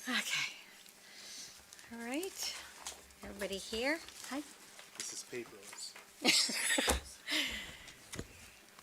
Okay. All right. Everybody here? Hi. This is papers.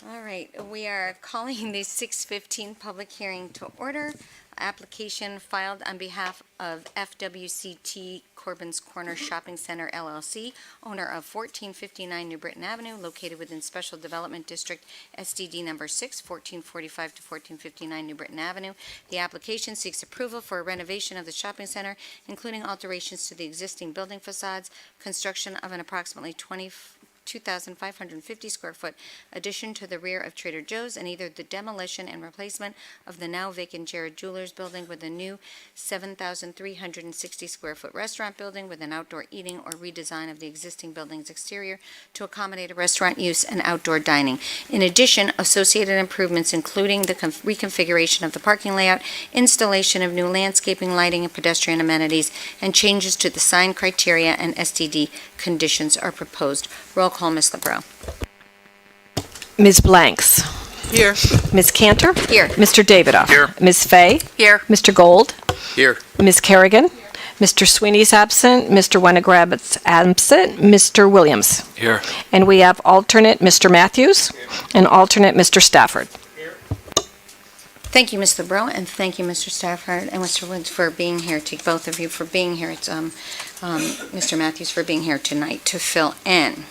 All right. We are calling the 6:15 public hearing to order. Application filed on behalf of CT-Corbin's Corner Shopping Center LLC, owner of 1459 New Britain Avenue, located within Special Development District SDD number 6, 1445 to 1459 New Britain Avenue. The application seeks approval for a renovation of the shopping center, including alterations to the existing building facades, construction of an approximately 2,550 square foot addition to the rear of Trader Joe's, and either the demolition and replacement of the now vacant Jared Jewelers building with a new 7,360 square foot restaurant building with an outdoor eating, or redesign of the existing building's exterior to accommodate a restaurant use and outdoor dining. In addition, associated improvements including the reconfiguration of the parking layout, installation of new landscaping, lighting, and pedestrian amenities, and changes to the sign criteria and STD conditions are proposed. Roll call, Ms. LeBreau. Ms. Blanks. Here. Ms. Cantor. Here. Mr. Davidoff. Here. Ms. Fay. Here. Mr. Gold. Here. Ms. Kerrigan. Mr. Sweeney's absent. Mr. Winograb's absent. Mr. Williams. Here. And we have alternate Mr. Matthews and alternate Mr. Stafford. Thank you, Ms. LeBreau, and thank you, Mr. Stafford and Mr. Woods, for being here, to both of you for being here. It's Mr. Matthews for being here tonight to fill in.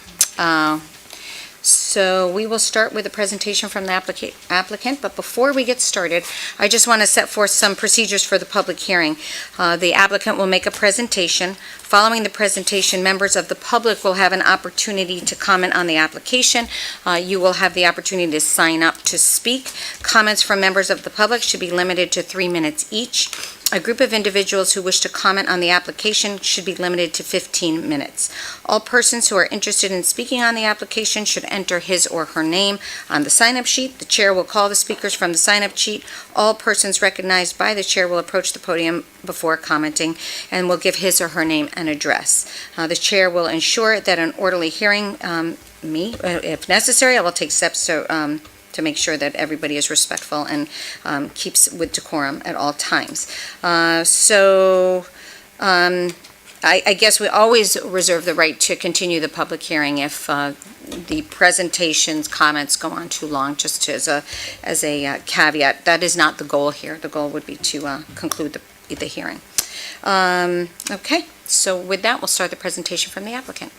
So we will start with a presentation from the applicant, but before we get started, I just want to set forth some procedures for the public hearing. The applicant will make a presentation. Following the presentation, members of the public will have an opportunity to comment on the application. You will have the opportunity to sign up to speak. Comments from members of the public should be limited to 3 minutes each. A group of individuals who wish to comment on the application should be limited to 15 minutes. All persons who are interested in speaking on the application should enter his or her name on the sign-up sheet. The chair will call the speakers from the sign-up sheet. All persons recognized by the chair will approach the podium before commenting and will give his or her name and address. The chair will ensure that an orderly hearing, if necessary, I will take steps to make sure that everybody is respectful and keeps with decorum at all times. I guess we always reserve the right to continue the public hearing if the presentations, comments go on too long, just as a caveat. That is not the goal here. The goal would be to conclude the hearing. Okay, so with that, we'll start the presentation from the applicant.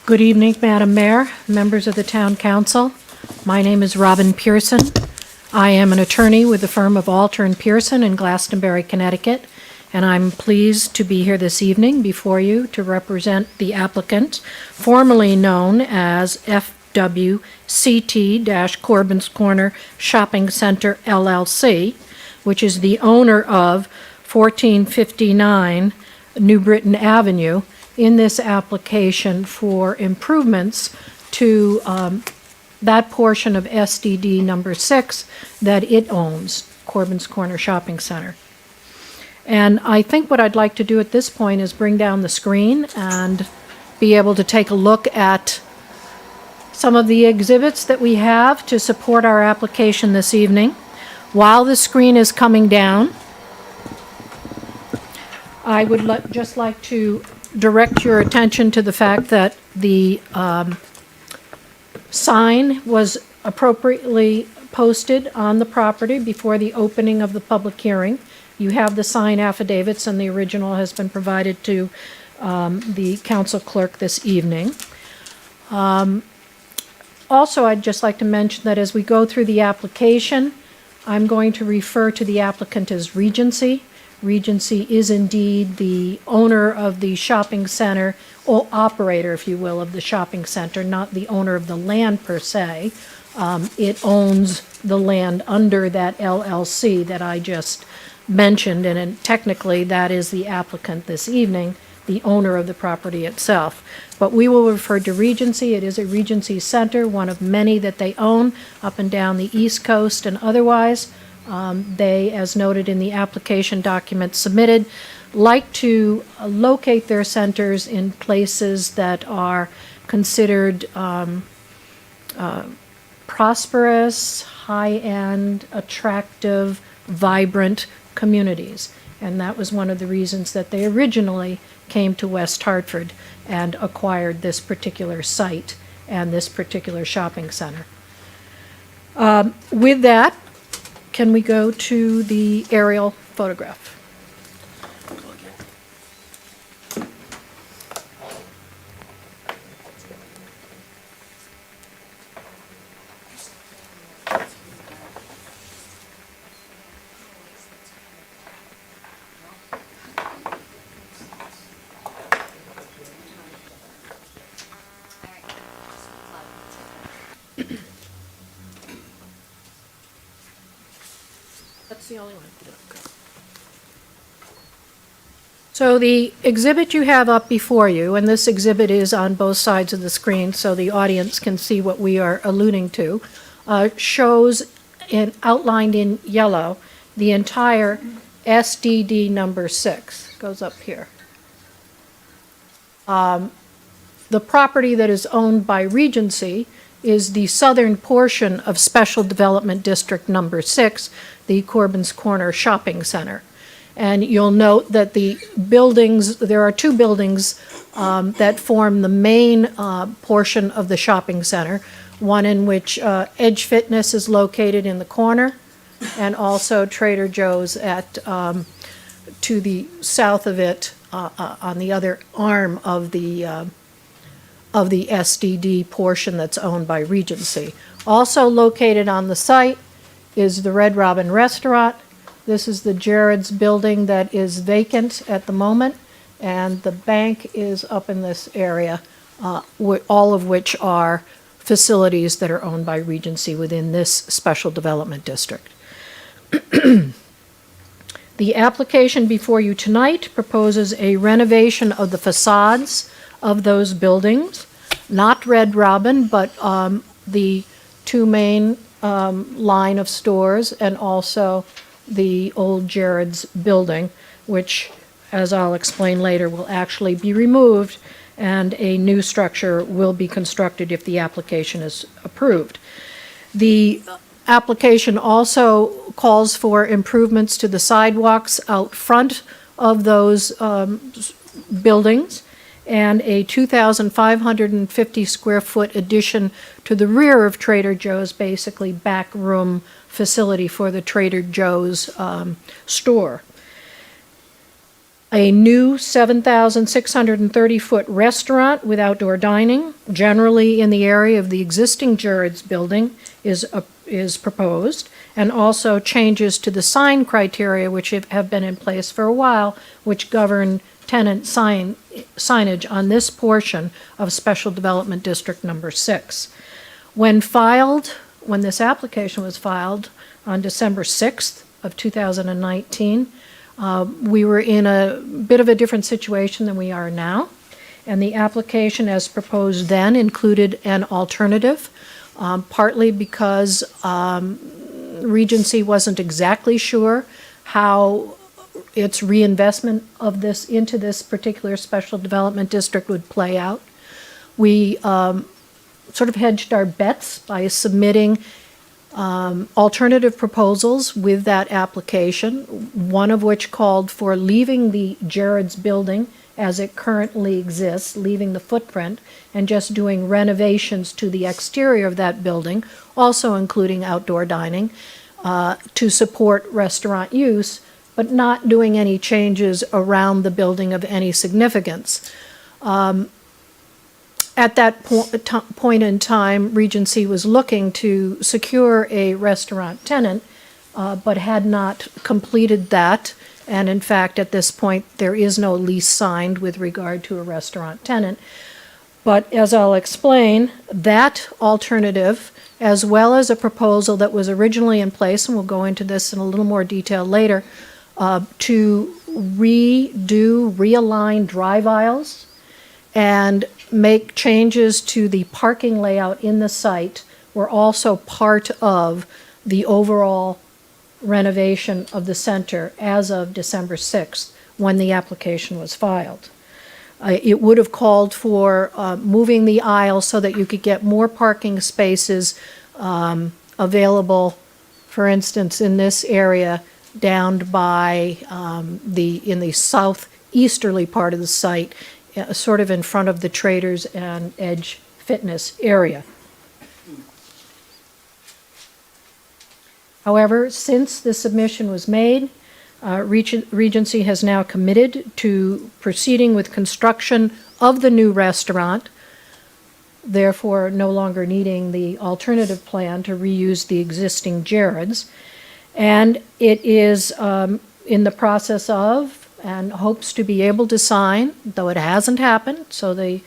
Good evening, Madam Mayor, members of the Town Council. My name is Robin Pearson. I am an attorney with the firm of Alter & Pearson in Glastonbury, Connecticut, and I'm pleased to be here this evening before you to represent the applicant, formerly known as FWCT-Corbin's Corner Shopping Center LLC, which is the owner of 1459 New Britain Avenue, in this application for improvements to that portion of SDD number 6 that it owns, Corbin's Corner Shopping Center. And I think what I'd like to do at this point is bring down the screen and be able to take a look at some of the exhibits that we have to support our application this evening. While the screen is coming down, I would just like to direct your attention to the fact that the sign was appropriately posted on the property before the opening of the public hearing. You have the sign affidavits, and the original has been provided to the council clerk this evening. Also, I'd just like to mention that as we go through the application, I'm going to refer to the applicant as Regency. Regency is indeed the owner of the shopping center, or operator, if you will, of the shopping center, not the owner of the land per se. It owns the land under that LLC that I just mentioned, and technically that is the applicant this evening, the owner of the property itself. But we will refer to Regency. It is a Regency center, one of many that they own up and down the East Coast and otherwise. They, as noted in the application document submitted, like to locate their centers in places that are considered prosperous, high-end, attractive, vibrant communities. And that was one of the reasons that they originally came to West Hartford and acquired this particular site and this particular shopping center. With that, can we go to the aerial photograph? That's the only one. So the exhibit you have up before you, and this exhibit is on both sides of the screen so the audience can see what we are alluding to, shows outlined in yellow the entire SDD number 6. Goes up here. The property that is owned by Regency is the southern portion of Special Development District Number 6, the Corbin's Corner Shopping Center. And you'll note that the buildings, there are two buildings that form the main portion of the shopping center, one in which Edge Fitness is located in the corner, and also Trader Joe's at to the south of it on the other arm of the SDD portion that's owned by Regency. Also located on the site is the Red Robin Restaurant. This is the Jared's building that is vacant at the moment, and the bank is up in this area, all of which are facilities that are owned by Regency within this special development district. The application before you tonight proposes a renovation of the facades of those buildings, not Red Robin, but the two main line of stores and also the old Jared's building, which, as I'll explain later, will actually be removed and a new structure will be constructed if the application is approved. The application also calls for improvements to the sidewalks out front of those buildings and a 2,550 square foot addition to the rear of Trader Joe's, basically back room facility for the Trader Joe's store. A new 7,630 foot restaurant with outdoor dining, generally in the area of the existing Jared's building, is proposed, and also changes to the sign criteria which have been in place for a while, which govern tenant signage on this portion of Special Development District Number 6. When this application was filed on December 6th of 2019, we were in a bit of a different situation than we are now, and the application as proposed then included an alternative, partly because Regency wasn't exactly sure how its reinvestment of this into this particular special development district would play out. We sort of hedged our bets by submitting alternative proposals with that application, one of which called for leaving the Jared's building as it currently exists, leaving the footprint, and just doing renovations to the exterior of that building, also including outdoor dining, to support restaurant use, but not doing any changes around the building of any significance. At that point in time, Regency was looking to secure a restaurant tenant, but had not completed that. And in fact, at this point, there is no lease signed with regard to a restaurant tenant. But as I'll explain, that alternative, as well as a proposal that was originally in place, and we'll go into this in a little more detail later, to realign drive aisles and make changes to the parking layout in the site, were also part of the overall renovation of the center as of December 6th, when the application was filed. It would have called for moving the aisle so that you could get more parking spaces available, for instance, in this area down by in the southeasterly part of the site, sort of in front of the Traders and Edge Fitness area. However, since the submission was made, Regency has now committed to proceeding with construction of the new restaurant, therefore no longer needing the alternative plan to reuse the existing Jared's. And it is in the process of, and hopes to be able to sign, though it hasn't happened, so the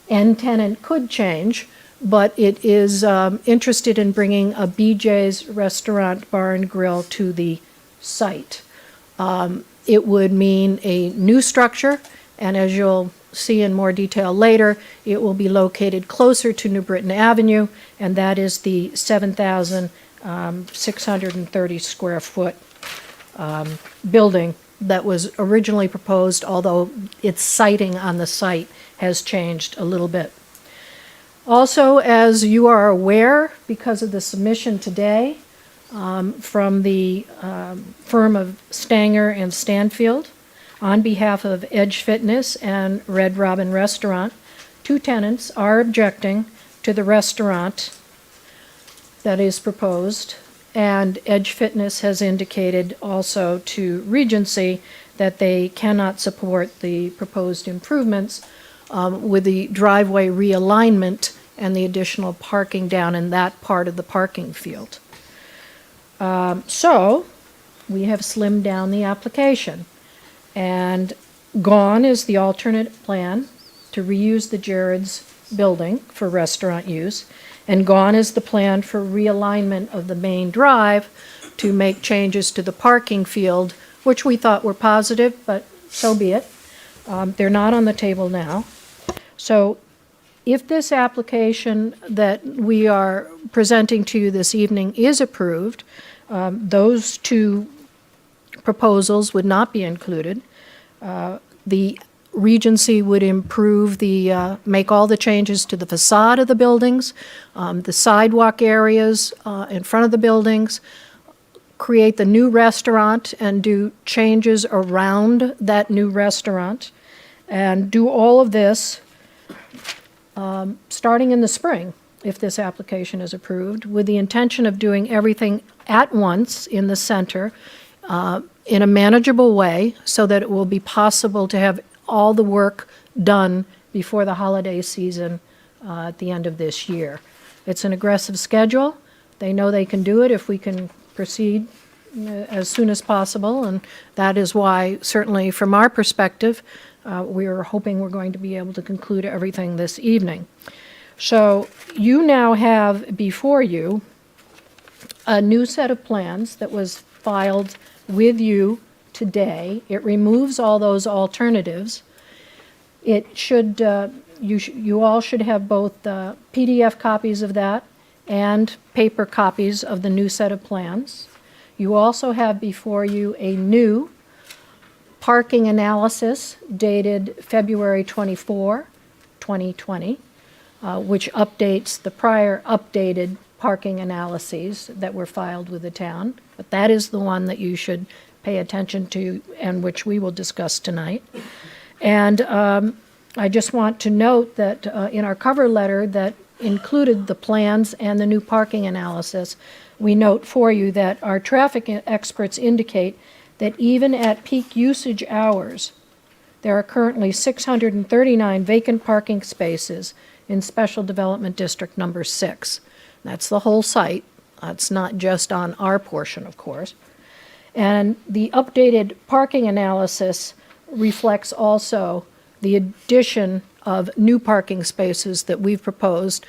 end tenant could change, but it is interested in bringing a BJ's Restaurant Bar and Grill to the site. It would mean a new structure, and as you'll see in more detail later, it will be located closer to New Britain Avenue, and that is the 7,630 square foot building that was originally proposed, although its siting on the site has changed a little bit. Also, as you are aware, because of the submission today, from the firm of Stanger and Stanfield, on behalf of Edge Fitness and Red Robin Restaurant, two tenants are objecting to the restaurant that is proposed, and Edge Fitness has indicated also to Regency that they cannot support the proposed improvements with the driveway realignment and the additional parking down in that part of the parking field. So we have slimmed down the application, and gone is the alternate plan to reuse the Jared's building for restaurant use, and gone is the plan for realignment of the main drive to make changes to the parking field, which we thought were positive, but so be it. They're not on the table now. So if this application that we are presenting to you this evening is approved, those two proposals would not be included. The Regency would improve make all the changes to the facade of the buildings, the sidewalk areas in front of the buildings, create the new restaurant and do changes around that new restaurant, and do all of this starting in the spring, if this application is approved, with the intention of doing everything at once in the center in a manageable way so that it will be possible to have all the work done before the holiday season at the end of this year. It's an aggressive schedule. They know they can do it if we can proceed as soon as possible, and that is why, certainly from our perspective, we are hoping we're going to be able to conclude everything this evening. So you now have before you a new set of plans that was filed with you today. It removes all those alternatives. It should, you all should have both PDF copies of that and paper copies of the new set of plans. You also have before you a new parking analysis dated February 24, 2020, which updates the prior updated parking analyses that were filed with the town. But that is the one that you should pay attention to and which we will discuss tonight. And I just want to note that in our cover letter that included the plans and the new parking analysis, we note for you that our traffic experts indicate that even at peak usage hours, there are currently 639 vacant parking spaces in Special Development District Number 6. That's the whole site. That's not just on our portion, of course. And the updated parking analysis reflects also the addition of new parking spaces that we've proposed,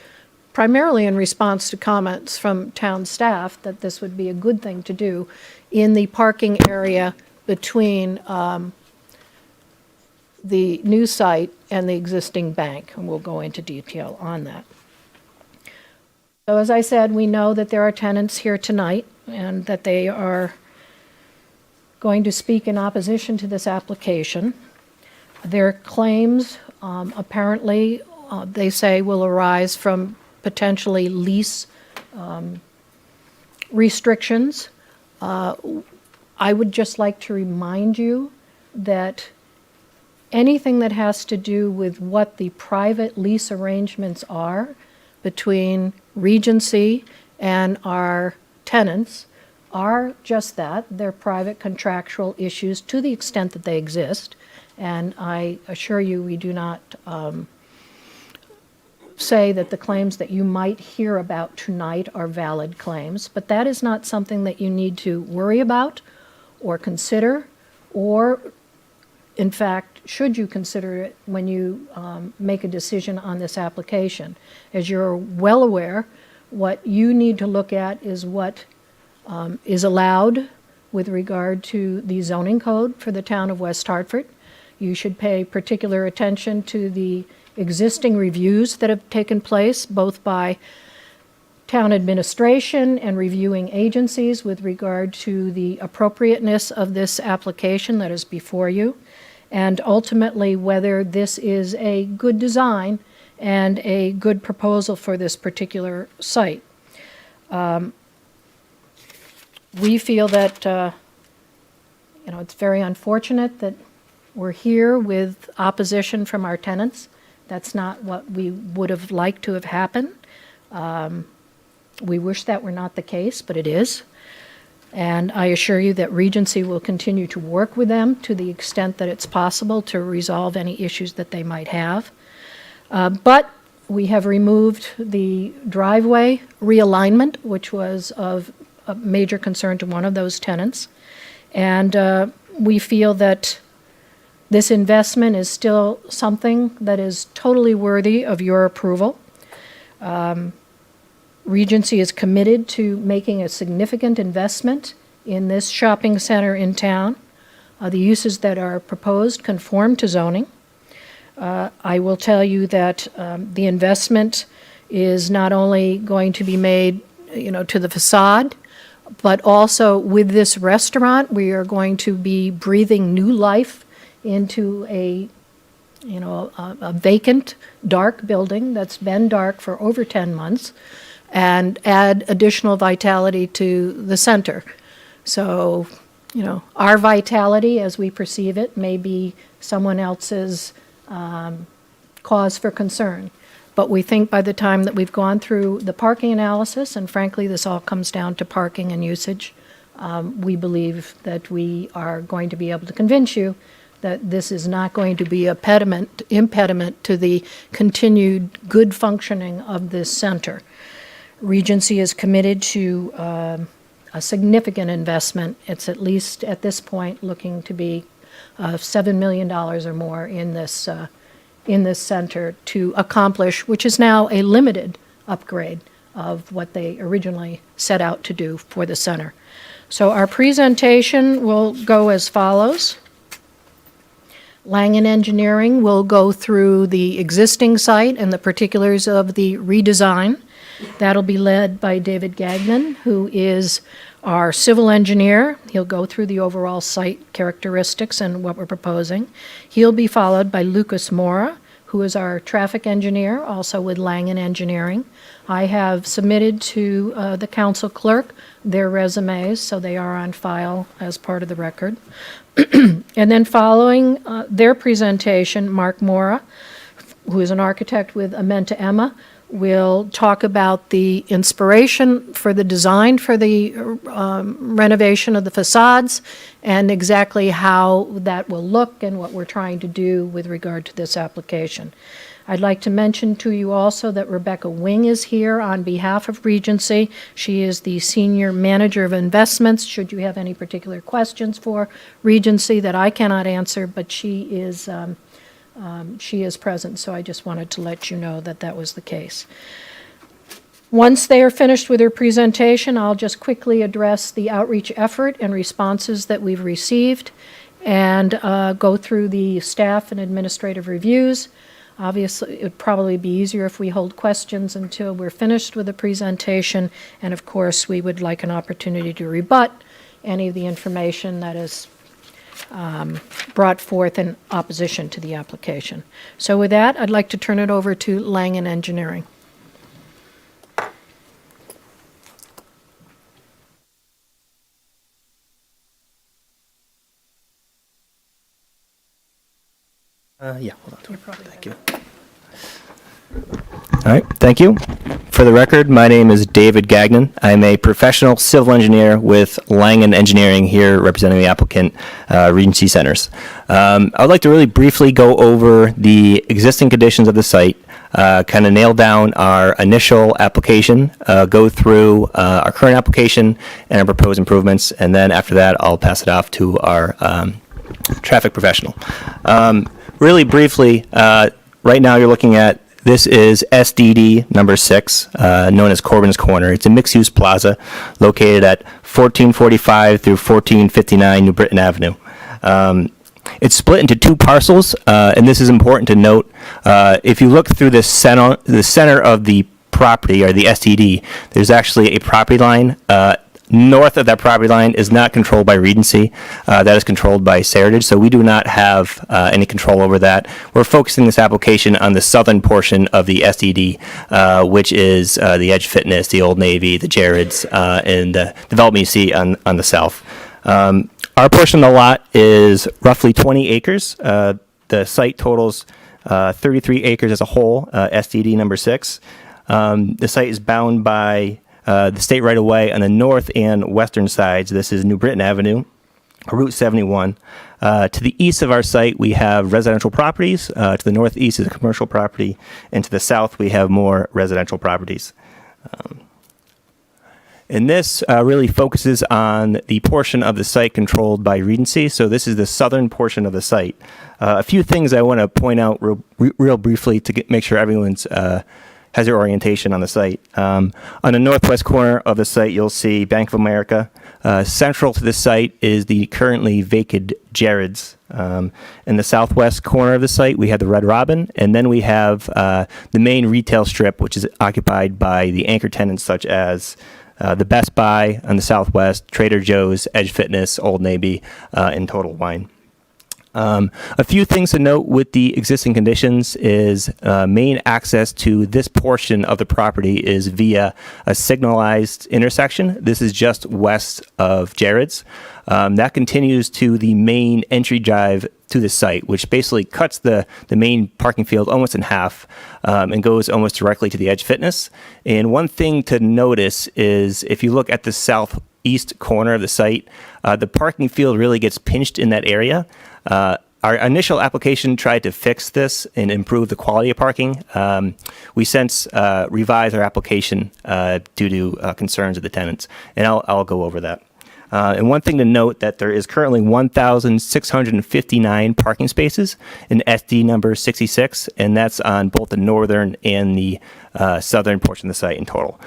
primarily in response to comments from town staff that this would be a good thing to do in the parking area between the new site and the existing bank, and we'll go into detail on that. So as I said, we know that there are tenants here tonight and that they are going to speak in opposition to this application. Their claims, apparently, they say will arise from potentially lease restrictions. I would just like to remind you that anything that has to do with what the private lease arrangements are between Regency and our tenants are just that. They're private contractual issues to the extent that they exist. And I assure you, we do not say that the claims that you might hear about tonight are valid claims, but that is not something that you need to worry about or consider, or in fact, should you consider it when you make a decision on this application. As you're well aware, what you need to look at is what is allowed with regard to the zoning code for the town of West Hartford. You should pay particular attention to the existing reviews that have taken place, both by town administration and reviewing agencies with regard to the appropriateness of this application that is before you, and ultimately whether this is a good design and a good proposal for this particular site. We feel that it's very unfortunate that we're here with opposition from our tenants. That's not what we would have liked to have happened. We wish that were not the case, but it is. And I assure you that Regency will continue to work with them to the extent that it's possible to resolve any issues that they might have. But we have removed the driveway realignment, which was of a major concern to one of those tenants. And we feel that this investment is still something that is totally worthy of your approval. Regency is committed to making a significant investment in this shopping center in town. The uses that are proposed conform to zoning. I will tell you that the investment is not only going to be made, to the facade, but also with this restaurant, we are going to be breathing new life into a vacant, dark building that's been dark for over 10 months and add additional vitality to the center. So, our vitality as we perceive it may be someone else's cause for concern. But we think by the time that we've gone through the parking analysis, and frankly, this all comes down to parking and usage, we believe that we are going to be able to convince you that this is not going to be a impediment to the continued good functioning of this center. Regency is committed to a significant investment. It's at least at this point looking to be $7 million or more in this center to accomplish, which is now a limited upgrade of what they originally set out to do for the center. So our presentation will go as follows. Langen Engineering will go through the existing site and the particulars of the redesign. That'll be led by David Gagnon, who is our civil engineer. He'll go through the overall site characteristics and what we're proposing. He'll be followed by Lucas Mora, who is our traffic engineer, also with Langen Engineering. I have submitted to the council clerk their resumes, so they are on file as part of the record. And then following their presentation, Mark Mora, who is an architect with Amenta Emma, will talk about the inspiration for the design for the renovation of the facades and exactly how that will look and what we're trying to do with regard to this application. I'd like to mention to you also that Rebecca Wing is here on behalf of Regency. She is the Senior Manager of Investments, should you have any particular questions for Regency that I cannot answer, but she is present, so I just wanted to let you know that that was the case. Once they are finished with their presentation, I'll just quickly address the outreach effort and responses that we've received and go through the staff and administrative reviews. Obviously, it would probably be easier if we hold questions until we're finished with the presentation, and of course, we would like an opportunity to rebut any of the information that is brought forth in opposition to the application. So with that, I'd like to turn it over to Langen Engineering. Yeah, hold on to it. Thank you. All right, thank you. For the record, my name is David Gagnon. I'm a professional civil engineer with Langen Engineering here representing the applicant, Regency Centers. I would like to really briefly go over the existing conditions of the site, kind of nail down our initial application, go through our current application and our proposed improvements, and then after that, I'll pass it off to our traffic professional. Really briefly, right now you're looking at, this is SDD number 6, known as Corbin's Corner. It's a mixed-use plaza located at 1445 through 1459 New Britain Avenue. It's split into 2 parcels, and this is important to note. If you look through the center of the property, or the SDD, there's actually a property line. North of that property line is not controlled by Regency. That is controlled by Seritage, so we do not have any control over that. We're focusing this application on the southern portion of the SDD, which is the Edge Fitness, the Old Navy, the Jared's, and the development you see on the south. Our portion of the lot is roughly 20 acres. The site totals 33 acres as a whole, SDD number 6. The site is bound by the state right-of-way on the north and western sides. This is New Britain Avenue, Route 71. To the east of our site, we have residential properties. To the northeast is a commercial property. And to the south, we have more residential properties. And this really focuses on the portion of the site controlled by Regency. So this is the southern portion of the site. A few things I want to point out real briefly to make sure everyone's has their orientation on the site. On the northwest corner of the site, you'll see Bank of America. Central to the site is the currently vacant Jared's. In the southwest corner of the site, we have the Red Robin, and then we have the main retail strip, which is occupied by the anchor tenants such as the Best Buy on the southwest, Trader Joe's, Edge Fitness, Old Navy, and Total Wine. A few things to note with the existing conditions is main access to this portion of the property is via a signalized intersection. This is just west of Jared's. That continues to the main entry drive to the site, which basically cuts the main parking field almost in half and goes almost directly to the Edge Fitness. And one thing to notice is if you look at the southeast corner of the site, the parking field really gets pinched in that area. Our initial application tried to fix this and improve the quality of parking. We since revised our application due to concerns of the tenants, and I'll go over that. And one thing to note that there is currently 1,659 parking spaces in SD number 66, and that's on both the northern and the southern portion of the site in total.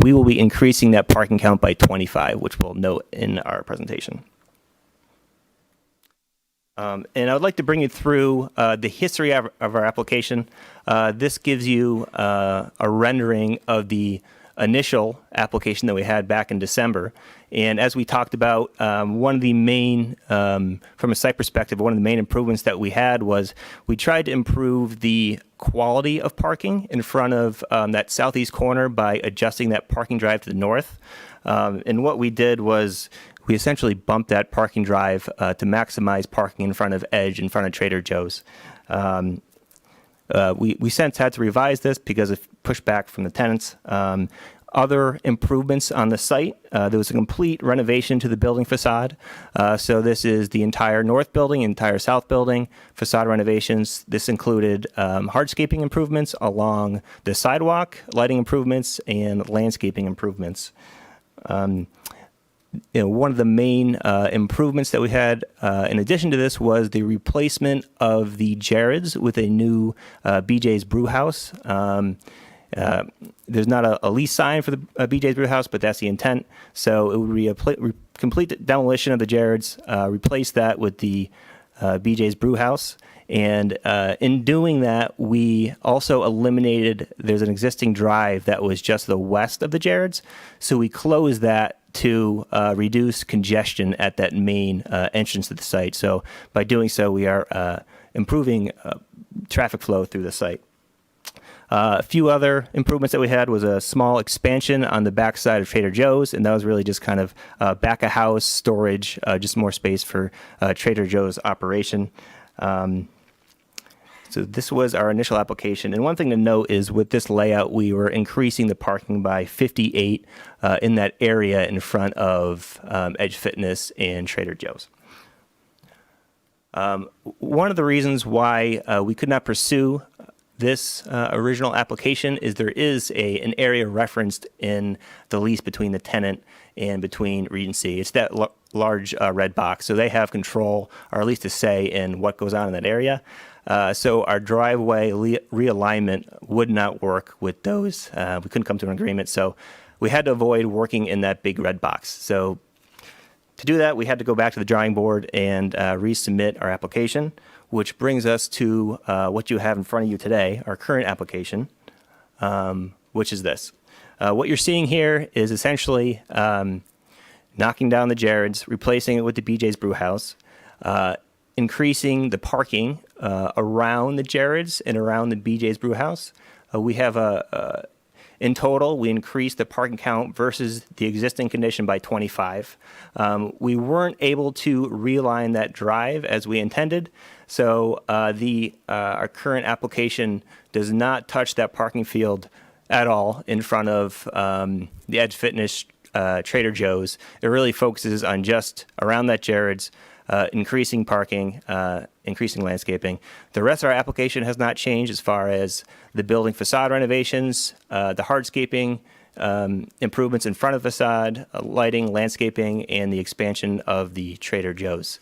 We will be increasing that parking count by 25, which we'll note in our presentation. And I would like to bring you through the history of our application. This gives you a rendering of the initial application that we had back in December. And as we talked about, one of the main, from a site perspective, one of the main improvements that we had was we tried to improve the quality of parking in front of that southeast corner by adjusting that parking drive to the north. And what we did was we essentially bumped that parking drive to maximize parking in front of Edge, in front of Trader Joe's. We since had to revise this because of pushback from the tenants. Other improvements on the site, there was a complete renovation to the building facade. So this is the entire north building, entire south building, facade renovations. This included hardscaping improvements along the sidewalk, lighting improvements, and landscaping improvements. One of the main improvements that we had in addition to this was the replacement of the Jared's with a new BJ's Brew House. There's not a lease sign for the BJ's Brew House, but that's the intent. So it would be a complete demolition of the Jared's, replace that with the BJ's Brew House. And in doing that, we also eliminated, there's an existing drive that was just the west of the Jared's. So we closed that to reduce congestion at that main entrance to the site. So by doing so, we are improving traffic flow through the site. A few other improvements that we had was a small expansion on the back side of Trader Joe's, and that was really just kind of back of house storage, just more space for Trader Joe's operation. So this was our initial application. And one thing to note is with this layout, we were increasing the parking by 58 in that area in front of Edge Fitness and Trader Joe's. One of the reasons why we could not pursue this original application is there is an area referenced in the lease between the tenant and between Regency. It's that large red box. So they have control, or at least a say, in what goes on in that area. So our driveway realignment would not work with those. We couldn't come to an agreement. So we had to avoid working in that big red box. So to do that, we had to go back to the drawing board and resubmit our application, which brings us to what you have in front of you today, our current application, which is this. What you're seeing here is essentially knocking down the Jared's, replacing it with the BJ's Brewhouse, increasing the parking around the Jared's and around the BJ's Brewhouse. We have in total, we increased the parking count versus the existing condition by 25. We weren't able to realign that drive as we intended, so our current application does not touch that parking field at all in front of the Edge Fitness Trader Joe's. It really focuses on just around that Jared's, increasing parking, increasing landscaping. The rest of our application has not changed as far as the building facade renovations, the hardscaping, improvements in front of the facade, lighting, landscaping, and the expansion of the Trader Joe's.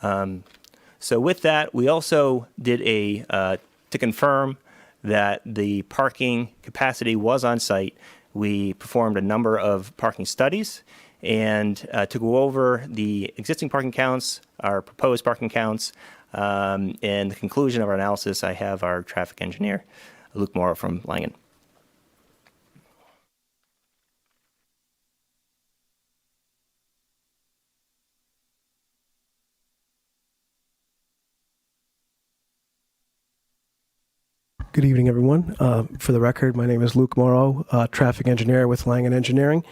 So with that, we also did to confirm that the parking capacity was on site. We performed a number of parking studies, and to go over the existing parking counts, our proposed parking counts, and the conclusion of our analysis, I have our traffic engineer, Luke Morrow from Langen. Good evening, everyone. For the record, my name is Luke Morrow, traffic engineer with Langen Engineering.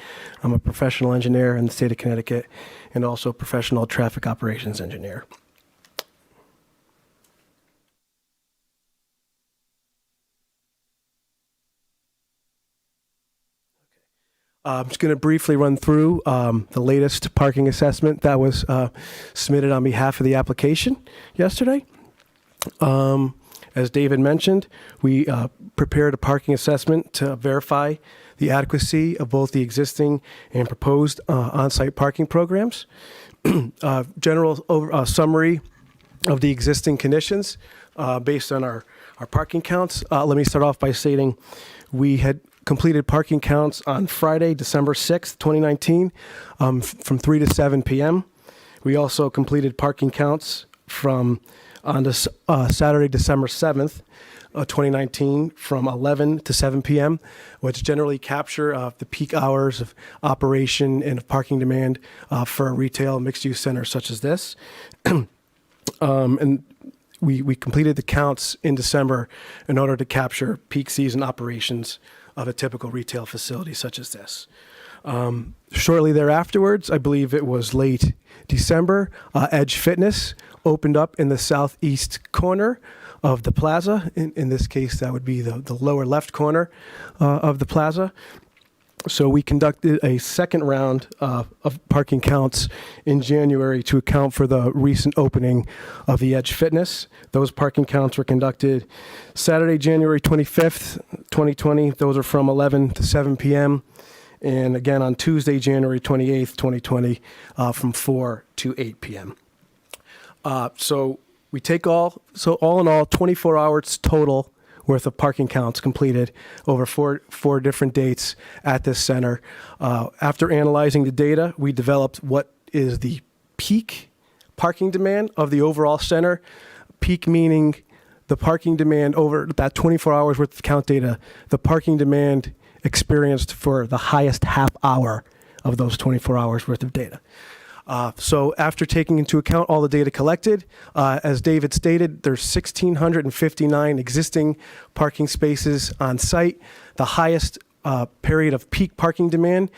I'm a professional engineer in the state of Connecticut and also a professional traffic operations engineer. I'm just going to briefly run through the latest parking assessment that was submitted on behalf of the application yesterday. As David mentioned, we prepared a parking assessment to verify the adequacy of both the existing and proposed on-site parking programs. General summary of the existing conditions based on our parking counts. Let me start off by stating we had completed parking counts on Friday, December 6th, 2019, from 3 to 7 p.m. We also completed parking counts on Saturday, December 7th, 2019, from 11 to 7 p.m., which generally capture the peak hours of operation and of parking demand for a retail mixed-use center such as this. And we completed the counts in December in order to capture peak season operations of a typical retail facility such as this. Shortly thereafterwards, I believe it was late December, Edge Fitness opened up in the southeast corner of the plaza. In this case, that would be the lower left corner of the plaza. So we conducted a second round of parking counts in January to account for the recent opening of the Edge Fitness. Those parking counts were conducted Saturday, January 25th, 2020. Those are from 11 to 7 p.m. And again on Tuesday, January 28th, 2020, from 4 to 8 p.m. So we take all in all, 24 hours total worth of parking counts completed over four different dates at this center. After analyzing the data, we developed what is the peak parking demand of the overall center. Peak meaning the parking demand over that 24 hours worth of count data, the parking demand experienced for the highest half hour of those 24 hours worth of data. So after taking into account all the data collected, as David stated, there's 1,659 existing parking spaces on site. The highest period of peak parking demand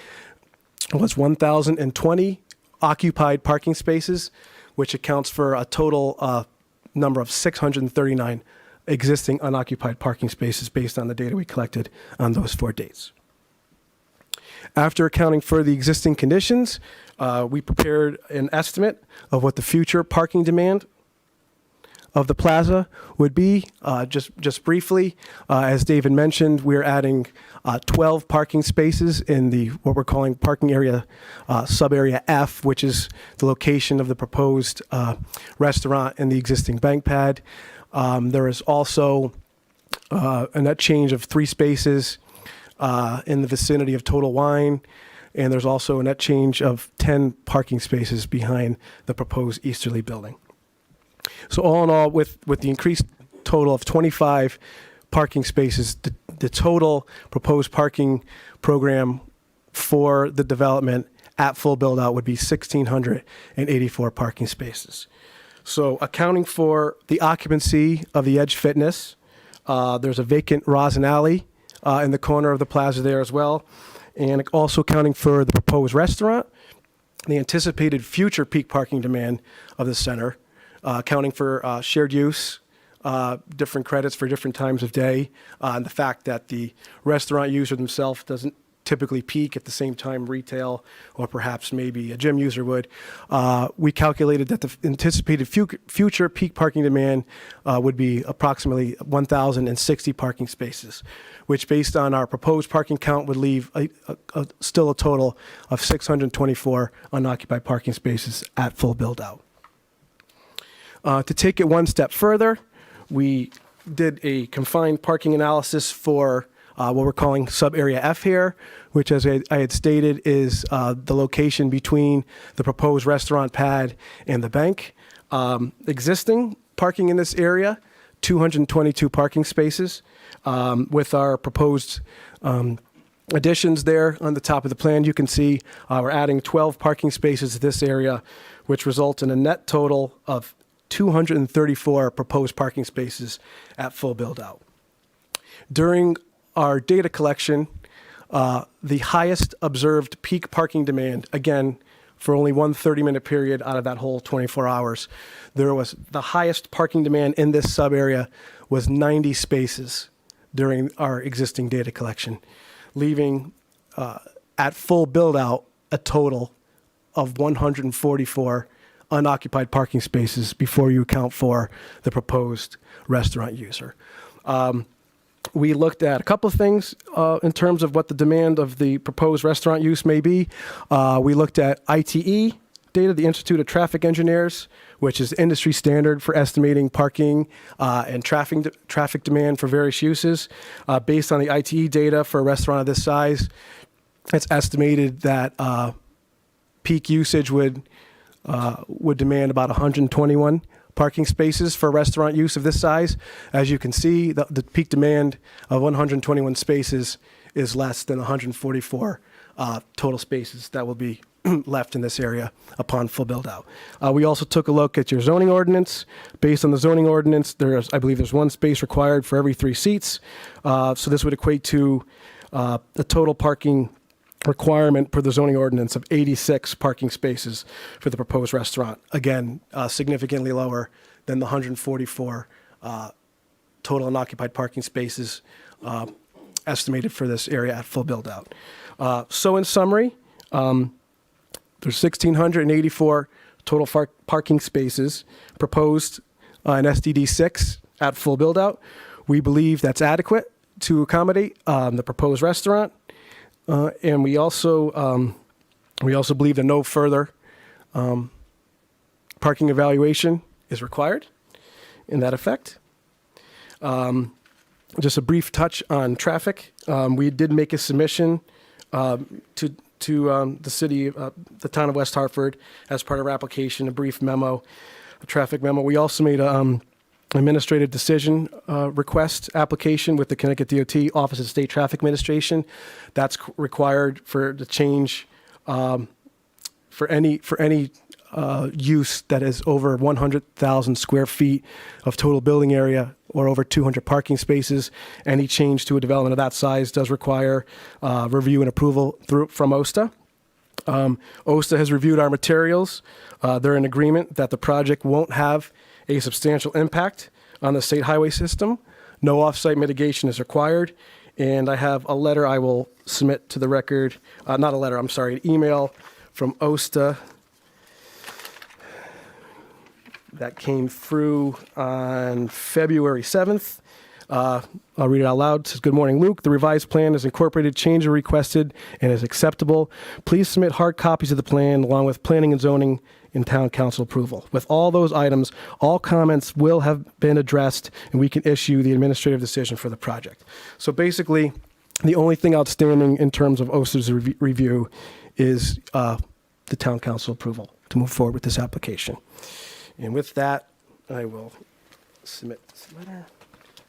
was 1,020 occupied parking spaces, which accounts for a total number of 639 existing unoccupied parking spaces based on the data we collected on those 4 dates. After accounting for the existing conditions, we prepared an estimate of what the future parking demand of the plaza would be. Just briefly, as David mentioned, we're adding 12 parking spaces in the what we're calling parking area sub-area F, which is the location of the proposed restaurant and the existing bank pad. There is also a net change of 3 spaces in the vicinity of Total Wine, and there's also a net change of 10 parking spaces behind the proposed easterly building. So all in all, with the increased total of 25 parking spaces, the total proposed parking program for the development at full build-out would be 1,684 parking spaces. So accounting for the occupancy of the Edge Fitness, there's a vacant Rosin Alley in the corner of the plaza there as well, and also accounting for the proposed restaurant, the anticipated future peak parking demand of the center, accounting for shared use, different credits for different times of day, and the fact that the restaurant user themselves doesn't typically peak at the same time retail or perhaps maybe a gym user would. We calculated that the anticipated future peak parking demand would be approximately 1,060 parking spaces, which based on our proposed parking count would leave still a total of 624 unoccupied parking spaces at full build out. To take it one step further, we did a confined parking analysis for what we're calling sub-area F here, which, as I had stated, is the location between the proposed restaurant pad and the bank. Existing parking in this area, 222 parking spaces. With our proposed additions there on the top of the plan, you can see we're adding 12 parking spaces to this area, which results in a net total of 234 proposed parking spaces at full build-out. During our data collection, the highest observed peak parking demand, again, for only one 30-minute period out of that whole 24 hours, there was the highest parking demand in this sub-area was 90 spaces during our existing data collection, leaving at full build-out a total of 144 unoccupied parking spaces before you account for the proposed restaurant user. We looked at a couple of things in terms of what the demand of the proposed restaurant use may be. We looked at ITE data, the Institute of Traffic Engineers, which is industry standard for estimating parking and traffic demand for various uses. Based on the ITE data for a restaurant of this size, it's estimated that peak usage would demand about 121 parking spaces for restaurant use of this size. As you can see, the peak demand of 121 spaces is less than 144 total spaces that will be left in this area upon full build out. We also took a look at your zoning ordinance. Based on the zoning ordinance, I believe there's 1 space required for every 3 seats. So this would equate to a total parking requirement per the zoning ordinance of 86 parking spaces for the proposed restaurant. Again, significantly lower than the 144 total unoccupied parking spaces estimated for this area at full build out. So in summary, there's 1,684 total parking spaces proposed in SDD 6 at full build out. We believe that's adequate to accommodate the proposed restaurant. And we also believe that no further parking evaluation is required in that effect. Just a brief touch on traffic. We did make a submission to the city, the town of West Hartford, as part of our application, a brief memo, a traffic memo. We also made a administrative decision request application with the Connecticut DOT Office of State Traffic Administration. That's required for the change for any use that is over 100,000 square feet of total building area or over 200 parking spaces. Any change to a development of that size does require review and approval from OSTA. OSTA has reviewed our materials. They're in agreement that the project won't have a substantial impact on the state highway system. No off-site mitigation is required. And I have a letter I will submit to the record, not a letter, I'm sorry, an email from OSTA that came through on February 7th. I'll read it out loud. It says, "Good morning, Luke. The revised plan is incorporated, change are requested, and is acceptable. Please submit hard copies of the plan along with planning and zoning and town council approval. With all those items, all comments will have been addressed, and we can issue the administrative decision for the project." So basically, the only thing outstanding in terms of OSTA's review is the town council approval to move forward with this application. And with that, I will submit this letter,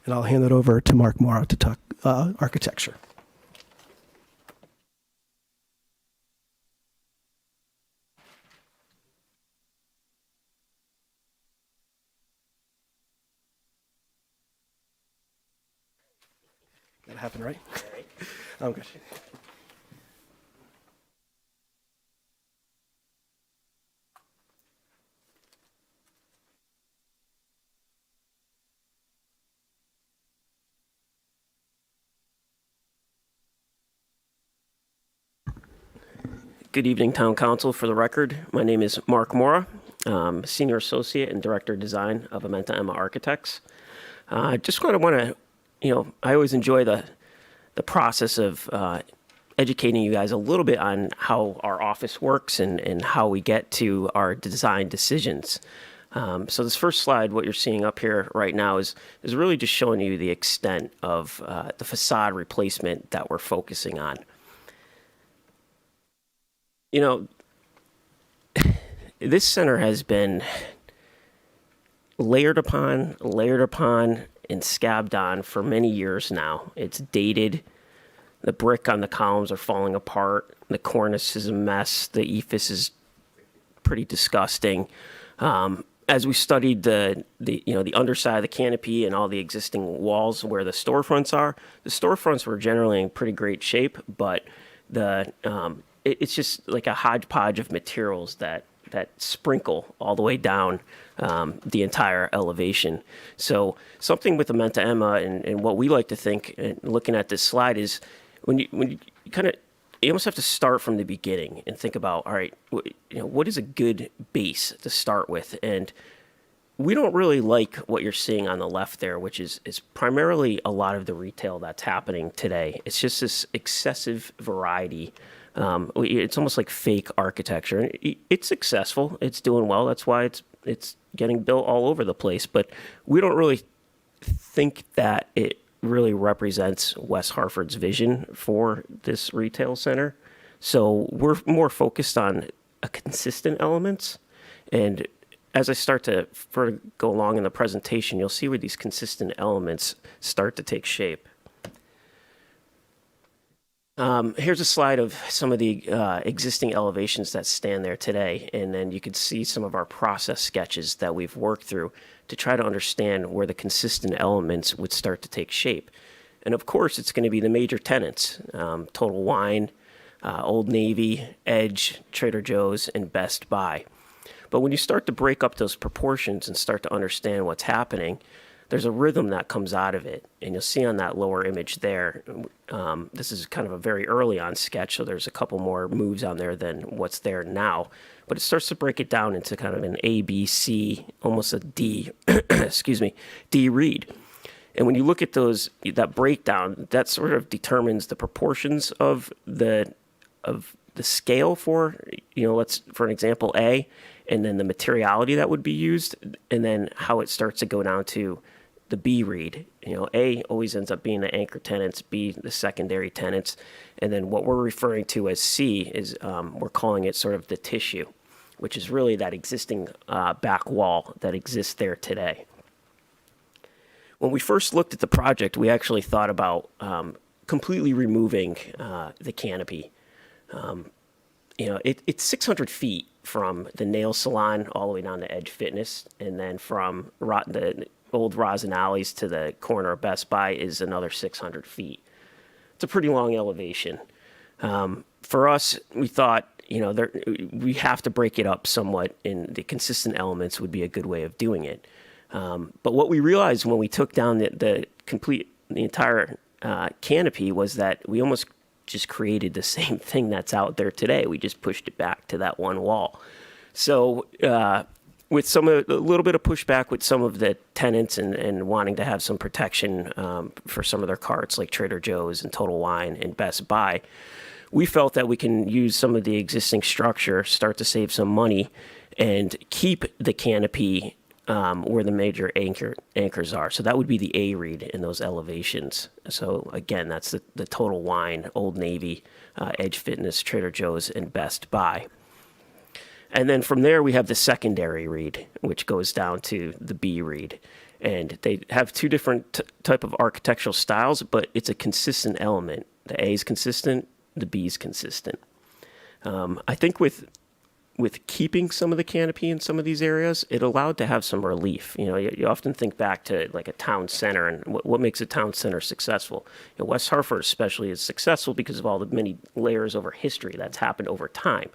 and I'll hand it over to Mark Morrow to talk architecture. That happened, right? I'm good. Good evening, Town Council. For the record, my name is Mark Mora, Senior Associate and Director of Design of Amenta Emma Architects. Just kind of want to, I always enjoy the process of educating you guys a little bit on how our office works and how we get to our design decisions. So this first slide, what you're seeing up here right now is really just showing you the extent of the facade replacement that we're focusing on. This center has been layered upon, and scabbed on for many years now. It's dated. The brick on the columns are falling apart. The cornice is a mess. The ephes is pretty disgusting. As we studied the underside of the canopy and all the existing walls where the storefronts are, the storefronts were generally in pretty great shape, but it's just like a hodgepodge of materials that sprinkle all the way down the entire elevation. So something with Amenta Emma and what we like to think, looking at this slide, is when you almost have to start from the beginning and think about, all right, what is a good base to start with? And we don't really like what you're seeing on the left there, which is primarily a lot of the retail that's happening today. It's just this excessive variety. It's almost like fake architecture. It's successful. It's doing well. That's why it's getting built all over the place. But we don't really think that it really represents West Hartford's vision for this retail center. So we're more focused on a consistent elements. And as I start to further go along in the presentation, you'll see where these consistent elements start to take shape. Here's a slide of some of the existing elevations that stand there today, and then you can see some of our process sketches that we've worked through to try to understand where the consistent elements would start to take shape. And of course, it's going to be the major tenants, Total Wine, Old Navy, Edge, Trader Joe's, and Best Buy. But when you start to break up those proportions and start to understand what's happening, there's a rhythm that comes out of it. And you'll see on that lower image there, this is kind of a very early on sketch, so there's a couple more moves on there than what's there now. But it starts to break it down into kind of an A, B, C, almost a D, D read. And when you look at that breakdown, that sort of determines the proportions of the scale for, for an example, A, and then the materiality that would be used, and then how it starts to go down to the B read. A always ends up being the anchor tenants, B the secondary tenants, and then what we're referring to as C is we're calling it sort of the tissue, which is really that existing back wall that exists there today. When we first looked at the project, we actually thought about completely removing the canopy. it's 600 feet from the nail salon all the way down to Edge Fitness, and then from the old Rosin Alleys to the corner of Best Buy is another 600 feet. It's a pretty long elevation. For us, we thought, we have to break it up somewhat, and the consistent elements would be a good way of doing it. But what we realized when we took down the entire canopy was that we almost just created the same thing that's out there today. We just pushed it back to that one wall. So with a little bit of pushback with some of the tenants and wanting to have some protection for some of their carts like Trader Joe's and Total Wine and Best Buy, we felt that we can use some of the existing structure, start to save some money, and keep the canopy where the major anchors are. So that would be the A-read in those elevations. So again, that's the Total Wine, Old Navy, Edge Fitness, Trader Joe's, and Best Buy. And then from there, we have the secondary read, which goes down to the B read. And they have two different type of architectural styles, but it's a consistent element. The A is consistent, the B is consistent. I think with keeping some of the canopy in some of these areas, it allowed to have some relief. You often think back to like a town center and what makes a town center successful. West Hartford especially is successful because of all the many layers over history that's happened over time.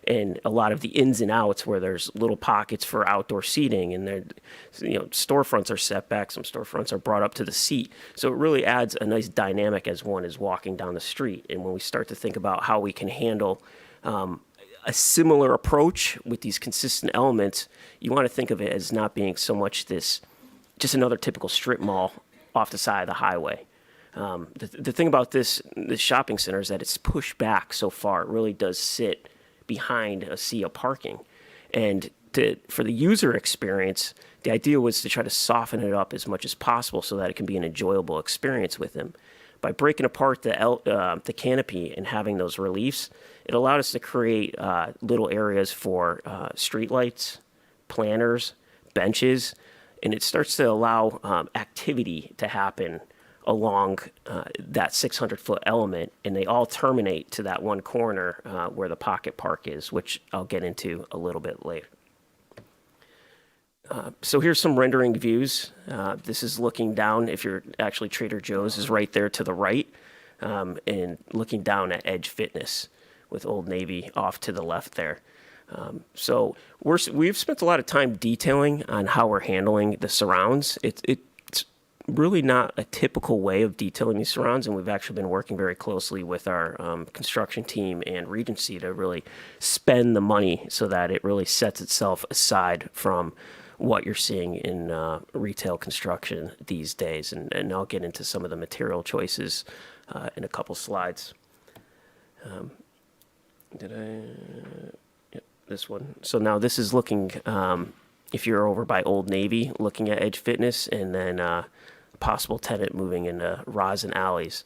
And a lot of the ins and outs where there's little pockets for outdoor seating, and storefronts are set back, some storefronts are brought up to the seat. So it really adds a nice dynamic as one is walking down the street. And when we start to think about how we can handle a similar approach with these consistent elements, you want to think of it as not being so much just another typical strip mall off the side of the highway. The thing about this shopping center is that it's pushed back so far. It really does sit behind a sea of parking. And for the user experience, the idea was to try to soften it up as much as possible so that it can be an enjoyable experience with them. By breaking apart the canopy and having those reliefs, it allowed us to create little areas for streetlights, planters, benches, and it starts to allow activity to happen along that 600-foot element, and they all terminate to that one corner where the pocket park is, which I'll get into a little bit later. So here's some rendering views. This is looking down. If you're actually Trader Joe's is right there to the right, and looking down at Edge Fitness with Old Navy off to the left there. So we've spent a lot of time detailing on how we're handling the surrounds. It's really not a typical way of detailing these surrounds, and we've actually been working very closely with our construction team and Regency to really spend the money so that it really sets itself aside from what you're seeing in retail construction these days. And I'll get into some of the material choices in a couple slides. Yep, this one. So now this is looking, if you're over by Old Navy, looking at Edge Fitness, and then possible tenant moving into Rosin Alleys.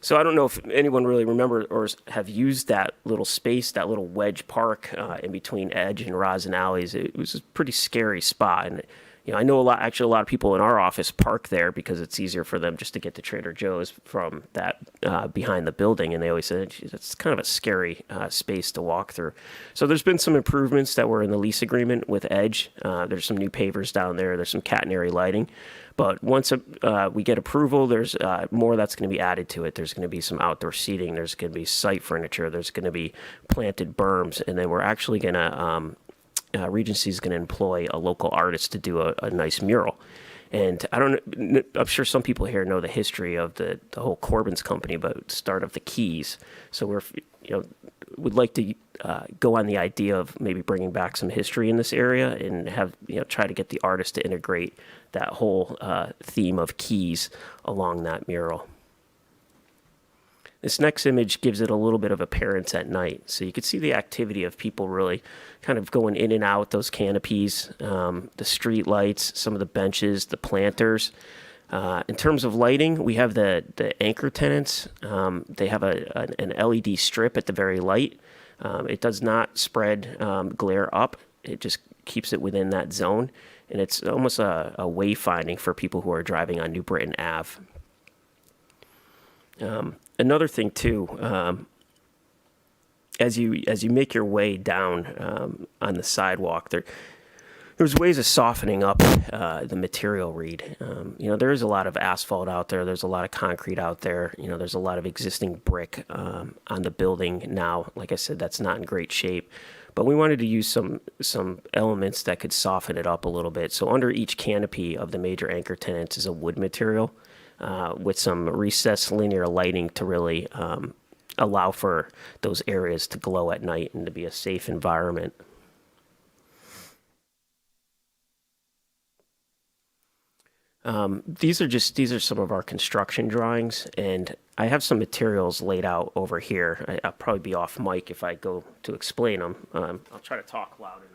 So I don't know if anyone really remember or have used that little space, that little wedge park in between Edge and Rosin Alleys. It was a pretty scary spot. And I know a lot of people in our office park there because it's easier for them just to get to Trader Joe's from that behind the building. And they always said it's kind of a scary space to walk through. So there's been some improvements that were in the lease agreement with Edge. There's some new pavers down there. There's some catenary lighting. But once we get approval, there's more that's going to be added to it. There's going to be some outdoor seating. There's going to be site furniture. There's going to be planted berms. And then we're actually going to, Regency is going to employ a local artist to do a nice mural. And I'm sure some people here know the history of the whole Corbin's company, but start of the Keys. So would like to go on the idea of maybe bringing back some history in this area and have try to get the artist to integrate that whole theme of keys along that mural. This next image gives it a little bit of appearance at night. So you can see the activity of people really kind of going in and out those canopies, the street lights, some of the benches, the planters. In terms of lighting, we have the anchor tenants. They have an LED strip at the very light. It does not spread glare up. It just keeps it within that zone. And it's almost a wayfinding for people who are driving on New Britain Ave. Another thing, too, as you make your way down on the sidewalk, there's ways of softening up the material read. There is a lot of asphalt out there. There's a lot of concrete out there. There's a lot of existing brick on the building now. Like I said, that's not in great shape. But we wanted to use some elements that could soften it up a little bit. So under each canopy of the major anchor tenants is a wood material with some recessed linear lighting to really allow for those areas to glow at night and to be a safe environment. These are some of our construction drawings, and I have some materials laid out over here. I'll probably be off mic if I go to explain them. I'll try to talk loud enough.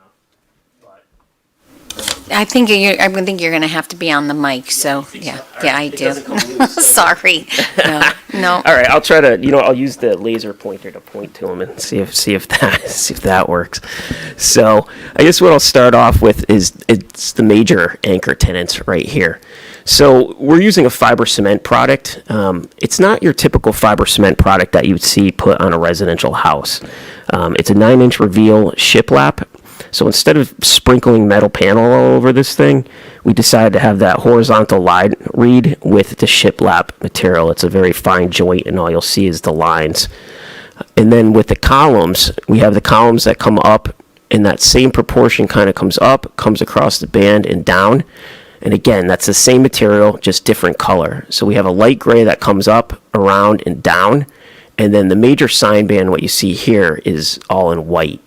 I think you're going to have to be on the mic, so, yeah, I do. Sorry. No. All right, I'll try to, I'll use the laser pointer to point to them and see if that works. So I guess what I'll start off with is it's the major anchor tenants right here. So we're using a fiber cement product. It's not your typical fiber cement product that you would see put on a residential house. It's a 9-inch reveal shiplap. So instead of sprinkling metal panel all over this thing, we decided to have that horizontal line read with the shiplap material. It's a very fine joint, and all you'll see is the lines. And then with the columns, we have the columns that come up, and that same proportion kind of comes up, comes across the band and down. And again, that's the same material, just different color. So we have a light gray that comes up, around, and down. And then the major sign band, what you see here, is all in white.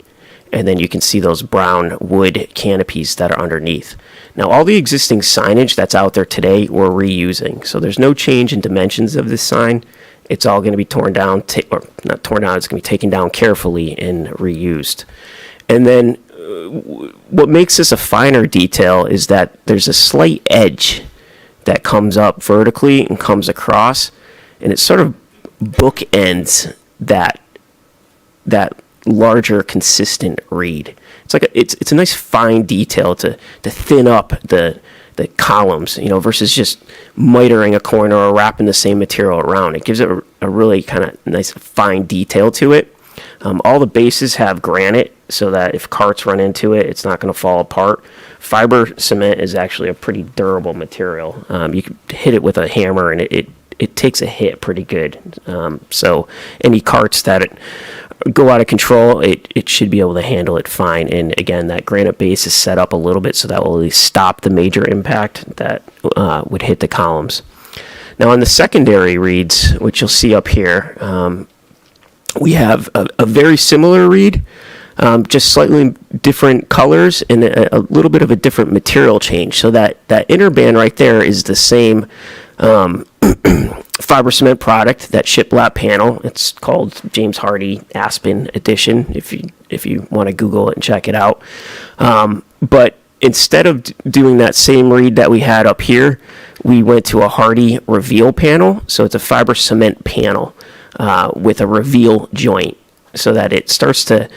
And then you can see those brown wood canopies that are underneath. Now, all the existing signage that's out there today, we're reusing. So there's no change in dimensions of this sign. It's all going to be torn down, or not torn down, it's going to be taken down carefully and reused. And then what makes this a finer detail is that there's a slight edge that comes up vertically and comes across, and it sort of bookends that larger, consistent read. It's like it's a nice fine detail to thin up the columns, versus just mitering a corner or wrapping the same material around. It gives it a really kind of nice fine detail to it. All the bases have granite so that if carts run into it, it's not going to fall apart. Fiber cement is actually a pretty durable material. You can hit it with a hammer and it takes a hit pretty good. So any carts that go out of control, it should be able to handle it fine. And again, that granite base is set up a little bit so that will at least stop the major impact that would hit the columns. Now on the secondary reeds, which you'll see up here, we have a very similar reed, just slightly different colors and a little bit of a different material change. So that inner band right there is the same fiber cement product, that shiplap panel. It's called James Hardy Aspen Edition, if you want to Google it and check it out. But instead of doing that same reed that we had up here, we went to a Hardy reveal panel. So it's a fiber cement panel with a reveal joint, so that it starts to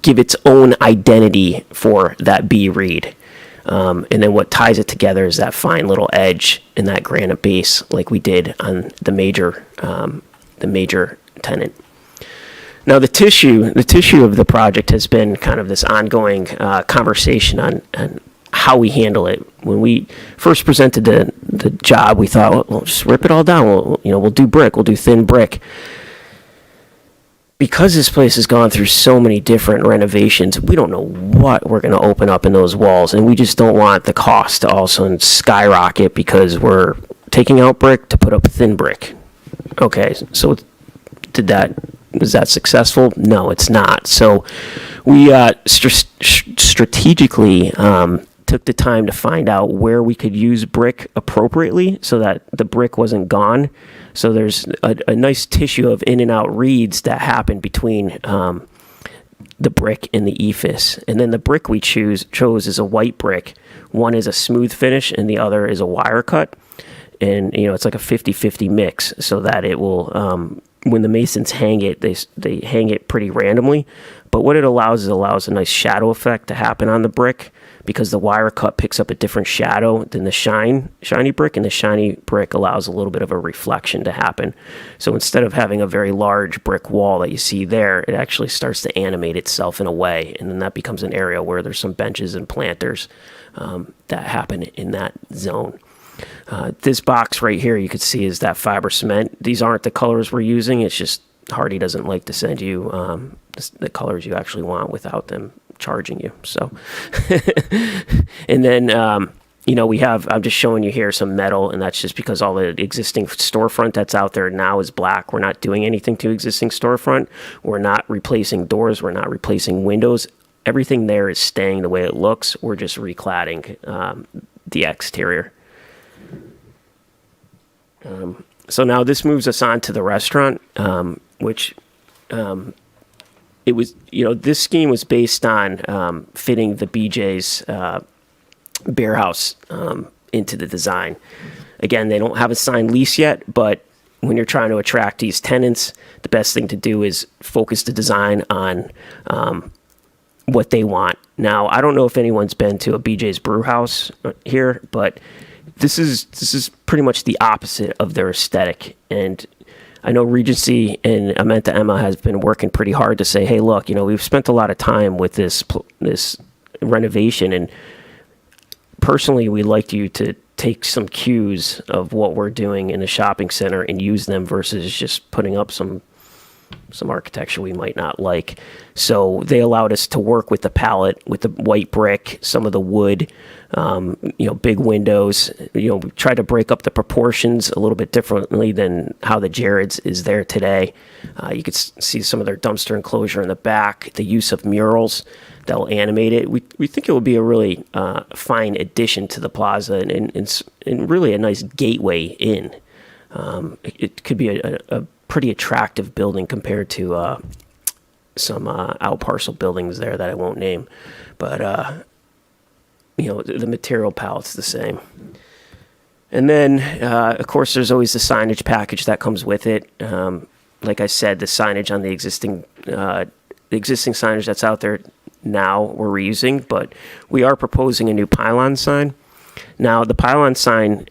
give its own identity for that B reed. And then what ties it together is that fine little edge and that granite base, like we did on the major tenant. Now the tissue of the project has been kind of this ongoing conversation on how we handle it. When we first presented the job, we thought, well, we'll just rip it all down. We'll do brick. We'll do thin brick. Because this place has gone through so many different renovations, we don't know what we're going to open up in those walls, and we just don't want the cost to also skyrocket because we're taking out brick to put up thin brick. Okay, so was that successful? No, it's not. So we strategically took the time to find out where we could use brick appropriately so that the brick wasn't gone. So there's a nice tissue of in and out reeds that happen between the brick and the ephes. And then the brick we chose is a white brick. One is a smooth finish and the other is a wire cut. And, it's like a 50-50 mix so that it will when the masons hang it, they hang it pretty randomly. But what it allows a nice shadow effect to happen on the brick, because the wire cut picks up a different shadow than the shiny brick, and the shiny brick allows a little bit of a reflection to happen. So instead of having a very large brick wall that you see there, it actually starts to animate itself in a way, and then that becomes an area where there's some benches and planters that happen in that zone. This box right here, you could see, is that fiber cement. These aren't the colors we're using. It's just Hardy doesn't like to send you the colors you actually want without them charging you. So, and then, I'm just showing you here some metal, and that's just because all the existing storefront that's out there now is black. We're not doing anything to existing storefront. We're not replacing doors. We're not replacing windows. Everything there is staying the way it looks. We're just recladding the exterior. So now this moves us on to the restaurant, which it was, this scheme was based on fitting the BJ's beer house into the design. Again, they don't have a signed lease yet, but when you're trying to attract these tenants, the best thing to do is focus the design on what they want. Now, I don't know if anyone's been to a BJ's brew house here, but this is pretty much the opposite of their aesthetic. And I know Regency and Amenta Emma has been working pretty hard to say, hey, look, we've spent a lot of time with this renovation, and personally, we'd like you to take some cues of what we're doing in the shopping center and use them versus just putting up some architecture we might not like. So they allowed us to work with the palette, with the white brick, some of the wood, big windows. We tried to break up the proportions a little bit differently than how the Jared's is there today. You could see some of their dumpster enclosure in the back, the use of murals that will animate it. We think it will be a really fine addition to the plaza and really a nice gateway in. It could be a pretty attractive building compared to some out parcel buildings there that I won't name, but the material palette's the same. And then of course there's always the signage package that comes with it. Like I said, the signage on the existing signage that's out there now we're reusing, but we are proposing a new pylon sign. Now, the pylon sign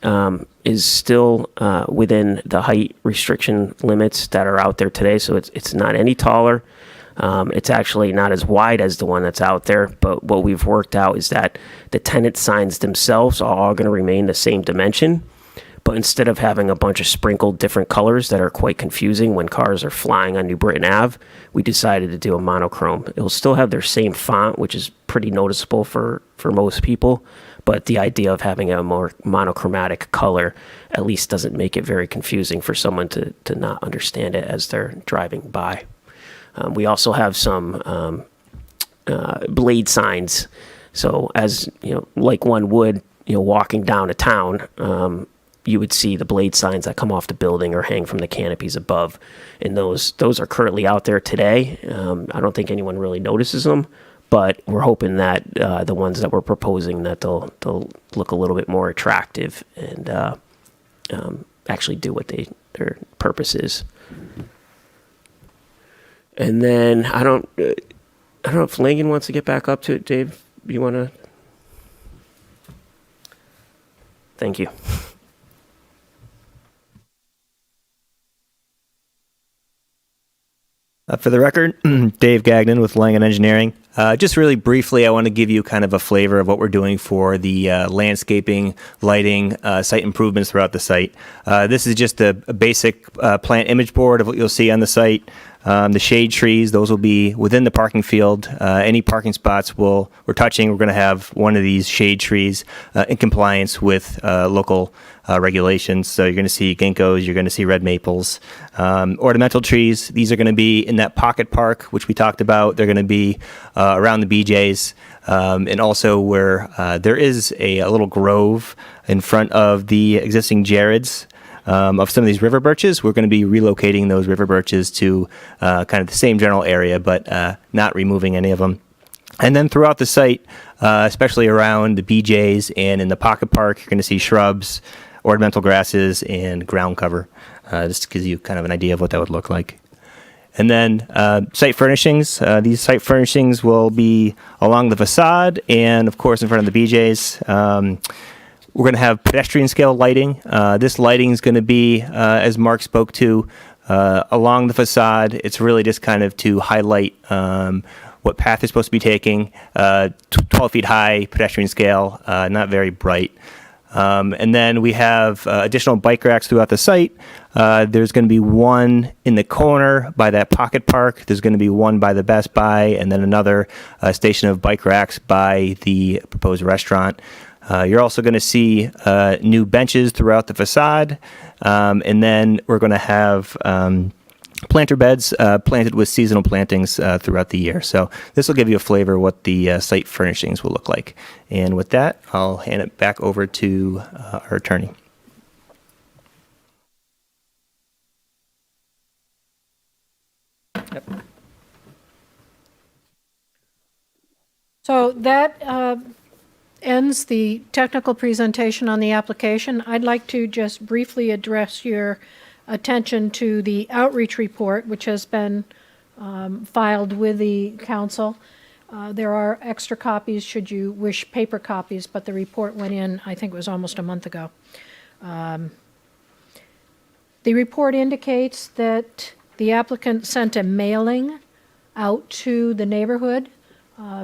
is still within the height restriction limits that are out there today, so it's not any taller. It's actually not as wide as the one that's out there, but what we've worked out is that the tenant signs themselves are all going to remain the same dimension, but instead of having a bunch of sprinkled different colors that are quite confusing when cars are flying on New Britain Ave, we decided to do a monochrome. It'll still have their same font, which is pretty noticeable for most people, but the idea of having a more monochromatic color at least doesn't make it very confusing for someone to not understand it as they're driving by. We also have some blade signs. So as like one would, walking down a town, you would see the blade signs that come off the building or hang from the canopies above, and those are currently out there today. I don't think anyone really notices them, but we're hoping that the ones that we're proposing, that they'll look a little bit more attractive and actually do what their purpose is. And then I don't know if Langan wants to get back up to it. Dave, you want to? Thank you. For the record, Dave Gagnon with Langan Engineering. Just really briefly, I want to give you kind of a flavor of what we're doing for the landscaping, lighting, site improvements throughout the site. This is just a basic plant image board of what you'll see on the site. The shade trees, those will be within the parking field. Any parking spots we're touching, we're going to have one of these shade trees in compliance with local regulations. So you're going to see ginkgos, you're going to see red maples. Ornamental trees, these are going to be in that pocket park, which we talked about. They're going to be around the BJ's. And also where there is a little grove in front of the existing Jared's. Of some of these river birches, we're going to be relocating those river birches to kind of the same general area, but not removing any of them. And then throughout the site, especially around the BJ's and in the pocket park, you're going to see shrubs, ornamental grasses, and ground cover. just gives you kind of an idea of what that would look like. And then site furnishings. These site furnishings will be along the facade and, of course, in front of the BJ's. We're going to have pedestrian scale lighting. This lighting is going to be, as Mark spoke to, along the facade. It's really just kind of to highlight what path they're supposed to be taking. 12 feet high, pedestrian scale, not very bright. And then we have additional bike racks throughout the site. There's going to be one in the corner by that pocket park. There's going to be one by the Best Buy, and then another station of bike racks by the proposed restaurant. You're also going to see new benches throughout the facade. And then we're going to have planter beds planted with seasonal plantings throughout the year. So this will give you a flavor of what the site furnishings will look like. And with that, I'll hand it back over to our attorney. So that ends the technical presentation on the application. I'd like to just briefly address your attention to the outreach report, which has been filed with the council. There are extra copies should you wish paper copies, but the report went in, I think it was almost a month ago. The report indicates that the applicant sent a mailing out to the neighborhood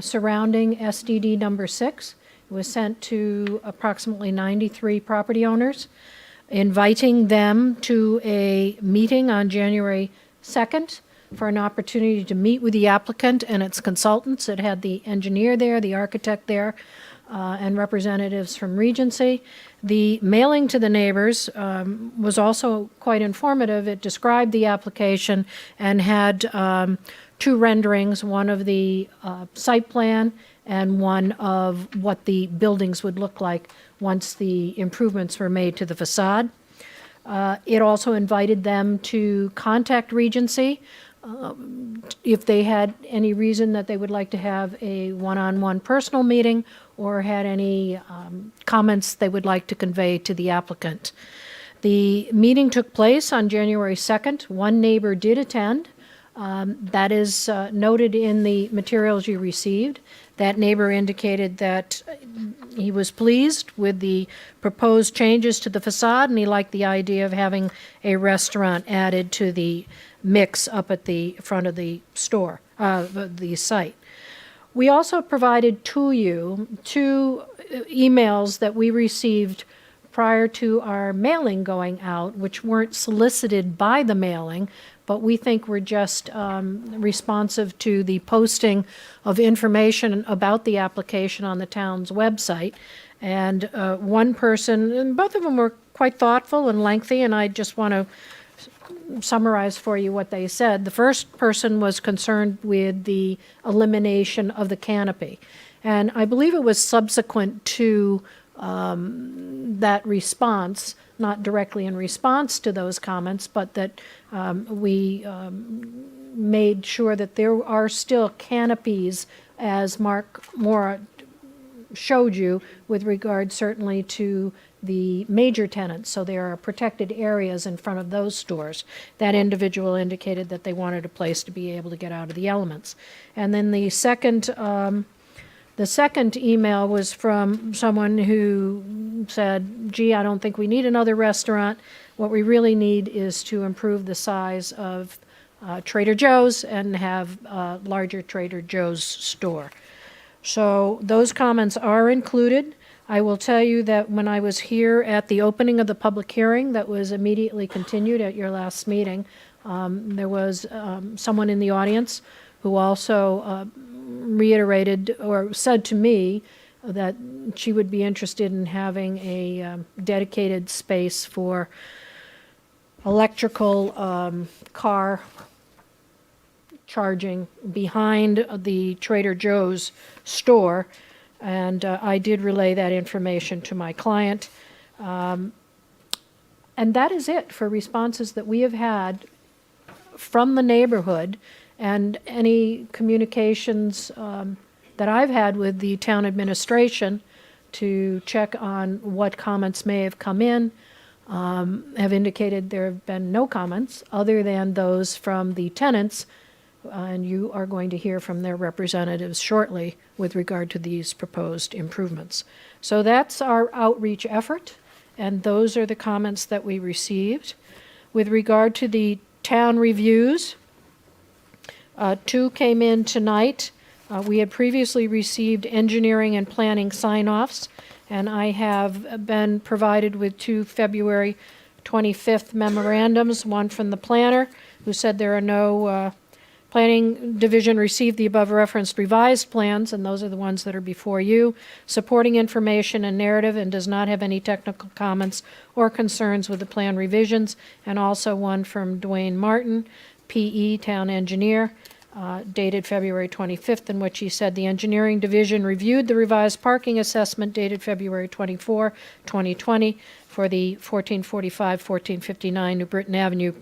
surrounding SDD number 6. It was sent to approximately 93 property owners, inviting them to a meeting on January 2nd for an opportunity to meet with the applicant and its consultants. It had the engineer there, the architect there, and representatives from Regency. The mailing to the neighbors was also quite informative. It described the application and had 2 renderings, one of the site plan and one of what the buildings would look like once the improvements were made to the facade. It also invited them to contact Regency if they had any reason that they would like to have a one-on-one personal meeting or had any comments they would like to convey to the applicant. The meeting took place on January 2nd. One neighbor did attend. That is noted in the materials you received. That neighbor indicated that he was pleased with the proposed changes to the facade, and he liked the idea of having a restaurant added to the mix up at the front of the store, the site. We also provided to you 2 emails that we received prior to our mailing going out, which weren't solicited by the mailing, but we think were just responsive to the posting of information about the application on the town's website. And one person, and both of them were quite thoughtful and lengthy, and I just want to summarize for you what they said. The first person was concerned with the elimination of the canopy. And I believe it was subsequent to that response, not directly in response to those comments, but that we made sure that there are still canopies, as Mark Mora showed you, with regard certainly to the major tenants. So there are protected areas in front of those stores. That individual indicated that they wanted a place to be able to get out of the elements. And then the second email was from someone who said, gee, I don't think we need another restaurant. What we really need is to improve the size of Trader Joe's and have a larger Trader Joe's store. So those comments are included. I will tell you that when I was here at the opening of the public hearing that was immediately continued at your last meeting, there was someone in the audience who also reiterated or said to me that she would be interested in having a dedicated space for electrical car charging behind the Trader Joe's store. And I did relay that information to my client. And that is it for responses that we have had from the neighborhood and any communications that I've had with the town administration to check on what comments may have come in. have indicated there have been no comments other than those from the tenants, and you are going to hear from their representatives shortly with regard to these proposed improvements. So that's our outreach effort, and those are the comments that we received. With regard to the town reviews, 2 came in tonight. We had previously received engineering and planning sign-offs, and I have been provided with 2 February 25th memorandums, one from the planner, who said there are no, Planning Division received the above referenced revised plans, and those are the ones that are before you, supporting information and narrative, and does not have any technical comments or concerns with the plan revisions, and also one from Dwayne Martin, PE, Town Engineer, dated February 25th, in which he said the Engineering Division reviewed the revised parking assessment dated February 24, 2020, for the 1445, 1459 New Britain Avenue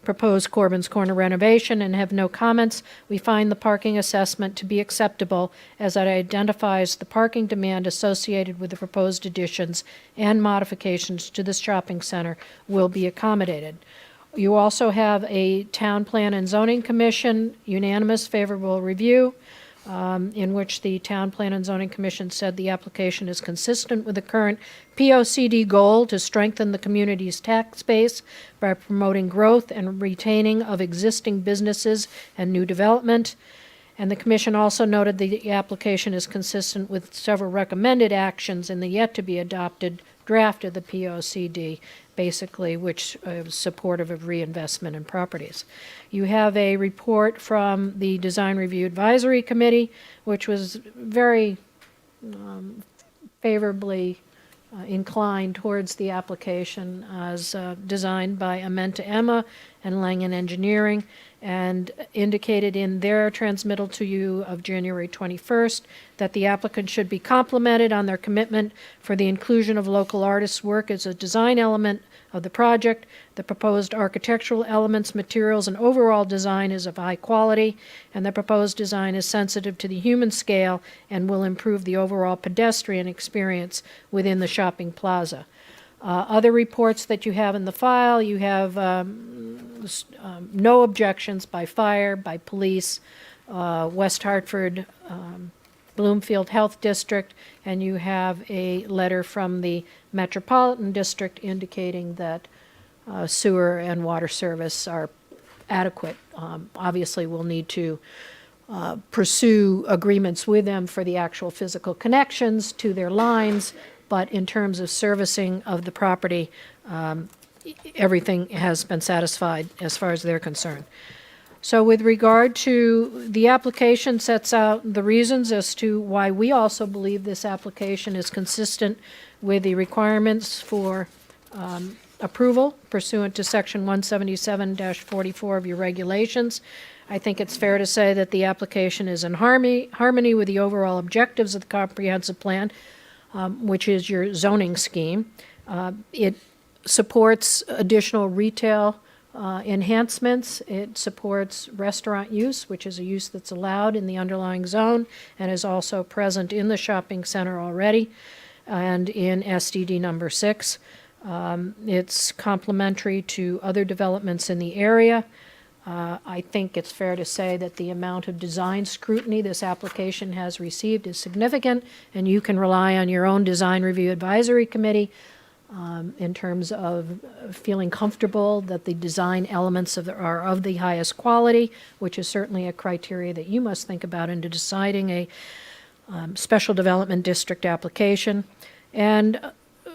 proposed Corbin's Corner renovation, and have no comments. We find the parking assessment to be acceptable, as it identifies the parking demand associated with the proposed additions and modifications to the shopping center will be accommodated. You also have a Town Plan and Zoning Commission unanimous favorable review, in which the Town Plan and Zoning Commission said the application is consistent with the current POCD goal to strengthen the community's tax base by promoting growth and retaining of existing businesses and new development. And the Commission also noted the application is consistent with several recommended actions in the yet-to-be-adopted draft of the POCD, basically, which is supportive of reinvestment in properties. You have a report from the Design Review Advisory Committee, which was very favorably inclined towards the application as designed by Amenta Emma and Langen Engineering, and indicated in their transmittal to you of January 21st that the applicant should be complimented on their commitment for the inclusion of local artists' work as a design element of the project. The proposed architectural elements, materials, and overall design is of high quality, and the proposed design is sensitive to the human scale and will improve the overall pedestrian experience within the shopping plaza. Other reports that you have in the file, you have no objections by fire, by police, West Hartford, Bloomfield Health District, and you have a letter from the Metropolitan District indicating that sewer and water service are adequate. Obviously, we'll need to pursue agreements with them for the actual physical connections to their lines, but in terms of servicing of the property, everything has been satisfied as far as they're concerned. So with regard to the application, sets out the reasons as to why we also believe this application is consistent with the requirements for approval pursuant to Section 177-44 of your regulations. I think it's fair to say that the application is in harmony with the overall objectives of the comprehensive plan, which is your zoning scheme. It supports additional retail enhancements. It supports restaurant use, which is a use that's allowed in the underlying zone and is also present in the shopping center already and in SDD number 6. It's complementary to other developments in the area. I think it's fair to say that the amount of design scrutiny this application has received is significant, and you can rely on your own Design Review Advisory Committee in terms of feeling comfortable that the design elements are of the highest quality, which is certainly a criteria that you must think about in deciding a special development district application. And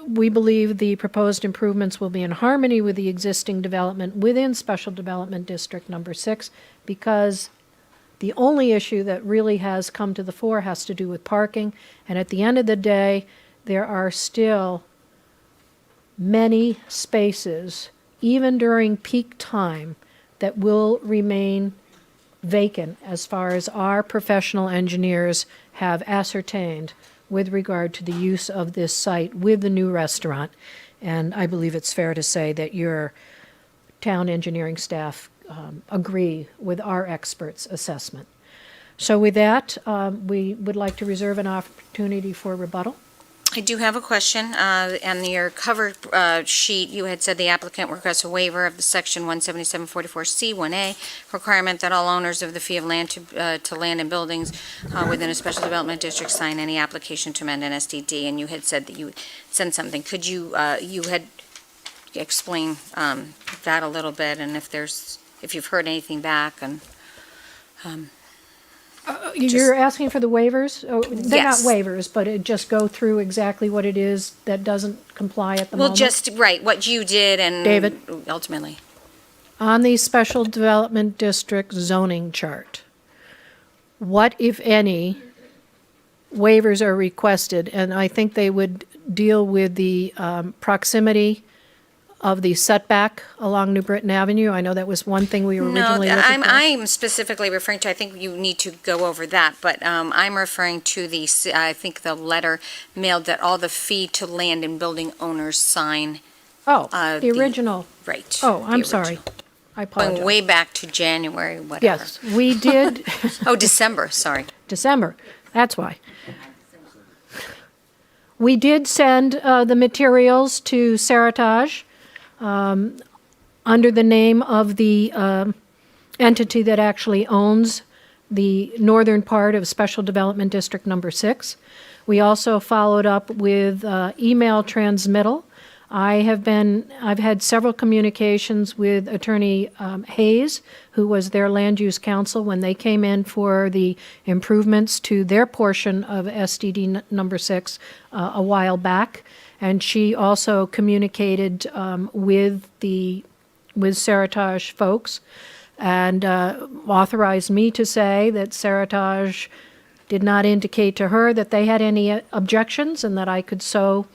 we believe the proposed improvements will be in harmony with the existing development within Special Development District number 6, because the only issue that really has come to the fore has to do with parking. And at the end of the day, there are still many spaces, even during peak time, that will remain vacant as far as our professional engineers have ascertained with regard to the use of this site with the new restaurant. And I believe it's fair to say that your town engineering staff agree with our experts' assessment. So with that, we would like to reserve an opportunity for rebuttal. I do have a question. On your cover sheet, you had said the applicant requests a waiver of the section 17744C 1A requirement that all owners of the fee of land to land and buildings within a special development district sign any application to amend an SDD, and you had said that you would send something. Could you, you had explained that a little bit, and if you've heard anything back, and You're asking for the waivers? Oh, they're not Yes. waivers, but it just go through exactly what it is that doesn't comply at the well, moment? just, right, what you did and. David? Ultimately. On the Special Development District zoning chart, what, if any, waivers are requested? And I think they would deal with the proximity of the setback along New Britain Avenue. I know that was one thing we were No, originally looking for. I'm specifically referring to, I think you need to go over that, but I'm referring to I think the letter mailed that all the fee to land and building owners sign, Oh, the- the original. right. Oh, the I'm sorry. original. I Going apologize. way back to January, whatever. Yes, we did, Oh, December, sorry. December, that's why. We did send the materials to Seritage under the name of the entity that actually owns the northern part of Special Development District Number 6. We also followed up with email transmittal. I've had several communications with Attorney Hayes, who was their land use counsel when they came in for the improvements to their portion of SDD number 6 a while back. And she also communicated with Seritage folks and authorized me to say that Seritage did not indicate to her that they had any objections and that I could so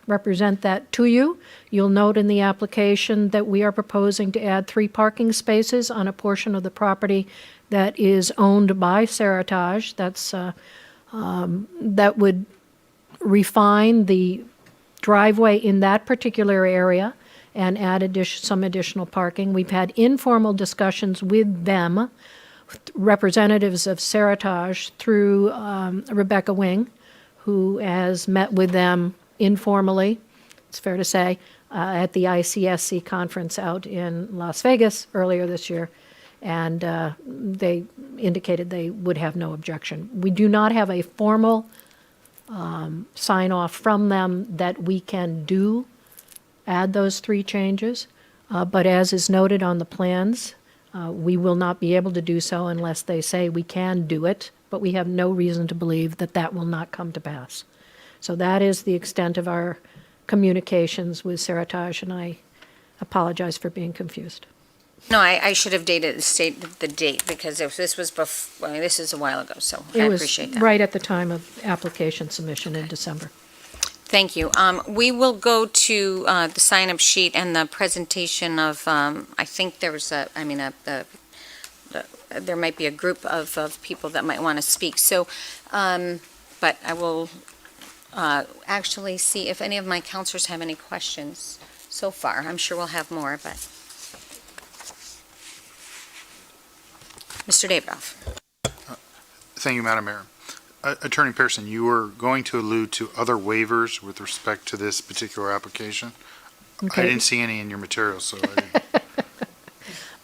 represent that to you. You'll note in the application that we are proposing to add 3 parking spaces on a portion of the property that is owned by Seritage. That would refine the driveway in that particular area and add some additional parking. We've had informal discussions with them, representatives of Seritage, through Rebecca Wing, who has met with them informally, it's fair to say, at the ICSC conference out in Las Vegas earlier this year, and they indicated they would have no objection. We do not have a formal sign-off from them that we can add those 3 changes, but as is noted on the plans, we will not be able to do so unless they say we can do it, but we have no reason to believe that that will not come to pass. So that is the extent of our communications with Seritage, and I apologize for being confused. No, I should have stated the date, because if this was before, this is a while ago, so I It was appreciate that. right at the time of application submission in December. Thank you. We will go to the sign-up sheet and the presentation of, I think there was there might be a group of people that might want to speak, so, but I will actually see if any of my counselors have any questions so far. I'm sure we'll have more, but. Mr. Davidoff. Thank you, Madam Mayor. Attorney Pearson, you were going to allude to other waivers with respect to this particular application. Okay. I didn't see any in your materials, so I didn't.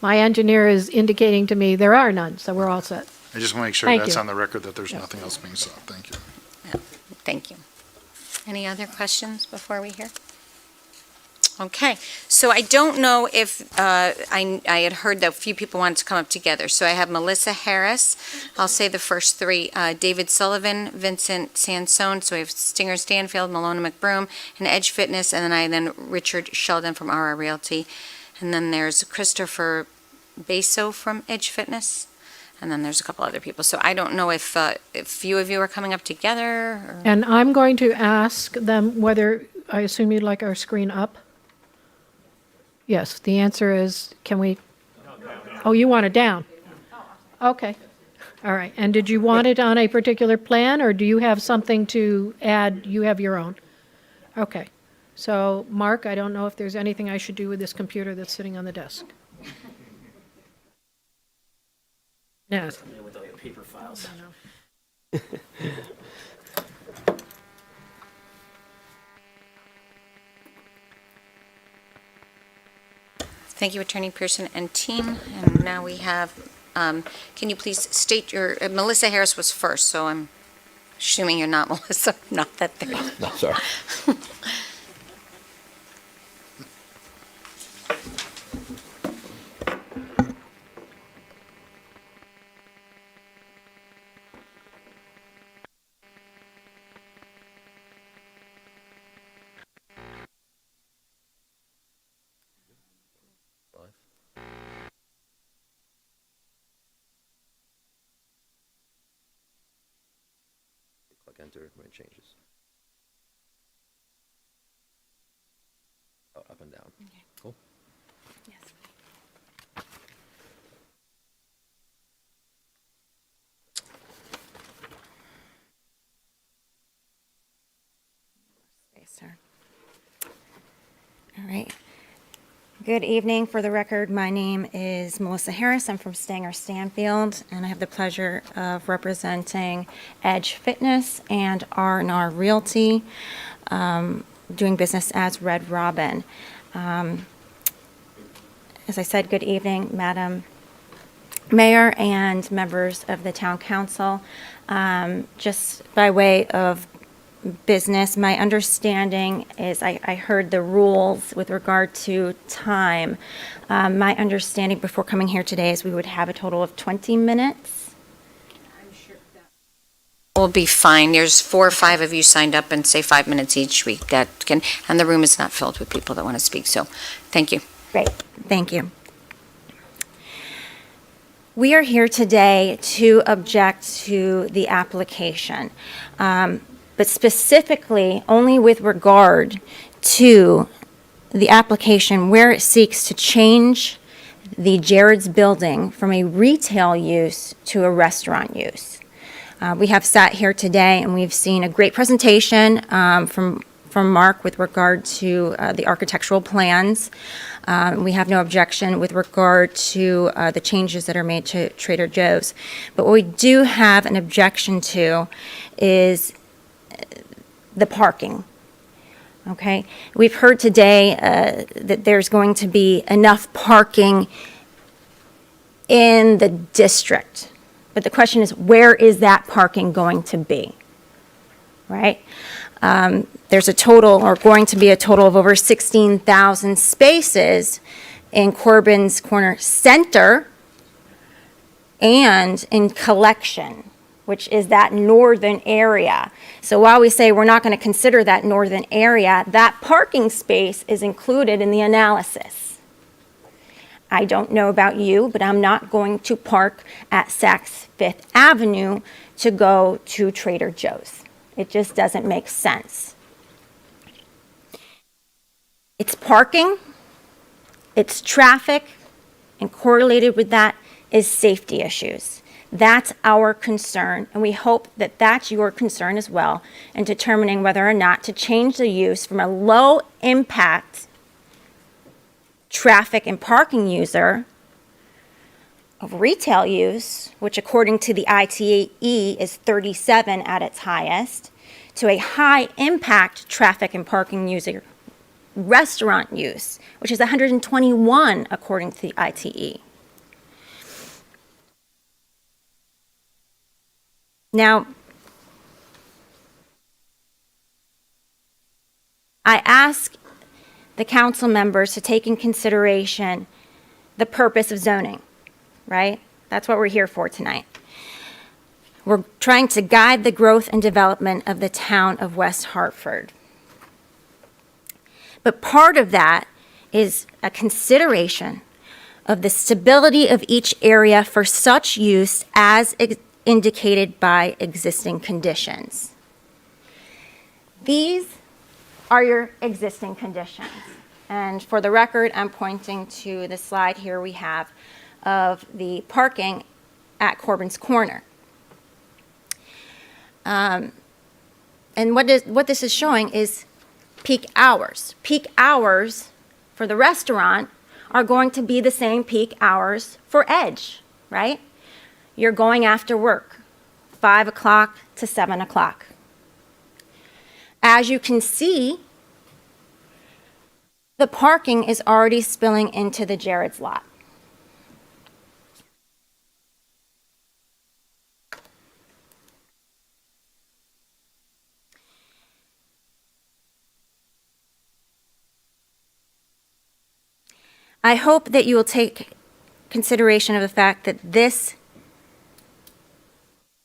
My engineer is indicating to me there are none, so we're all set. I just want to make sure Thank that's you. on the record that there's nothing else being sought. Thank you. Thank you. Any other questions before we hear? Okay, so I don't know if, I had heard that a few people wanted to come up together. So I have Melissa Harris, I'll say the first 3, David Sullivan, Vincent Sansone, so we have Stinger Stanfield, Malona McBroom, and Edge Fitness, and then Richard Sheldon from RR Realty. And then there's Christopher Baso from Edge Fitness. And then there's a couple other people. So I don't know if a few of you are coming up together, or... And I'm going to ask them whether, I assume you'd like our screen up? Yes, the answer is, can we? Oh, you want it down? Okay, all right. And did you want it on a particular plan, or do you have something to add? You have your own? Okay. So, Mark, I don't know if there's anything I should do with this computer that's sitting on the desk. Yes. With all your paper files. Thank you, Attorney Pearson and team. And now we have, can you please state your, Melissa Harris was first, so I'm assuming you're not Melissa, not that third. No, sorry. Click enter when it changes. Oh, up and down. Okay. Cool. Yes. Sir. All right. Good evening. For the record, my name is Melissa Harris. I'm from Stanger Stanfield, and I have the pleasure of representing Edge Fitness and R&R Realty, doing business as Red Robin. As I said, good evening, Madam Mayor and members of the Town Council. Just by way of business, my understanding is I heard the rules with regard to time. My understanding before coming here today is we would have a total of 20 minutes. Will be fine. There's 4 or 5 of you signed up and say 5 minutes each week. That can, and the room is not filled with people that want to speak, so thank you. Great, thank you. We are here today to object to the application, but specifically only with regard to the application where it seeks to change the Jared's building from a retail use to a restaurant use. We have sat here today and we've seen a great presentation from Mark with regard to the architectural plans. We have no objection with regard to the changes that are made to Trader Joe's. But what we do have an objection to is the parking. Okay? We've heard today that there's going to be enough parking in the district. But the question is, where is that parking going to be? Right? There's a total, or going to be a total of over 16,000 spaces in Corbin's Corner Center and in Collection, which is that northern area. So while we say we're not going to consider that northern area, that parking space is included in the analysis. I don't know about you, but I'm not going to park at Saks Fifth Avenue to go to Trader Joe's. It just doesn't make sense. It's parking, it's traffic, and correlated with that is safety issues. That's our concern, and we hope that that's your concern as well in determining whether or not to change the use from a low-impact traffic and parking user of retail use, which according to the ITE is 37 at its highest, to a high-impact traffic and parking user restaurant use, which is 121 according to the ITE. Now, I ask the council members to take in consideration the purpose of zoning, right? That's what we're here for tonight. We're trying to guide the growth and development of the town of West Hartford. But part of that is a consideration of the stability of each area for such use as indicated by existing conditions. These are your existing conditions. And for the record, I'm pointing to the slide here we have of the parking at Corbin's Corner. And what this is showing is peak hours. Peak hours for the restaurant are going to be the same peak hours for Edge, right? You're going after work, 5 o'clock to 7 o'clock. As you can see, The parking is already spilling into the Jared's lot. I hope that you will take consideration of the fact that this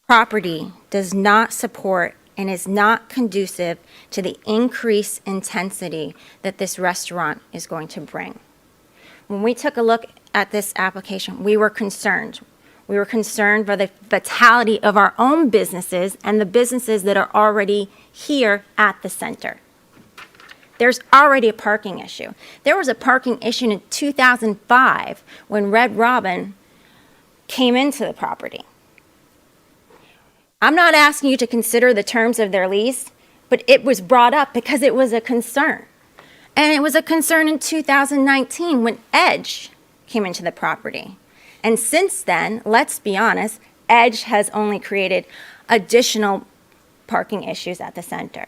property does not support and is not conducive to the increased intensity that this restaurant is going to bring. When we took a look at this application, we were concerned. We were concerned by the vitality of our own businesses and the businesses that are already here at the center. There's already a parking issue. There was a parking issue in 2005 when Red Robin came into the property. I'm not asking you to consider the terms of their lease, but it was brought up because it was a concern. And it was a concern in 2019 when Edge came into the property. And since then, let's be honest, Edge has only created additional parking issues at the center.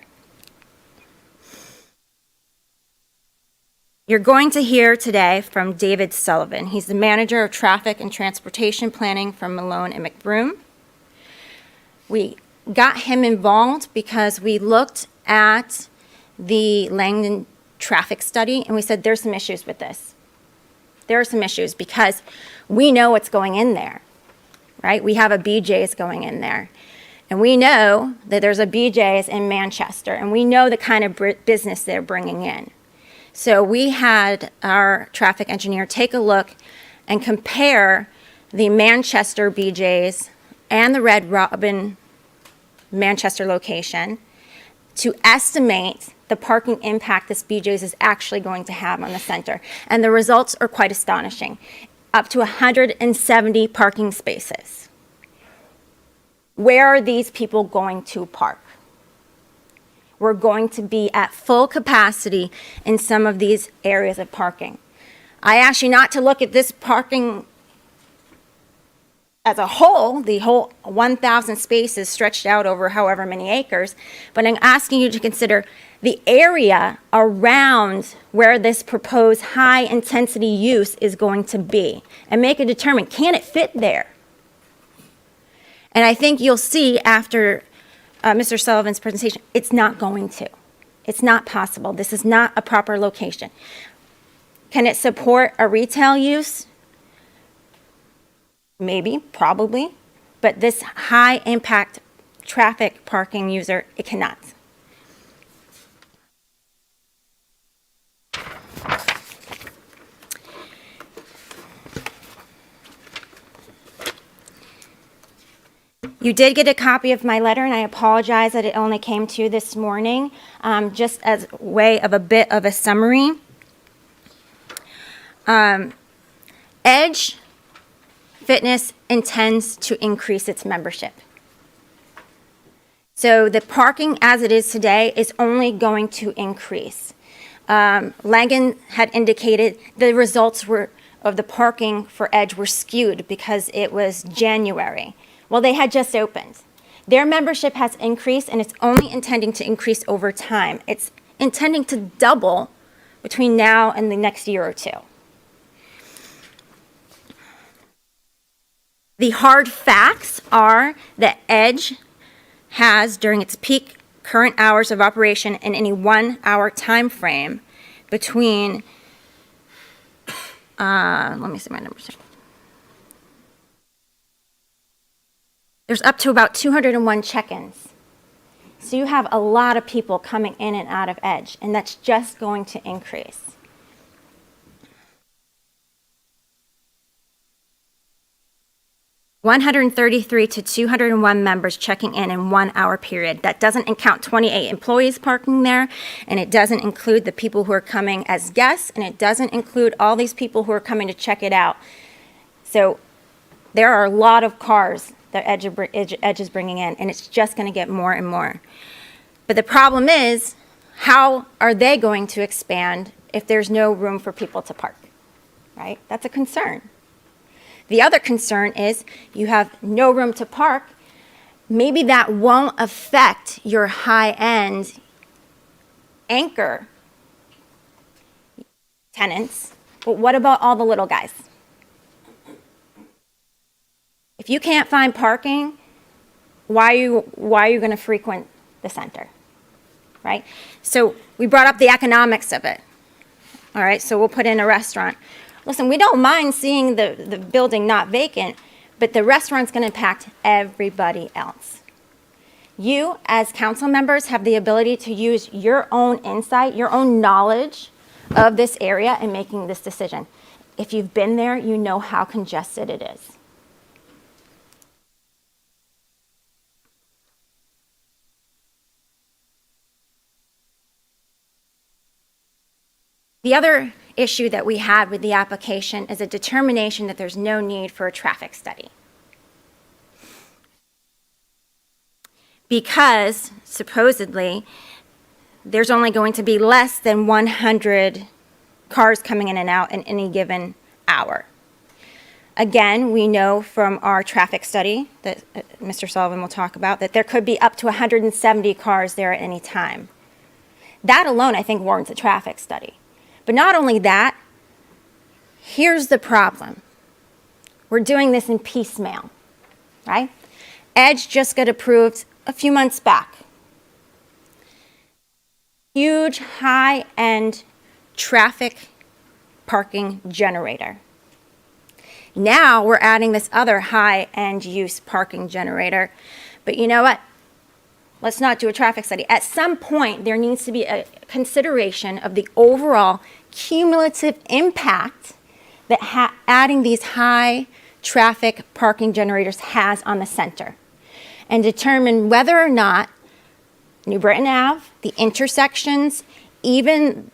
You're going to hear today from David Sullivan. He's the manager of traffic and transportation planning from Malone and McBroom. We got him involved because we looked at the Langdon traffic study and we said there's some issues with this. There are some issues because we know what's going in there, right? We have a BJ's going in there. And we know that there's a BJ's in Manchester and we know the kind of business they're bringing in. So we had our traffic engineer take a look and compare the Manchester BJ's and the Red Robin Manchester location to estimate the parking impact this BJ's is actually going to have on the center. And the results are quite astonishing. Up to 170 parking spaces. Where are these people going to park? We're going to be at full capacity in some of these areas of parking. I ask you not to look at this parking as a whole, the whole 1,000 spaces stretched out over however many acres, but I'm asking you to consider the area around where this proposed high-intensity use is going to be and make a determination, can it fit there? And I think you'll see after Mr. Sullivan's presentation, it's not going to. It's not possible. This is not a proper location. Can it support a retail use? Maybe, probably, but this high-impact traffic parking user, it cannot. You did get a copy of my letter, and I apologize that it only came to you this morning, just as a way of a bit of a summary. Edge Fitness intends to increase its membership. So the parking as it is today is only going to increase. Langen had indicated the results of the parking for Edge were skewed because it was January. Well, they had just opened. Their membership has increased, and it's only intending to increase over time. It's intending to double between now and the next year or two. The hard facts are that Edge has, during its peak current hours of operation in any 1 hour time frame between, let me see my numbers here. There's up to about 201 check-ins. So you have a lot of people coming in and out of Edge, and that's just going to increase. $133 to 201 members checking in 1 hour period. That doesn't count 28 employees parking there, and it doesn't include the people who are coming as guests, and it doesn't include all these people who are coming to check it out. So there are a lot of cars that Edge is bringing in, and it's just going to get more and more. But the problem is, how are they going to expand if there's no room for people to park, right? That's a concern. The other concern is you have no room to park. Maybe that won't affect your high-end anchor tenants, but what about all the little guys? If you can't find parking, why are you going to frequent the center, right? So we brought up the economics of it. All right, so we'll put in a restaurant. Listen, we don't mind seeing the building not vacant, but the restaurant's going to impact everybody else. You, as council members, have the ability to use your own insight, your own knowledge of this area in making this decision. If you've been there, you know how congested it is. The other issue that we had with the application is a determination that there's no need for a traffic study. Because, supposedly, there's only going to be less than 100 cars coming in and out in any given hour. Again, we know from our traffic study that Mr. Sullivan will talk about that there could be up to 170 cars there at any time. That alone, I think, warrants a traffic study. But not only that, here's the problem. We're doing this in piecemeal, right? Edge just got approved a few months back. Huge high-end traffic parking generator. Now we're adding this other high-end use parking generator. But you know what? Let's not do a traffic study. At some point, there needs to be a consideration of the overall cumulative impact that adding these high traffic parking generators has on the center, and determine whether or not New Britain Ave, the intersections, even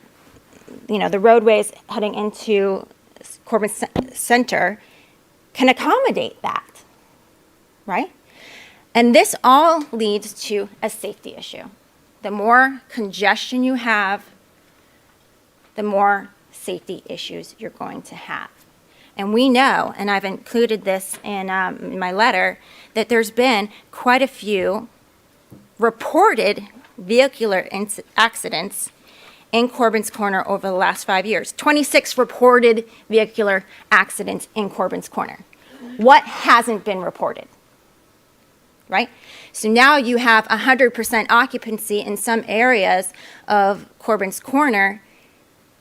the roadways heading into Corbin Center can accommodate that, right? And this all leads to a safety issue. The more congestion you have, the more safety issues you're going to have. And we know, and I've included this in my letter, that there's been quite a few reported vehicular accidents in Corbin's Corner over the last 5 years. 26 reported vehicular accidents in Corbin's Corner. What hasn't been reported? Right? So now you have 100% occupancy in some areas of Corbin's Corner.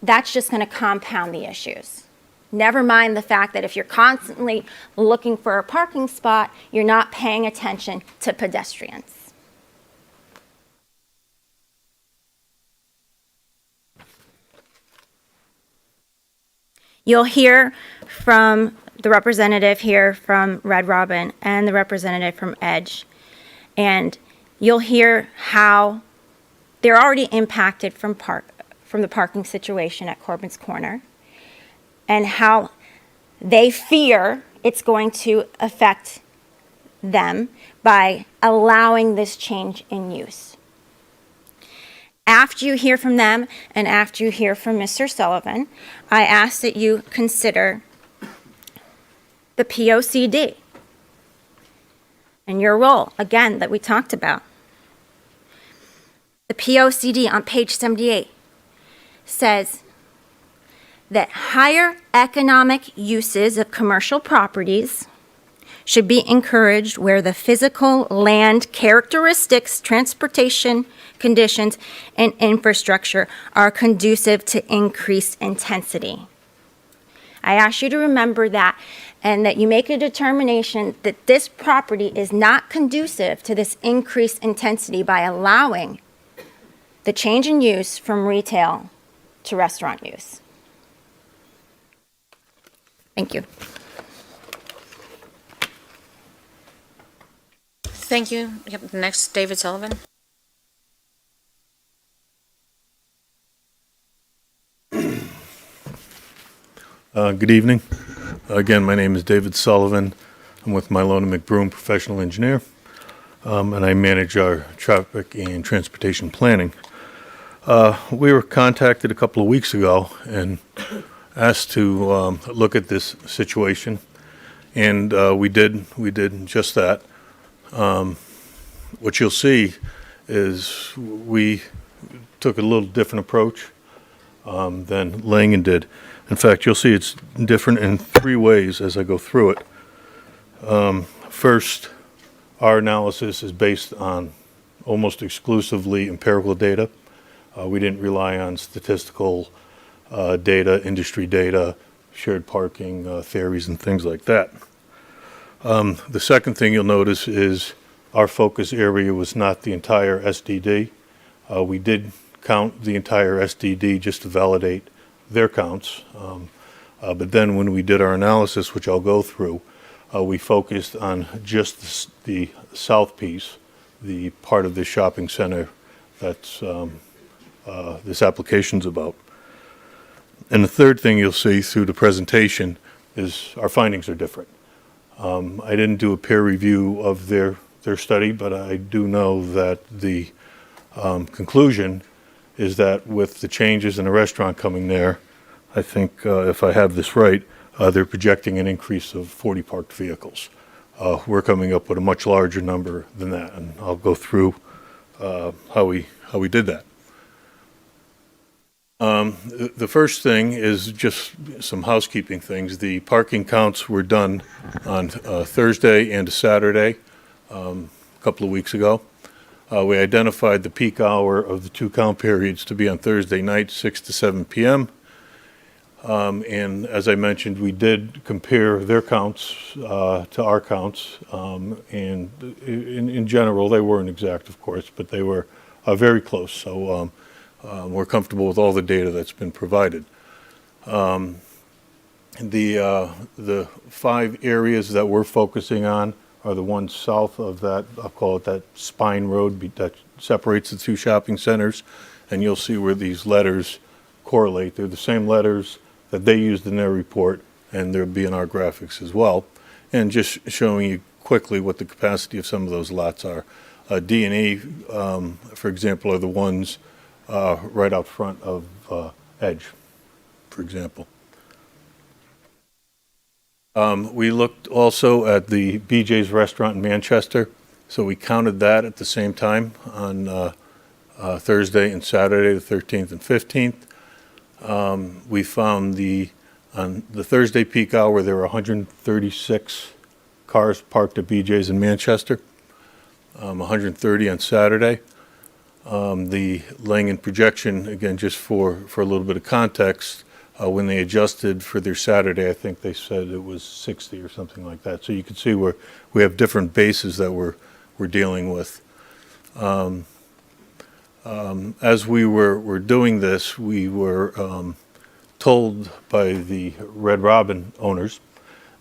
That's just going to compound the issues. Never mind the fact that if you're constantly looking for a parking spot, you're not paying attention to pedestrians. You'll hear from the representative here from Red Robin and the representative from Edge, and you'll hear how they're already impacted from the parking situation at Corbin's Corner, and how they fear it's going to affect them by allowing this change in use. After you hear from them and after you hear from Mr. Sullivan, I ask that you consider the POCD and your role, again, that we talked about. The POCD on page 78 says that higher economic uses of commercial properties should be encouraged where the physical land characteristics, transportation conditions, and infrastructure are conducive to increased intensity. I ask you to remember that, and that you make a determination that this property is not conducive to this increased intensity by allowing the change in use from retail to restaurant use. Thank you. Thank you. Yep, next, David Sullivan. Good evening. Again, my name is David Sullivan. I'm with Mylona McBroom, professional engineer, and I manage our traffic and transportation planning. We were contacted a couple of weeks ago and asked to look at this situation, and we did just that. What you'll see is we took a little different approach. than Langen did. In fact, you'll see it's different in 3 ways as I go through it. First, our analysis is based on almost exclusively empirical data. We didn't rely on statistical data, industry data, shared parking theories, and things like that. The second thing you'll notice is our focus area was not the entire SDD. We did count the entire SDD just to validate their counts. But then when we did our analysis, which I'll go through, we focused on just the south piece, the part of the shopping center that's this application's about. And the third thing you'll see through the presentation is our findings are different. I didn't do a peer review of their study, but I do know that the conclusion is that with the changes in the restaurant coming there, I think if I have this right, they're projecting an increase of 40 parked vehicles. We're coming up with a much larger number than that, and I'll go through how we did that. The first thing is just some housekeeping things. The parking counts were done on Thursday and Saturday a couple of weeks ago. We identified the peak hour of the 2 count periods to be on Thursday night, 6 to 7 p.m. And as I mentioned, we did compare their counts to our counts. And in general, they weren't exact, of course, but they were very close. So we're comfortable with all the data that's been provided. The 5 areas that we're focusing on are the ones south of that, I'll call it that spine road that separates the 2 shopping centers. And you'll see where these letters correlate. They're the same letters that they used in their report, and they'll be in our graphics as well. And just showing you quickly what the capacity of some of those lots are. D and E, for example, are the ones right out front of Edge, for example. We looked also at the BJ's restaurant in Manchester, so we counted that at the same time on Thursday and Saturday, the 13th and 15th. We found on the Thursday peak hour, there were 136 cars parked at BJ's in Manchester, 130 on Saturday. The Langen projection, again, just for a little bit of context, when they adjusted for their Saturday, I think they said it was 60 or something like that. So you can see where we have different bases that we're dealing with. As we were doing this, we were told by the Red Robin owners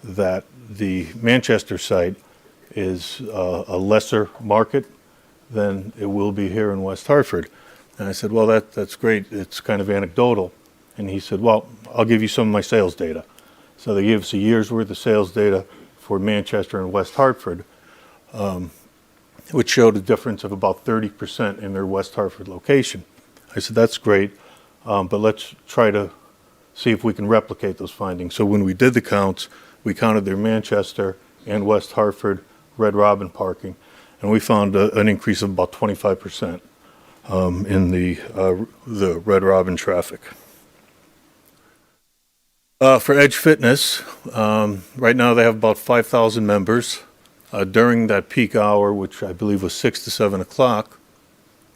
that the Manchester site is a lesser market than it will be here in West Hartford. And I said, well, that's great. It's kind of anecdotal. And he said, well, I'll give you some of my sales data. So they gave us a year's worth of sales data for Manchester and West Hartford, which showed a difference of about 30% in their West Hartford location. I said, that's great, but let's try to see if we can replicate those findings. So when we did the counts, we counted their Manchester and West Hartford Red Robin parking, and we found an increase of about 25% in the Red Robin traffic. For Edge Fitness, right now they have about 5,000 members. During that peak hour, which I believe was 6 to 7 o'clock,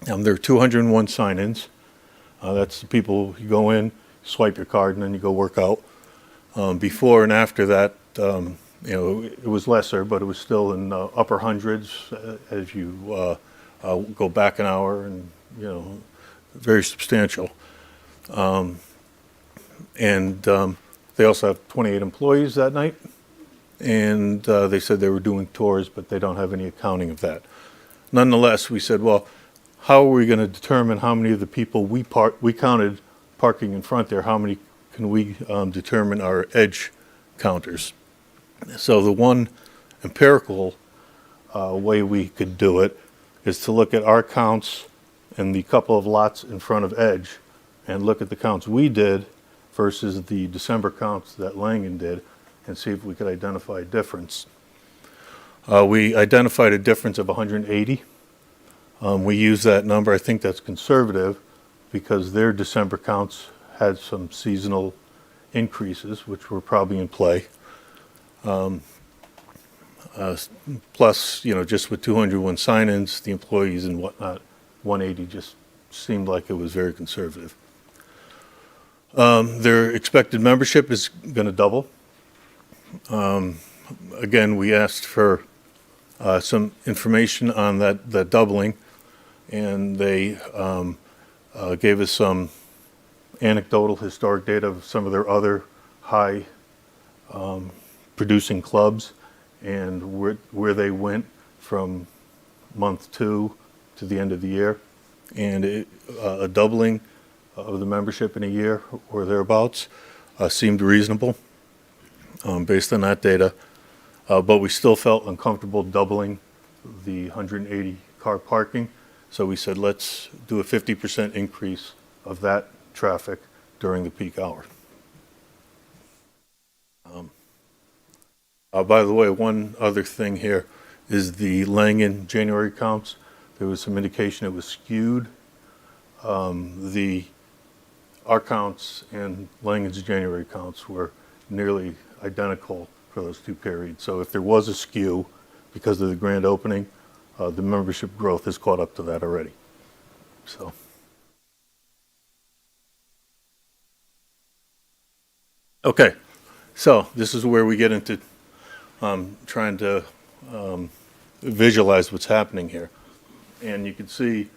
there are 201 sign-ins. That's the people, you go in, swipe your card, and then you go work out. Before and after that, it was lesser, but it was still in upper hundreds as you go back an hour, and very substantial. They also have 28 employees that night, and they said they were doing tours, but they don't have any accounting of that. Nonetheless, we said, well, how are we going to determine how many of the people we counted parking in front there, how many can we determine are Edge counters? So the one empirical way we could do it is to look at our counts and the couple of lots in front of Edge and look at the counts we did versus the December counts that Langen did and see if we could identify a difference. We identified a difference of 180. We use that number. I think that's conservative because their December counts had some seasonal increases, which were probably in play. Plus, just with 201 sign-ins, the employees and whatnot, 180 just seemed like it was very conservative. Their expected membership is going to double. Again, we asked for some information on that doubling, and they gave us some anecdotal historic data of some of their other high producing clubs and where they went from month 2 to the end of the year. And a doubling of the membership in a year or thereabouts seemed reasonable based on that data. But we still felt uncomfortable doubling the 180 car parking. So we said, let's do a 50% increase of that traffic during the peak hour. By the way, one other thing here is the Langen January counts. There was some indication it was skewed. Our counts and Langen's January counts were nearly identical for those two periods. So if there was a skew because of the grand opening, the membership growth has caught up to that already. So. Okay, so this is where we get into trying to visualize what's happening here. And you can see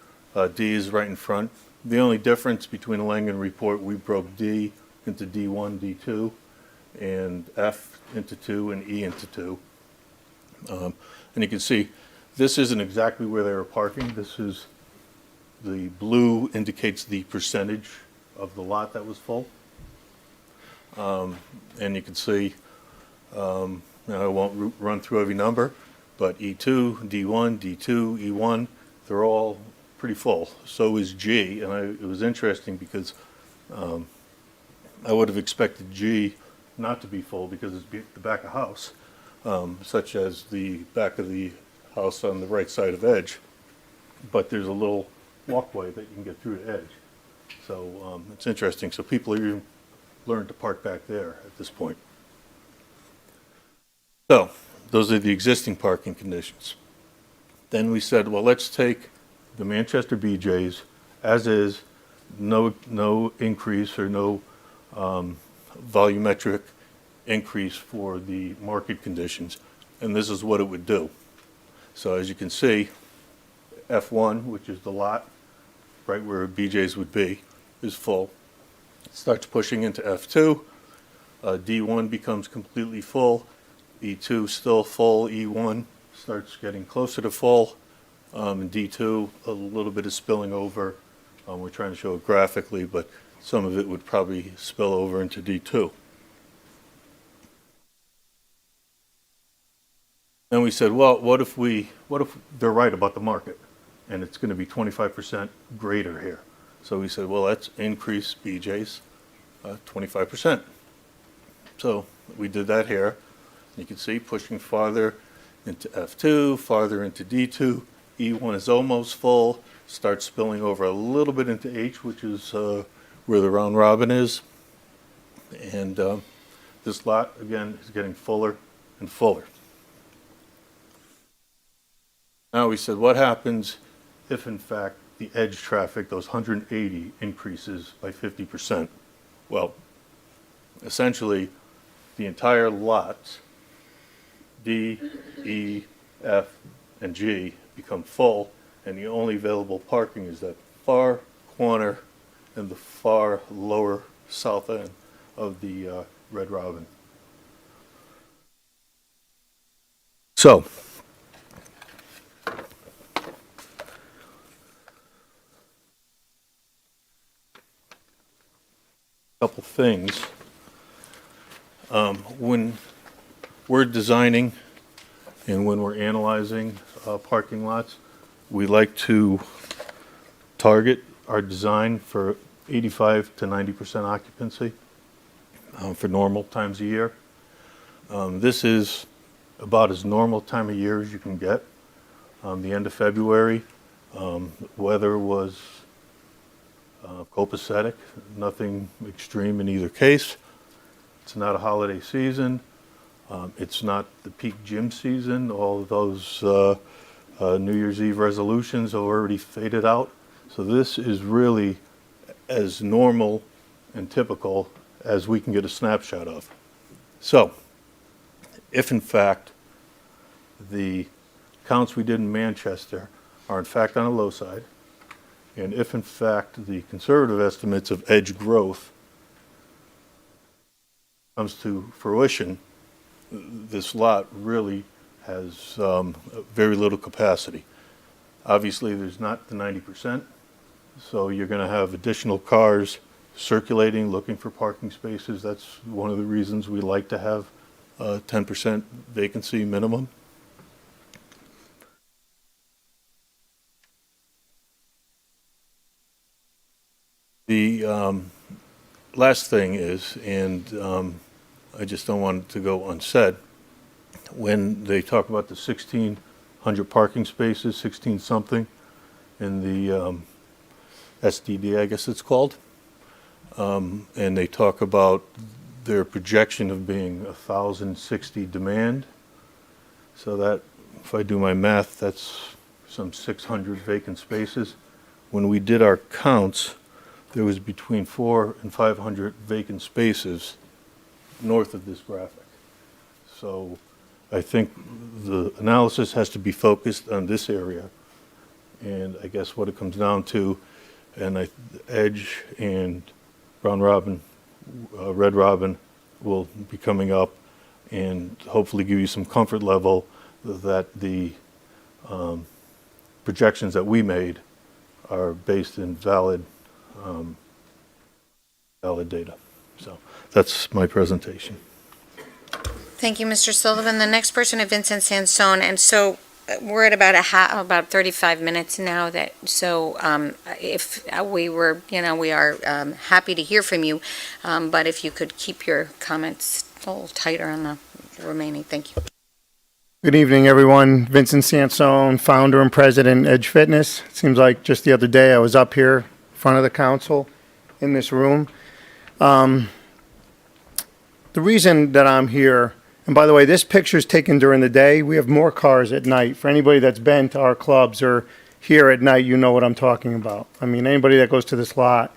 D is right in front. The only difference between the Langen report, we broke D into D1, D2, and F into 2, and E into 2. And you can see this isn't exactly where they were parking. This is, the blue indicates the percentage of the lot that was full. And you can see, now I won't run through every number, but E2, D1, D2, E1, they're all pretty full. So is G, and it was interesting because I would have expected G not to be full because it's the back of house, such as the back of the house on the right side of Edge. But there's a little walkway that you can get through to Edge. So it's interesting. So people are even learned to park back there at this point. So those are the existing parking conditions. Then we said, well, let's take the Manchester BJ's as is, no increase or no volumetric increase for the market conditions, and this is what it would do. So as you can see, F1, which is the lot right where BJ's would be, is full. It starts pushing into F2. D1 becomes completely full. E2 still full. E1 starts getting closer to full. And D2, a little bit is spilling over. We're trying to show it graphically, but some of it would probably spill over into D2. Then we said, well, what if they're right about the market and it's going to be 25% greater here? So we said, well, let's increase BJ's 25%. So we did that here. You can see pushing farther into F2, farther into D2. E1 is almost full, starts spilling over a little bit into H, which is where the round robin is. And this lot, again, is getting fuller and fuller. Now we said, what happens if, in fact, the edge traffic, those 180, increases by 50%? Well, essentially, the entire lot, D, E, F, and G, become full, and the only available parking is that far corner and the far lower south end of the Red Robin. So, couple things. When we're designing and when we're analyzing parking lots, we like to target our design for 85 to 90% occupancy for normal times a year. This is about as normal time of year as you can get. The end of February, weather was copacetic, nothing extreme in either case. It's not a holiday season. It's not the peak gym season. All of those New Year's Eve resolutions are already faded out. So this is really as normal and typical as we can get a snapshot of. So, if in fact the counts we did in Manchester are in fact on the low side, and if in fact the conservative estimates of edge growth comes to fruition, this lot really has very little capacity. Obviously, there's not the 90%, so you're going to have additional cars circulating, looking for parking spaces. That's one of the reasons we like to have 10% vacancy minimum. The last thing is, and I just don't want it to go unsaid, when they talk about the 1,600 parking spaces, 16 something, in the SDD, I guess it's called, and they talk about their projection of being 1,060 demand. So that, if I do my math, that's some 600 vacant spaces. When we did our counts, there was between 400 and 500 vacant spaces north of this graphic. So I think the analysis has to be focused on this area. And I guess what it comes down to, and Edge and Brown Robin, Red Robin will be coming up and hopefully give you some comfort level that the projections that we made are based in valid data. So that's my presentation. Thank you, Mr. Sullivan. The next person is Vincent Sansone, and so we're at about 35 minutes now. If we were, we are happy to hear from you, but if you could keep your comments a little tighter on the remaining, thank you. Good evening, everyone. Vincent Sansone, founder and president, Edge Fitness. It seems like just the other day I was up here in front of the council in this room. The reason that I'm here, and by the way, this picture is taken during the day. We have more cars at night. For anybody that's been to our clubs or here at night, you know what I'm talking about. I mean, anybody that goes to this lot,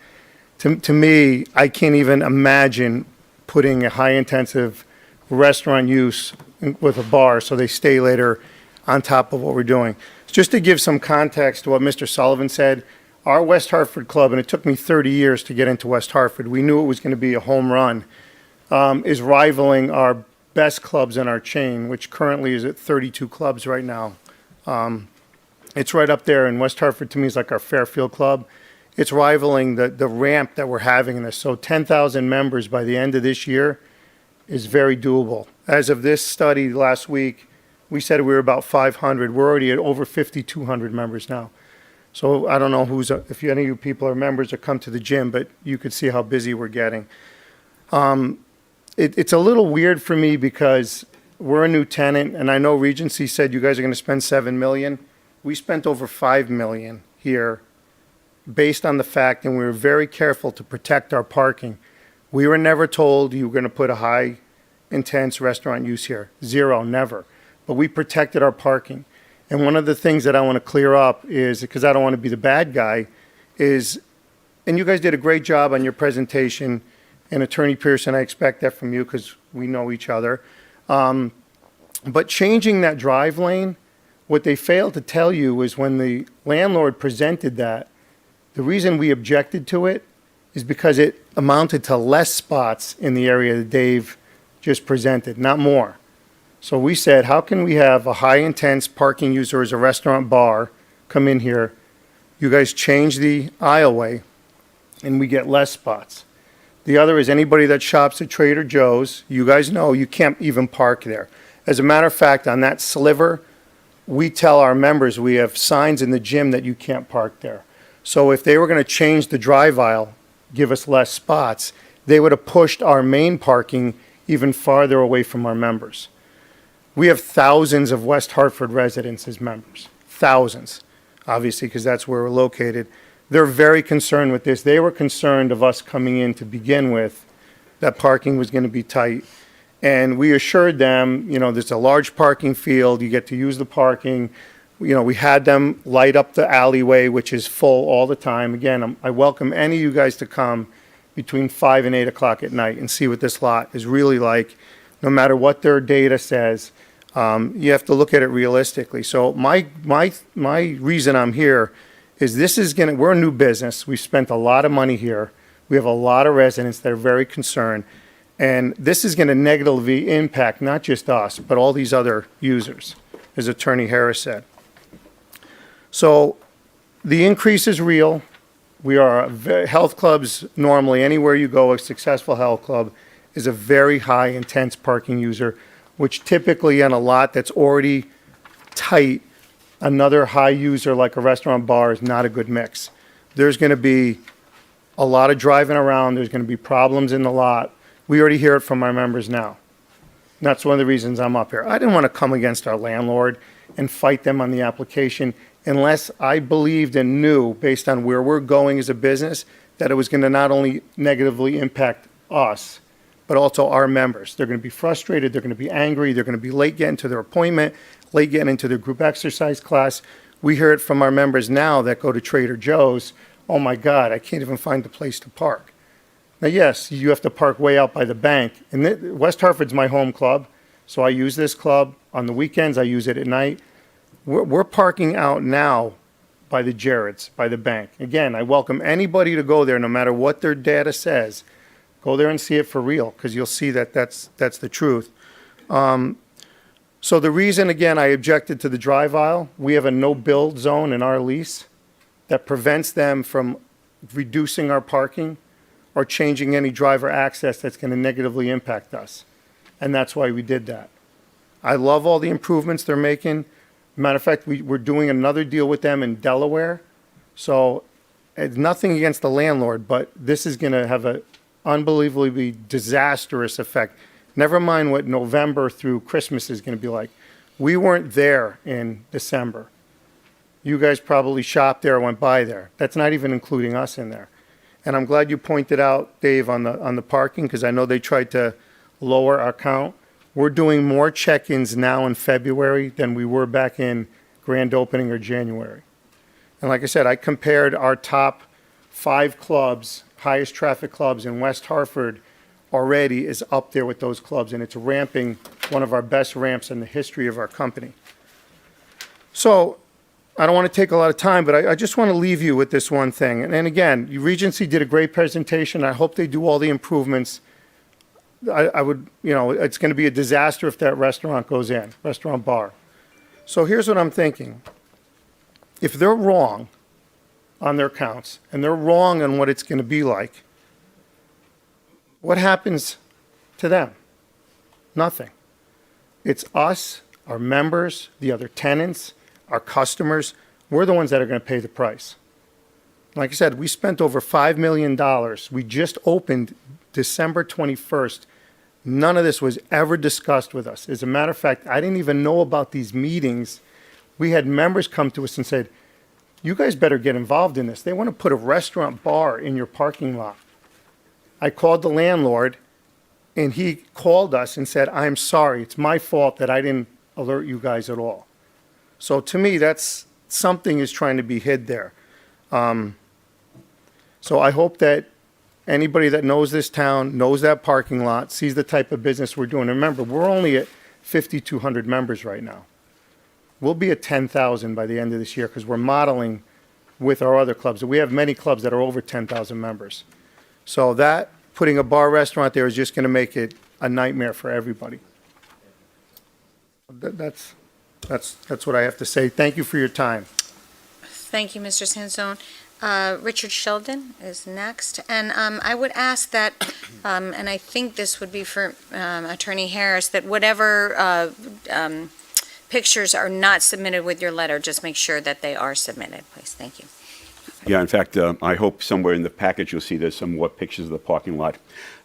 to me, I can't even imagine putting a high-intensive restaurant use with a bar so they stay later on top of what we're doing. Just to give some context to what Mr. Sullivan said, our West Hartford club, and it took me 30 years to get into West Hartford, we knew it was going to be a home run, is rivaling our best clubs in our chain, which currently is at 32 clubs right now. It's right up there, and West Hartford to me is like our Fairfield club. It's rivaling the ramp that we're having in this. So 10,000 members by the end of this year is very doable. As of this study last week, we said we were about 500. We're already at over 5,200 members now. So I don't know if any of you people are members or come to the gym, but you could see how busy we're getting. It's a little weird for me because we're a new tenant, and I know Regency said you guys are going to spend $7 million. We spent over $5 million here based on the fact, and we were very careful to protect our parking. We were never told you were going to put a high intense restaurant use here. Zero, never. But we protected our parking. And one of the things that I want to clear up is, because I don't want to be the bad guy, is, and you guys did a great job on your presentation, and Attorney Pearson, I expect that from you because we know each other. But changing that drive lane, what they failed to tell you is when the landlord presented that, the reason we objected to it is because it amounted to less spots in the area that Dave just presented, not more. So we said, how can we have a high-intense parking user as a restaurant bar come in here? You guys change the aisleway, and we get less spots. The other is anybody that shops at Trader Joe's, you guys know you can't even park there. As a matter of fact, on that sliver, we tell our members we have signs in the gym that you can't park there. So if they were going to change the drive aisle, give us less spots, they would have pushed our main parking even farther away from our members. We have thousands of West Hartford residents as members, thousands, obviously, because that's where we're located. they're very concerned with this. They were concerned of us coming in to begin with, that parking was going to be tight. And we assured them, there's a large parking field, you get to use the parking. We had them light up the alleyway, which is full all the time. Again, I welcome any of you guys to come between 5 and 8 o'clock at night and see what this lot is really like. No matter what their data says, you have to look at it realistically. So my reason I'm here is we're a new business. We've spent a lot of money here. We have a lot of residents that are very concerned. And this is going to negatively impact not just us, but all these other users, as Attorney Harris said. So the increase is real. Health clubs, normally, anywhere you go, a successful health club is a very high, intense parking user, which typically on a lot that's already tight, another high user like a restaurant bar is not a good mix. There's going to be a lot of driving around. There's going to be problems in the lot. We already hear it from our members now. And that's one of the reasons I'm up here. I didn't want to come against our landlord and fight them on the application unless I believed and knew, based on where we're going as a business, that it was going to not only negatively impact us, but also our members. They're going to be frustrated. They're going to be angry. They're going to be late getting to their appointment, late getting into their group exercise class. We hear it from our members now that go to Trader Joe's. Oh my God, I can't even find a place to park. Now, yes, you have to park way out by the bank. And West Hartford's my home club, so I use this club. On the weekends, I use it at night. We're parking out now by the Jarrett's, by the bank. Again, I welcome anybody to go there, no matter what their data says. Go there and see it for real, because you'll see that that's the truth. So the reason, again, I objected to the drive aisle, we have a no-build zone in our lease that prevents them from reducing our parking or changing any driver access that's going to negatively impact us. And that's why we did that. I love all the improvements they're making. Matter of fact, we're doing another deal with them in Delaware. So it's nothing against the landlord, but this is going to have an unbelievably disastrous effect. Never mind what November through Christmas is going to be like. We weren't there in December. You guys probably shopped there, went by there. That's not even including us in there. And I'm glad you pointed out, Dave, on the parking, because I know they tried to lower our count. We're doing more check-ins now in February than we were back in grand opening or January. And like I said, I compared our top 5 clubs, highest traffic clubs in West Hartford already is up there with those clubs, and it's ramping, one of our best ramps in the history of our company. So I don't want to take a lot of time, but I just want to leave you with this one thing. And again, Regency did a great presentation. I hope they do all the improvements. I would, it's going to be a disaster if that restaurant goes in, restaurant bar. So here's what I'm thinking. If they're wrong on their counts, and they're wrong on what it's going to be like, what happens to them? Nothing. It's us, our members, the other tenants, our customers. We're the ones that are going to pay the price. Like I said, we spent over $5 million. We just opened December 21st. None of this was ever discussed with us. As a matter of fact, I didn't even know about these meetings. We had members come to us and said, you guys better get involved in this. They want to put a restaurant bar in your parking lot. I called the landlord, and he called us and said, I'm sorry, it's my fault that I didn't alert you guys at all. So to me, that's something is trying to be hid there. So I hope that anybody that knows this town, knows that parking lot, sees the type of business we're doing. And remember, we're only at 5,200 members right now. We'll be at 10,000 by the end of this year because we're modeling with our other clubs. We have many clubs that are over 10,000 members. So that, putting a bar restaurant there is just going to make it a nightmare for everybody. That's what I have to say. Thank you for your time. Thank you, Mr. Sansone. Richard Sheldon is next. And I would ask that, and I think this would be for Attorney Harris, that whatever pictures are not submitted with your letter, just make sure that they are submitted, please. Thank you. Yeah, in fact, I hope somewhere in the package you'll see there's some more pictures of the parking lot.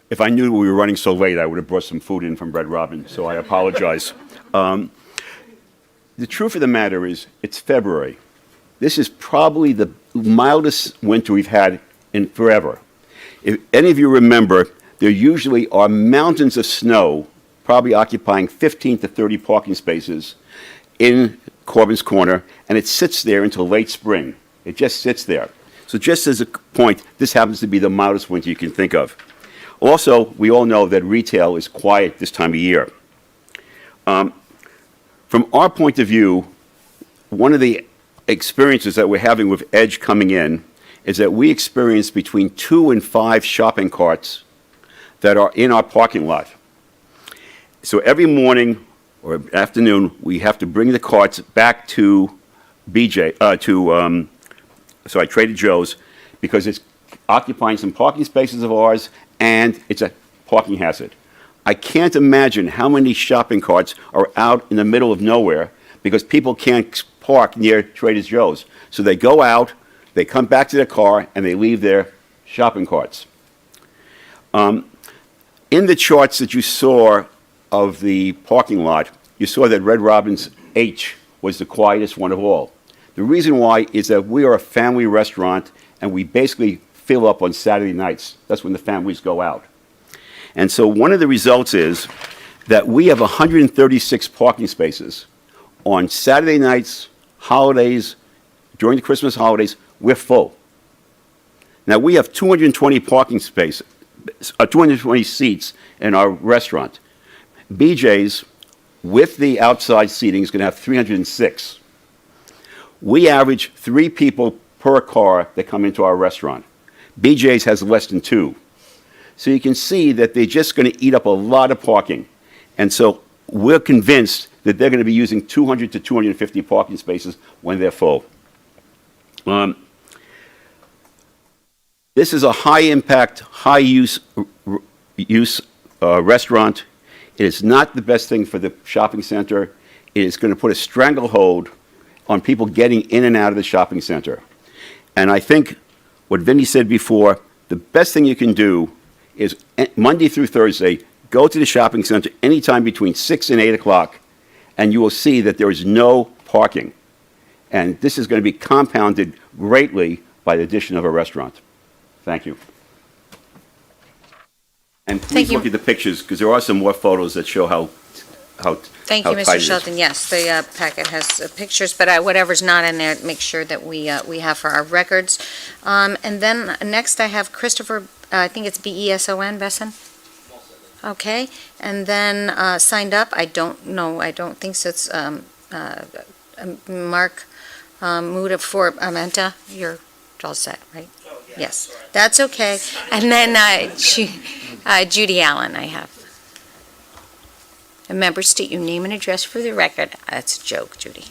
If I knew we were running so late, I would have brought some food in from Red Robin, so I apologize. The truth of the matter is, it's February. This is probably the mildest winter we've had in forever. If any of you remember, there usually are mountains of snow, probably occupying 15 to 30 parking spaces in Corbin's Corner, and it sits there until late spring. It just sits there. So just as a point, this happens to be the mildest winter you can think of. Also, we all know that retail is quiet this time of year. From our point of view, one of the experiences that we're having with Edge coming in is that we experience between 2 and 5 shopping carts that are in our parking lot. So every morning or afternoon, we have to bring the carts back to Trader Joe's, because it's occupying some parking spaces of ours, and it's a parking hazard. I can't imagine how many shopping carts are out in the middle of nowhere because people can't park near Trader Joe's. So they go out, they come back to their car, and they leave their shopping carts. In the charts that you saw of the parking lot, you saw that Red Robin's H was the quietest one of all. The reason why is that we are a family restaurant, and we basically fill up on Saturday nights. That's when the families go out. And so one of the results is that we have 136 parking spaces. On Saturday nights, holidays, during the Christmas holidays, we're full. Now, we have 220 220 seats in our restaurant. BJ's, with the outside seating, is going to have 306. We average 3 people per car that come into our restaurant. BJ's has less than 2. So you can see that they're just going to eat up a lot of parking. And so we're convinced that they're going to be using 200 to 250 parking spaces when they're full. This is a high-impact, high-use restaurant. It is not the best thing for the shopping center. It is going to put a stranglehold on people getting in and out of the shopping center. And I think what Vinny said before, the best thing you can do is Monday through Thursday, go to the shopping center anytime between 6 and 8 o'clock, and you will see that there is no parking. And this is going to be compounded greatly by the addition of a restaurant. Thank you. And please look at the pictures, because there are some more photos that show how Thank you, tight it Mr. is. Shelton. Yes, the packet has pictures, but whatever's not in there, make sure that we have for our records. And then next I have Christopher, I think it's Beson, Besson? Okay, and then signed up, I don't know, I don't think so, it's Mark Muda for Amenta, you're all set, right? Yes, that's okay. And then Judy Allen I have. Remember, state your name and address for the record. That's a joke, Judy.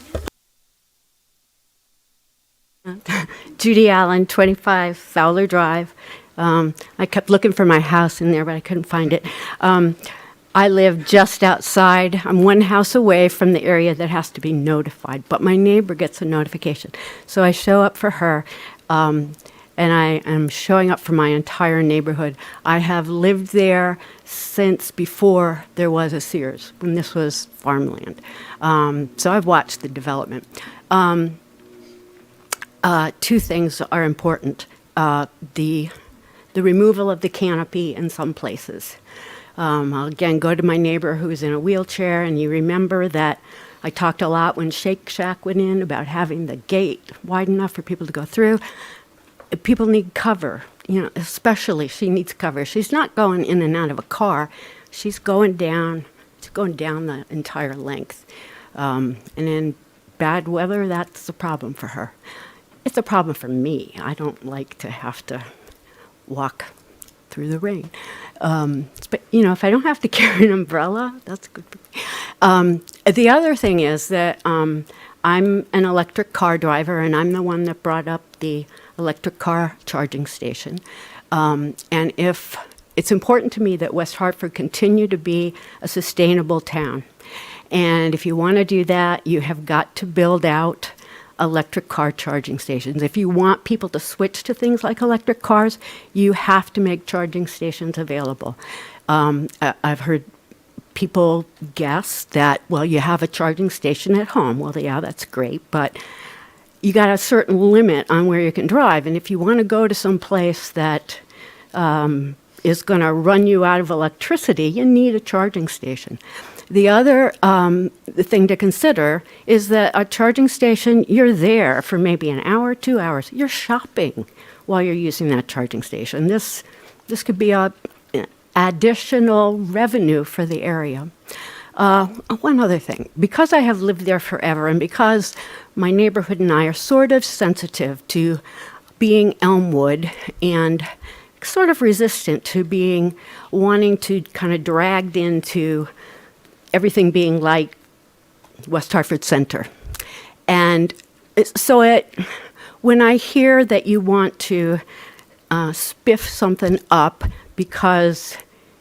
Judy Allen, 25 Fowler Drive. I kept looking for my house in there, but I couldn't find it. I live just outside. I'm one house away from the area that has to be notified, but my neighbor gets a notification. So I show up for her, and I am showing up for my entire neighborhood. I have lived there since before there was a Sears, when this was farmland. So I've watched the development. 2 things are important. The removal of the canopy in some places. I'll again go to my neighbor who's in a wheelchair, and you remember that I talked a lot when Shake Shack went in about having the gate wide enough for people to go through. People need cover, especially she needs cover. She's not going in and out of a car. She's going down the entire length. And in bad weather, that's a problem for her. It's a problem for me. I don't like to have to walk through the rain. But, if I don't have to carry an umbrella, that's good for me. The other thing is that I'm an electric car driver, and I'm the one that brought up the electric car charging station. And if it's important to me that West Hartford continue to be a sustainable town. And if you want to do that, you have got to build out electric car charging stations. If you want people to switch to things like electric cars, you have to make charging stations available. I've heard people guess that, well, you have a charging station at home. Well, yeah, that's great, but you got a certain limit on where you can drive. And if you want to go to some place that is going to run you out of electricity, you need a charging station. The other thing to consider is that a charging station, you're there for maybe an hour, 2 hours. You're shopping while you're using that charging station. This could be a additional revenue for the area. One other thing, because I have lived there forever and because my neighborhood and I are sort of sensitive to being Elmwood and sort of resistant to wanting to kind of dragged into everything being like West Hartford Center. And so when I hear that you want to spiff something up because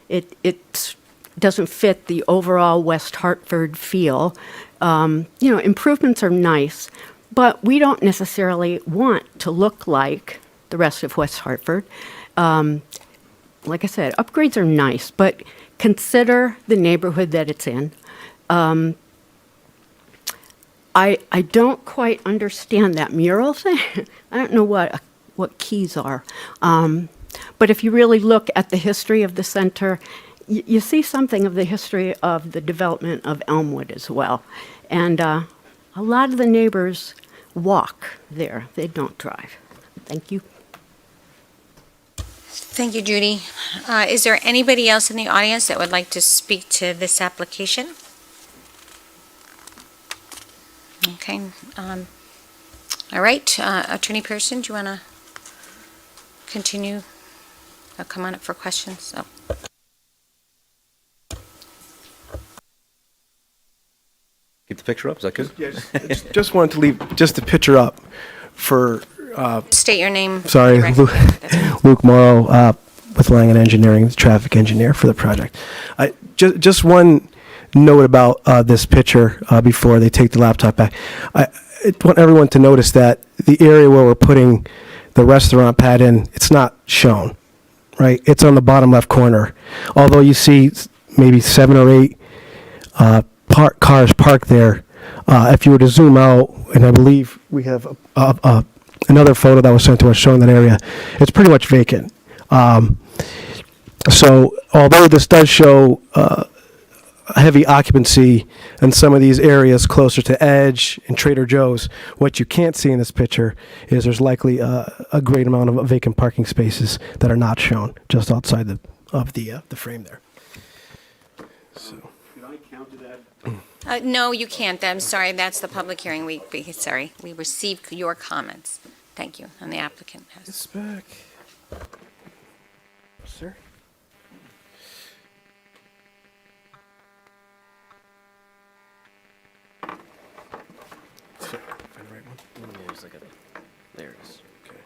it doesn't fit the overall West Hartford feel, improvements are nice, but we don't necessarily want to look like the rest of West Hartford. Like I said, upgrades are nice, but consider the neighborhood that it's in. I don't quite understand that mural thing. I don't know what keys are. But if you really look at the history of the center, you see something of the history of the development of Elmwood as well. And a lot of the neighbors walk there. They don't drive. Thank you. Thank you, Judy. Is there anybody else in the audience that would like to speak to this application? Okay. All right. Attorney Pearson, do you want to continue? Come on up for questions. Oh. Keep the picture up, is that good? Yes. Just wanted to leave just the picture up for. State your name. Sorry, Luke Morrow with Langen Engineering, the traffic engineer for the project. Just one note about this picture before they take the laptop back. I want everyone to notice that the area where we're putting the restaurant pad in, it's not shown, right? It's on the bottom left corner. Although you see maybe 7 or 8 cars parked there, if you were to zoom out, and I believe we have another photo that was sent to us showing that area, it's pretty much vacant. So although this does show heavy occupancy in some of these areas closer to Edge and Trader Joe's, what you can't see in this picture is there's likely a great amount of vacant parking spaces that are not shown just outside of the frame there. So. Can I counter that? No, you can't. I'm sorry. That's the public hearing. We received your comments. Thank you. And the applicant has. It's back. Sir? Find the right one? There's like there it is. Okay.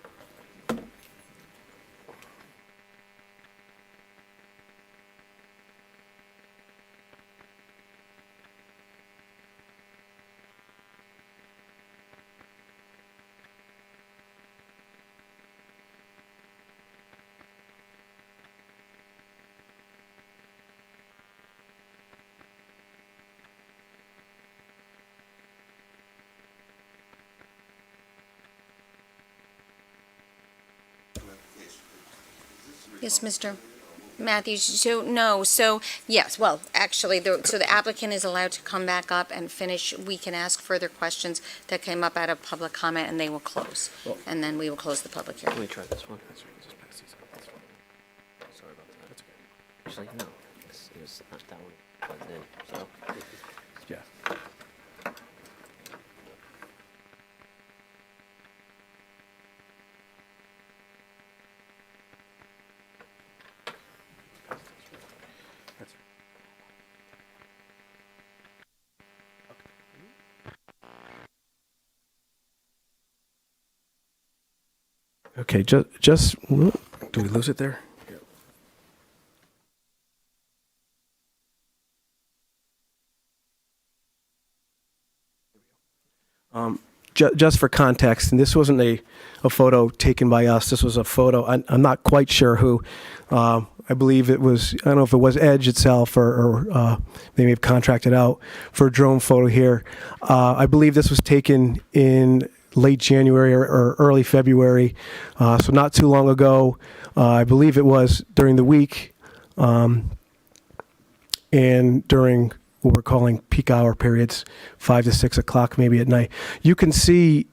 Yes, Mr. Matthews. So yes, well, actually, so the applicant is allowed to come back up and finish. We can ask further questions that came up out of public comment, and they will close. And then we will close the public hearing. Let me try this one. Just pass these out. That's fine. Sorry about that. That's okay. She's like, no, it's not that one plugged in. So, Yeah. Okay, just do we lose it there? Just for context, and this wasn't a photo taken by us. This was a photo. I'm not quite sure who. I believe it was. I don't know if it was Edge itself or they may have contracted out for a drone photo here. I believe this was taken in late January or early February, so not too long ago. I believe it was during the week and during what we're calling peak hour periods, 5 to 6 o'clock maybe at night. You can see,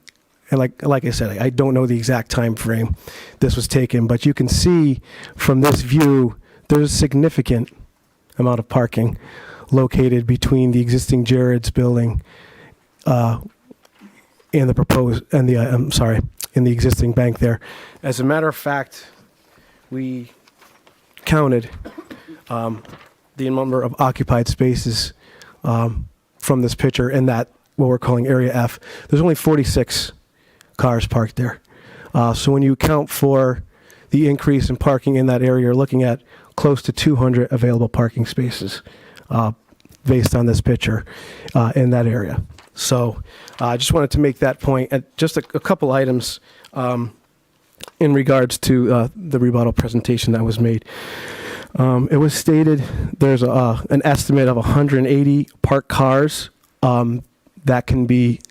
and like I said, I don't know the exact time frame this was taken, but you can see from this view there's a significant amount of parking located between the existing Jared's building and the proposed and the in the existing bank there. As a matter of fact, we counted the number of occupied spaces from this picture in that what we're calling area F. There's only 46 cars parked there. So when you account for the increase in parking in that area, you're looking at close to 200 available parking spaces based on this picture in that area. So I just wanted to make that point. And just a couple items in regards to the rebuttal presentation that was made. It was stated there's an estimate of 180 parked cars that can be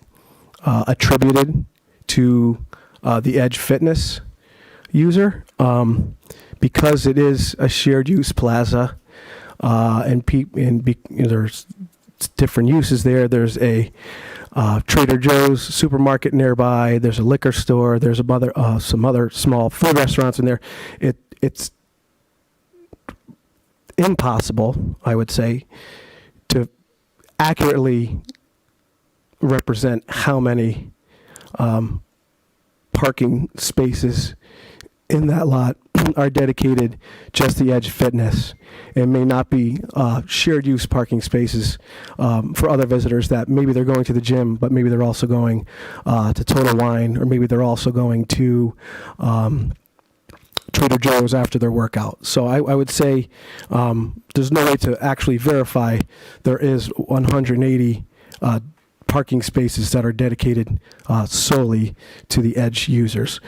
attributed to the Edge Fitness user. Because it is a shared use plaza and there's different uses there. There's a Trader Joe's supermarket nearby. There's a liquor store. There's some other small food restaurants in there. It's impossible, I would say, to accurately represent how many parking spaces in that lot are dedicated just to Edge Fitness and may not be shared use parking spaces for other visitors that maybe they're going to the gym, but maybe they're also going to Total Wine, or maybe they're also going to Trader Joe's after their workout. So I would say there's no way to actually verify there is 180 parking spaces that are dedicated solely to the Edge users.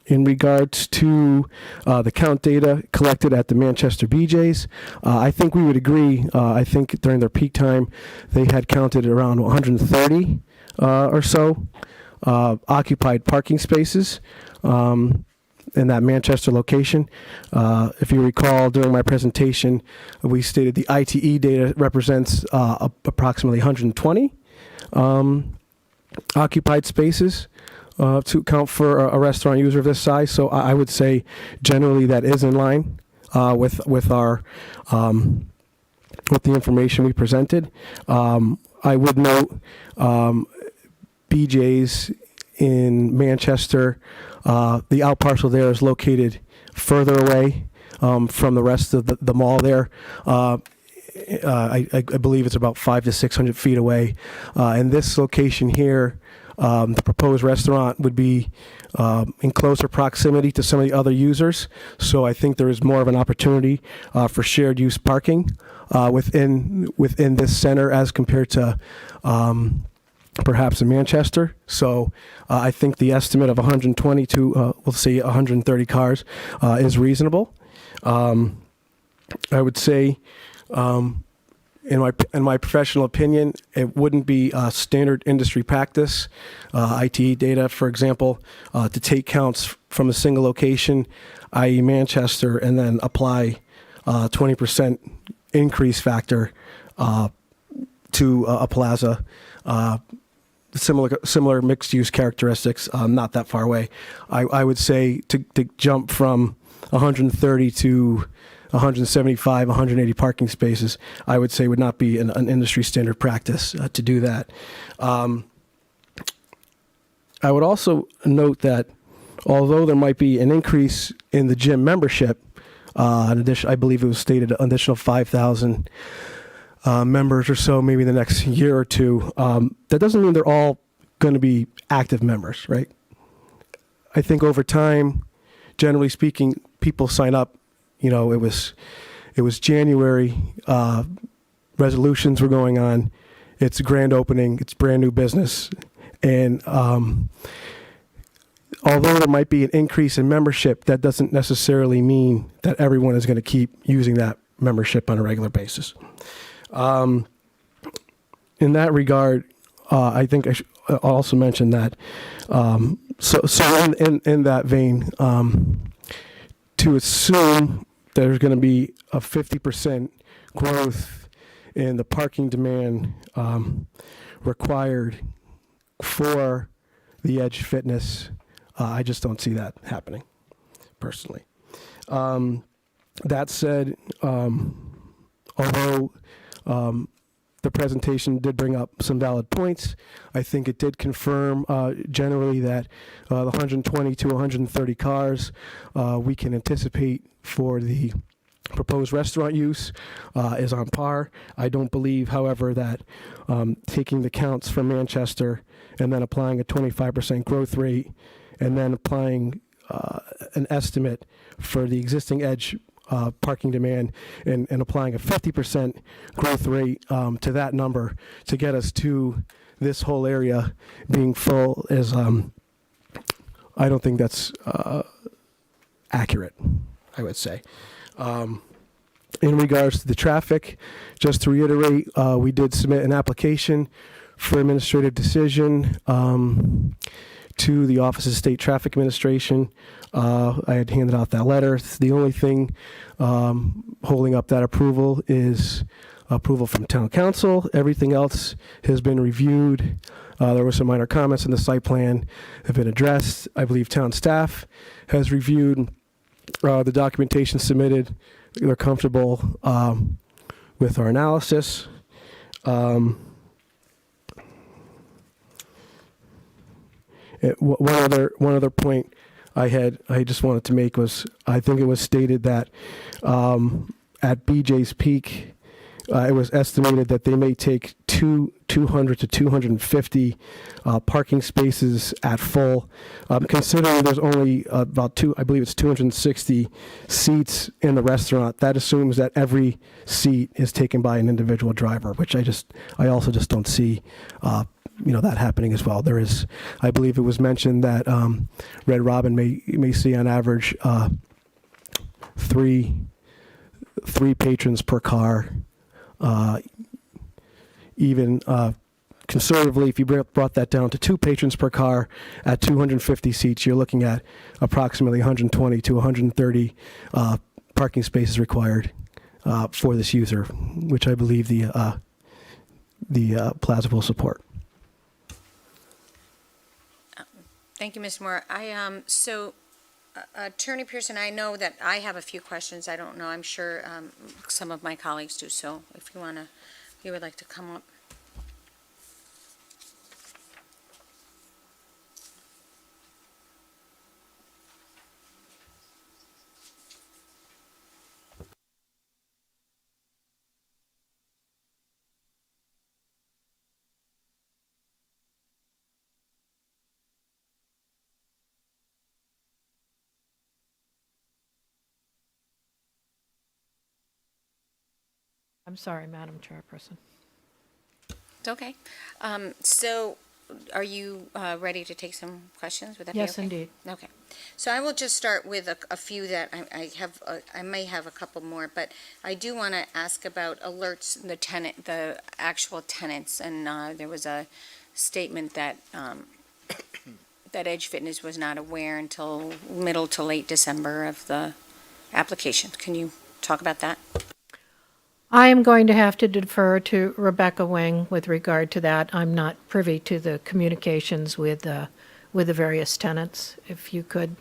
In regards to the count data collected at the Manchester BJ's, I think we would agree. I think during their peak time, they had counted around 130 or so occupied parking spaces in that Manchester location. If you recall, during my presentation, we stated the ITE data represents approximately 120 occupied spaces to account for a restaurant user of this size. So I would say generally that is in line with our with the information we presented. I would note BJ's in Manchester, the out parcel there is located further away from the rest of the mall there. I believe it's about 500 to 600 feet away. And this location here, the proposed restaurant would be in closer proximity to some of the other users. So I think there is more of an opportunity for shared use parking within this center as compared to perhaps in Manchester. So I think the estimate of 120 to we'll say 130 cars is reasonable. I would say in my professional opinion, it wouldn't be standard industry practice, ITE data, for example, to take counts from a single location, i.e. Manchester, and then apply 20% increase factor to a plaza. Similar mixed use characteristics, not that far away. I would say to jump from 130 to 175, 180 parking spaces, I would say would not be an industry standard practice to do that. I would also note that although there might be an increase in the gym membership, in addition, I believe it was stated an additional 5,000 members or so, maybe in the next year or two, that doesn't mean they're all going to be active members, right? I think over time, generally speaking, people sign up. You know, it was January, resolutions were going on. It's a grand opening. It's brand new business. And although there might be an increase in membership, that doesn't necessarily mean that everyone is going to keep using that membership on a regular basis. In that regard, I think also mention that, in that vein, to assume there's going to be a 50% growth in the parking demand required for the Edge Fitness, I just don't see that happening, personally. That said, although the presentation did bring up some valid points, I think it did confirm generally that the 120 to 130 cars we can anticipate for the proposed restaurant use is on par. I don't believe, however, that taking the counts from Manchester and then applying a 25% growth rate and then applying an estimate for the existing Edge parking demand and applying a 50% growth rate to that number to get us to this whole area being full is, I don't think that's accurate, I would say. In regards to the traffic, just to reiterate, we did submit an application for administrative decision to the Office of State Traffic Administration. I had handed out that letter. The only thing holding up that approval is approval from Town Council. Everything else has been reviewed. There were some minor comments in the site plan have been addressed. I believe town staff has reviewed the documentation submitted. They're comfortable with our analysis. One other point I just wanted to make was, I think it was stated that at BJ's Peak, it was estimated that they may take 200 to 250 parking spaces at full. Considering there's only about I believe it's 260 seats in the restaurant, that assumes that every seat is taken by an individual driver, which I also just don't see that happening as well. There is, I believe it was mentioned that Red Robin may see on average three patrons per car. Even conservatively, if you brought that down to 2 patrons per car at 250 seats, you're looking at approximately 120 to 130 parking spaces required for this user, which I believe the plaza will support. Thank you, Ms. Moore. Attorney Pearson, I know that I have a few questions. I don't know. I'm sure some of my colleagues do. So if you would like to come up. I'm sorry, Madam Chairperson. It's okay. So are you ready to take some questions? Would that be Yes, okay? indeed. Okay. So I will just start with a few that I have. I may have a couple more, but I do want to ask about alerts, the actual tenants. And there was a statement that that Edge Fitness was not aware until middle to late December of the application. Can you talk about that? I am going to have to defer to Rebecca Wing with regard to that. I'm not privy to the communications with the various tenants. If you could,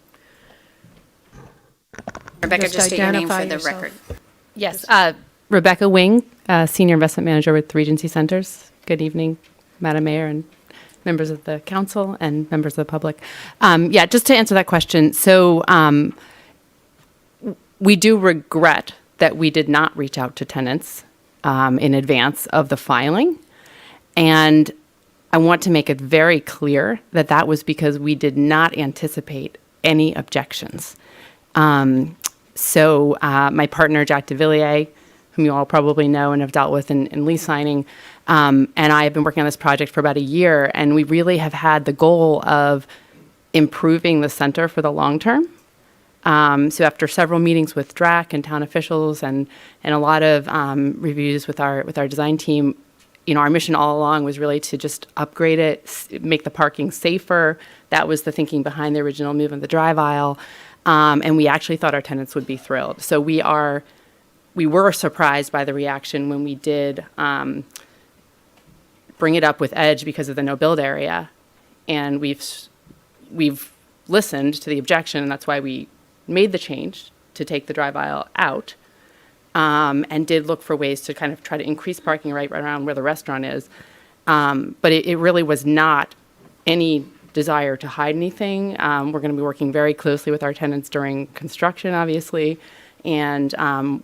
Rebecca, just state your name for identify the yourself. record. Yes, Rebecca Wing, Senior Investment Manager with Regency Centers. Good evening, Madam Mayor and members of the council and members of the public. Just to answer that question, so we do regret that we did not reach out to tenants in advance of the filing. And I want to make it very clear that that was because we did not anticipate any objections. So my partner, Jack DeVilliers, whom you all probably know and have dealt with in lease signing, and I have been working on this project for about a year, and we really have had the goal of improving the center for the long term. So after several meetings with DRAC and town officials and a lot of reviews with our design team, our mission all along was really to just upgrade it, make the parking safer. That was the thinking behind the original move in the drive aisle. And we actually thought our tenants would be thrilled. So we were surprised by the reaction when we did bring it up with Edge because of the no build area. And we've listened to the objection, and that's why we made the change to take the drive aisle out. And did look for ways to kind of try to increase parking right around where the restaurant is. But it really was not any desire to hide anything. We're going to be working very closely with our tenants during construction, obviously. And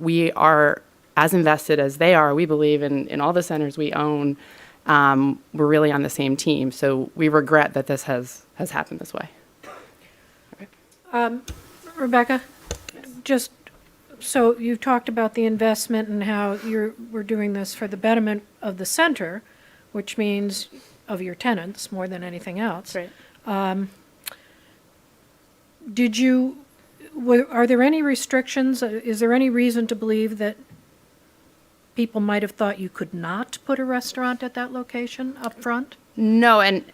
we are as invested as they are, we believe, in all the centers we own. We're really on the same team. So we regret that this has happened this way. Rebecca, just so you've talked about the investment and how we're doing this for the betterment of the center, which means of your tenants more than anything else. Right. Are there any restrictions? Is there any reason to believe that people might have thought you could not put a restaurant at that location up front? No, and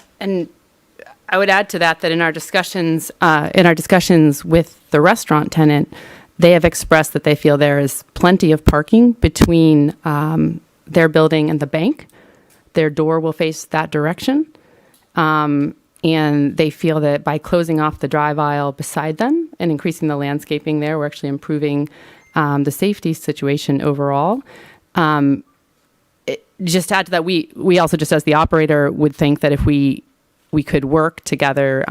I would add to that in our discussions with the restaurant tenant, they have expressed that they feel there is plenty of parking between their building and the bank. Their door will face that direction. And they feel that by closing off the drive aisle beside them and increasing the landscaping there, we're actually improving the safety situation overall. Just to add to that, we also, just as the operator, would think that if we could work together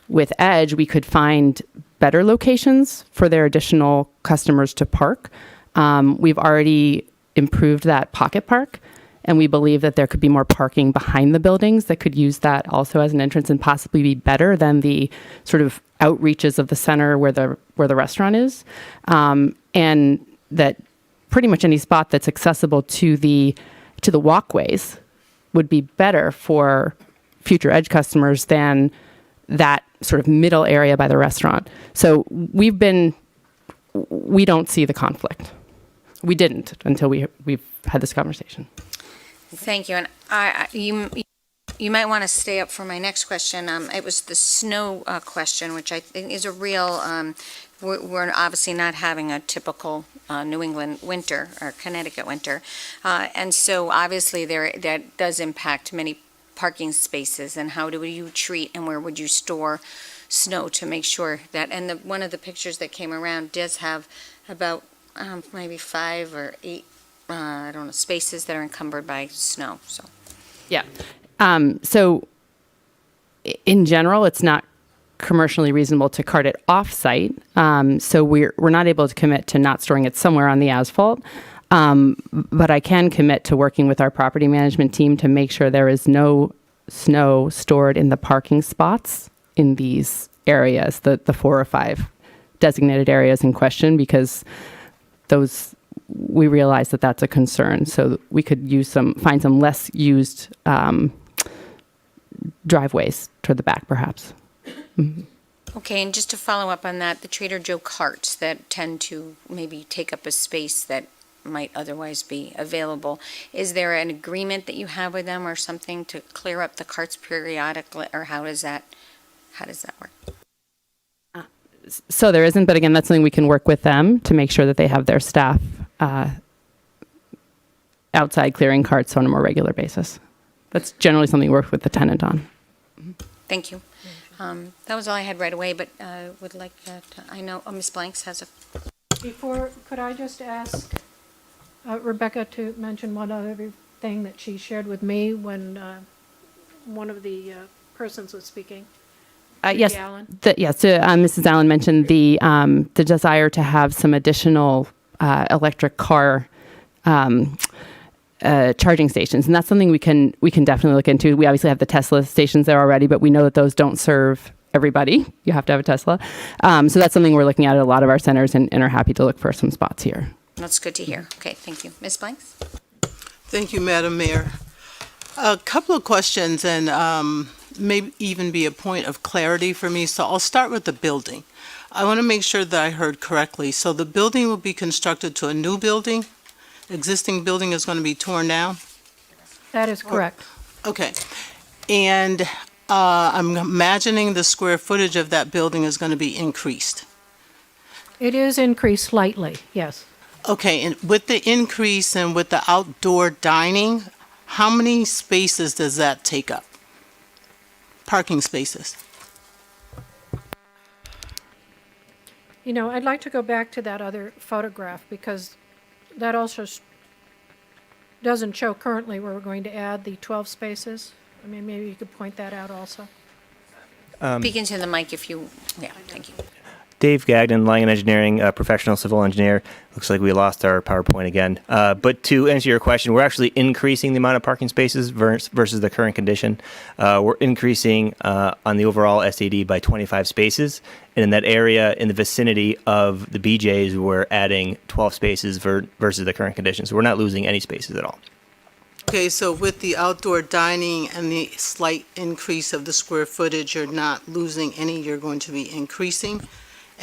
with Edge, we could find better locations for their additional customers to park. We've already improved that pocket park, and we believe that there could be more parking behind the buildings that could use that also as an entrance and possibly be better than the sort of outreaches of the center where the restaurant is. And that pretty much any spot that's accessible to the walkways would be better for future Edge customers than that sort of middle area by the restaurant. So we don't see the conflict. We didn't until we've had this conversation. Thank you. And you might want to stay up for my next question. It was the snow question, which I think is a real, we're obviously not having a typical New England winter or Connecticut winter. And so obviously that does impact many parking spaces. And how do you treat and where would you store snow to make sure that, and one of the pictures that came around does have about maybe 5 or 8 spaces that are encumbered by snow. So, yeah. So, in general, it's not commercially reasonable to cart it off-site. So we're not able to commit to not storing it somewhere on the asphalt. But I can commit to working with our property management team to make sure there is no snow stored in the parking spots in these areas, the 4 or 5 designated areas in question, because we realize that that's a concern. So we could find some less used driveways toward the back, perhaps. Mm-hmm. Okay, and just to follow up on that, the Trader Joe carts that tend to maybe take up a space that might otherwise be available, is there an agreement that you have with them or something to clear up the carts periodically, or how does that work? So there isn't, but again, that's something we can work with them to make sure that they have their staff outside clearing carts on a more regular basis. That's generally something we work with the tenant on. Thank you. That was all I had right away, but would like I know Ms. Blanks has a... Could I just ask Rebecca to mention one other thing that she shared with me when one of the persons was speaking? Yes. Allen? Mrs. Allen mentioned the desire to have some additional electric car charging stations, and that's something we can definitely look into. We obviously have the Tesla stations there already, but we know that those don't serve everybody. You have to have a Tesla. So that's something we're looking at a lot of our centers and are happy to look for some spots here. That's good to hear. Okay, thank you. Ms. Blanks? Thank you, Madam Mayor. A couple of questions and may even be a point of clarity for me. So I'll start with the building. I want to make sure that I heard correctly. So the building will be constructed to a new building? Existing building is going to be torn down? That is correct. Okay. And I'm imagining the square footage of that building is going to be increased. It is increased slightly, yes. Okay, and with the increase and with the outdoor dining, how many spaces does that take up? Parking spaces? You know, I'd like to go back to that other photograph because that also doesn't show currently where we're going to add the 12 spaces. I mean, maybe you could point that out also. Speak into the mic if you, yeah, thank you. Dave Gagnon, Langen Engineering, professional civil engineer. Looks like we lost our PowerPoint again. But to answer your question, we're actually increasing the amount of parking spaces versus the current condition. We're increasing on the overall SAD by 25 spaces. And in that area, in the vicinity of the BJs, we're adding 12 spaces versus the current condition. So we're not losing any spaces at all. Okay, so with the outdoor dining and the slight increase of the square footage, you're not losing any, you're going to be increasing.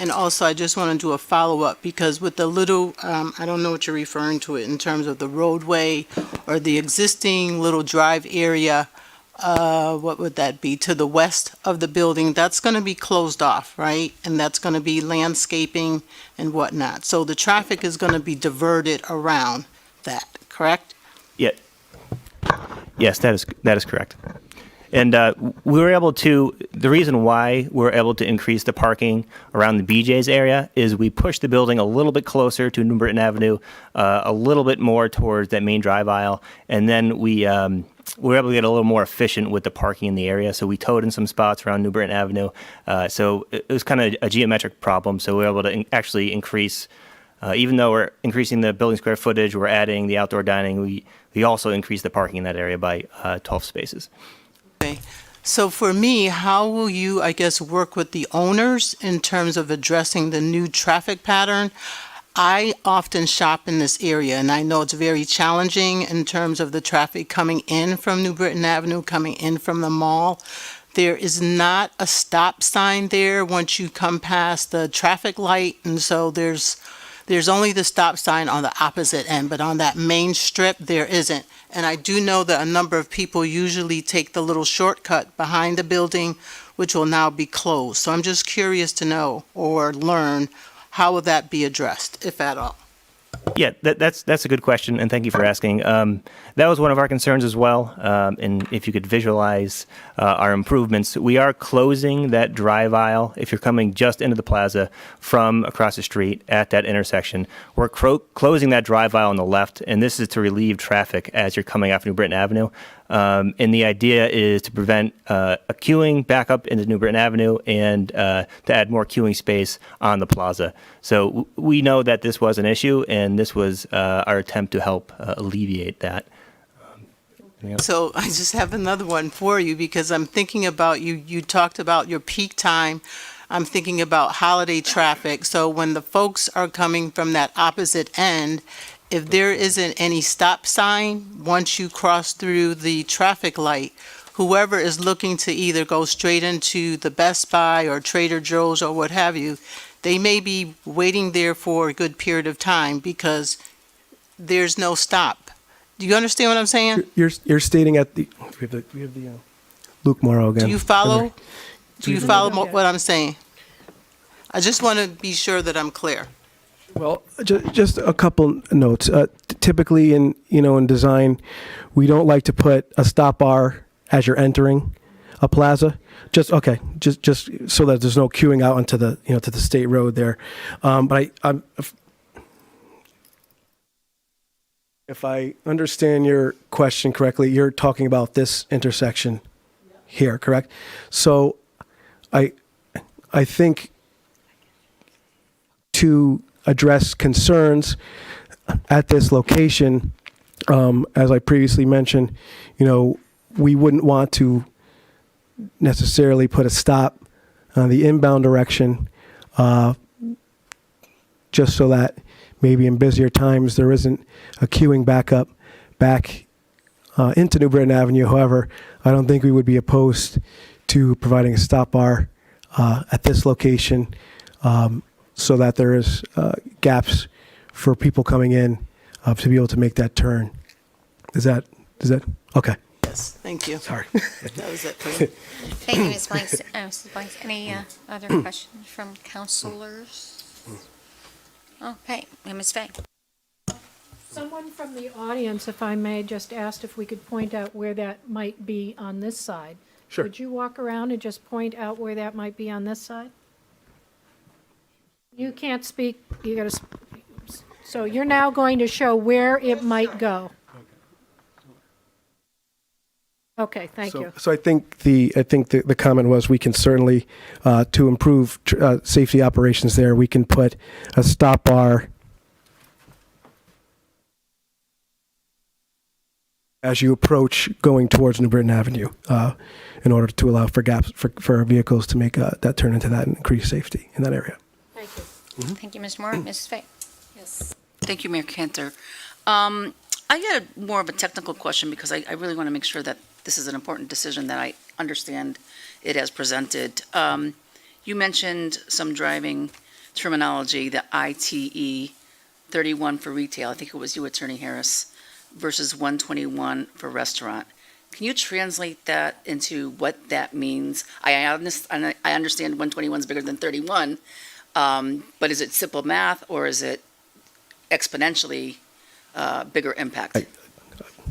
And also, I just want to do a follow-up because with the little, I don't know what you're referring to it in terms of the roadway or the existing little drive area, what would that be, to the west of the building, that's going to be closed off, right? And that's going to be landscaping and whatnot. So the traffic is going to be diverted around that, correct? Yeah. Yes, that is correct. And we were able to, the reason why we're able to increase the parking around the BJ's area is we pushed the building a little bit closer to New Britain Avenue, a little bit more towards that main drive aisle, and then we were able to get a little more efficient with the parking in the area. So we towed in some spots around New Britain Avenue. So it was kind of a geometric problem. So we were able to actually increase, even though we're increasing the building square footage, we're adding the outdoor dining, we also increased the parking in that area by 12 spaces. Okay. So for me, how will you, I guess, work with the owners in terms of addressing the new traffic pattern? I often shop in this area, and I know it's very challenging in terms of the traffic coming in from New Britain Avenue, coming in from the mall. There is not a stop sign there once you come past the traffic light, and so there's only the stop sign on the opposite end, but on that main strip, there isn't. And I do know that a number of people usually take the little shortcut behind the building, which will now be closed. So I'm just curious to know or learn, how will that be addressed, if at all? Yeah, that's a good question, and thank you for asking. That was one of our concerns as well, and if you could visualize our improvements, we are closing that drive aisle. If you're coming just into the plaza from across the street at that intersection, we're closing that drive aisle on the left, and this is to relieve traffic as you're coming off New Britain Avenue. And the idea is to prevent a queuing back up into New Britain Avenue and to add more queuing space on the plaza. So we know that this was an issue, and this was our attempt to help alleviate that. So I just have another one for you because I'm thinking about you talked about your peak time. I'm thinking about holiday traffic. So when the folks are coming from that opposite end, if there isn't any stop sign, once you cross through the traffic light, whoever is looking to either go straight into the Best Buy or Trader Joe's or what have you, they may be waiting there for a good period of time because there's no stop. Do you understand what I'm saying? You're stating at the, we have the Luke Morrow again. Do you follow? Do you follow what I'm saying? I just want to be sure that I'm clear. Well, just a couple notes. Typically in design, we don't like to put a stop bar as you're entering a plaza. Just so that there's no queuing out onto the to the state road there. But if I understand your question correctly, you're talking about this intersection here, correct? So I think to address concerns at this location, as I previously mentioned, we wouldn't want to necessarily put a stop on the inbound direction, just so that maybe in busier times there isn't a queuing back into New Britain Avenue. However, I don't think we would be opposed to providing a stop bar at this location, so that there is gaps for people coming in to be able to make that turn. Does that Is that, okay, Yes, thank you. sorry. That was it for me. Thank you, Ms. Blanks. Mrs. Blanks, any other questions from counselors? Okay, and Ms. Fay. Someone from the audience, if I may, just asked if we could point out where that might be on this side. Sure. Would you walk around and just point out where that might be on this side? You can't speak, you gotta, so you're now going to show where it might go. Okay, thank you. So I think the comment was we can certainly, to improve safety operations there, we can put a stop bar as you approach going towards New Britain Avenue, in order to allow for gaps for vehicles to make that turn into that and increase safety in that area. Thank you. Thank you, Mr. Moore. Mrs. Fay. Yes. Thank you, Mayor Cantor. I got more of a technical question because I really want to make sure that this is an important decision that I understand it as presented. You mentioned some driving terminology, the ITE 31 for retail. I think it was you, Attorney Harris, versus 121 for restaurant. Can you translate that into what that means? I understand 121 is bigger than 31, but is it simple math or is it exponentially bigger impact?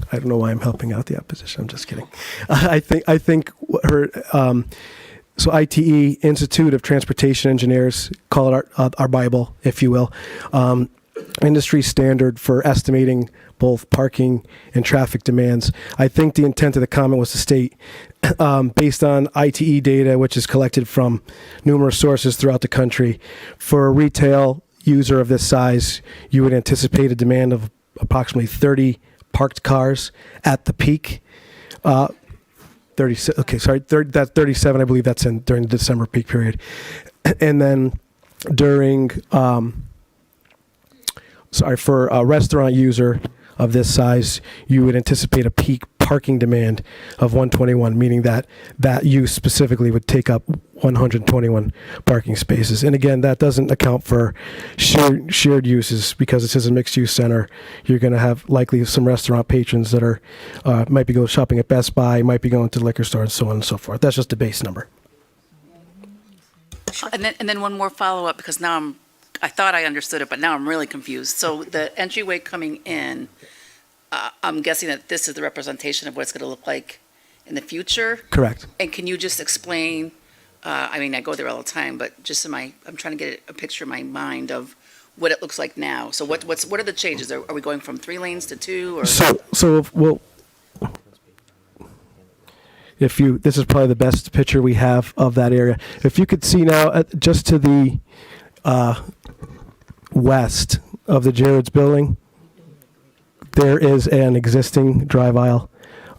I don't know why I'm helping out the opposition. I'm just kidding. I think her. So ITE, Institute of Transportation Engineers, call it our Bible, if you will. Industry standard for estimating both parking and traffic demands. I think the intent of the comment was to state, based on ITE data, which is collected from numerous sources throughout the country, for a retail user of this size, you would anticipate a demand of approximately 30 parked cars at the peak. 30, okay, sorry, 30, that's 37, I believe that's during the December peak period. And then during, for a restaurant user of this size, you would anticipate a peak parking demand of 121, meaning that that use specifically would take up 121 parking spaces. And again, that doesn't account for shared uses because this is a mixed-use center. You're going to have likely some restaurant patrons that are might be going shopping at Best Buy, might be going to the liquor store, and so on and so forth. That's just the base number. And then one more follow-up, because now I thought I understood it, but now I'm really confused. So the entryway coming in, I'm guessing that this is the representation of what it's going to look like in the future? Correct. And can you just explain, I mean, I go there all the time, but just I'm trying to get a picture in my mind of what it looks like now. So what are the changes? Are we going from 3 lanes to 2? Or? This is probably the best picture we have of that area. If you could see now, just to the west of the Jared's building, there is an existing drive aisle.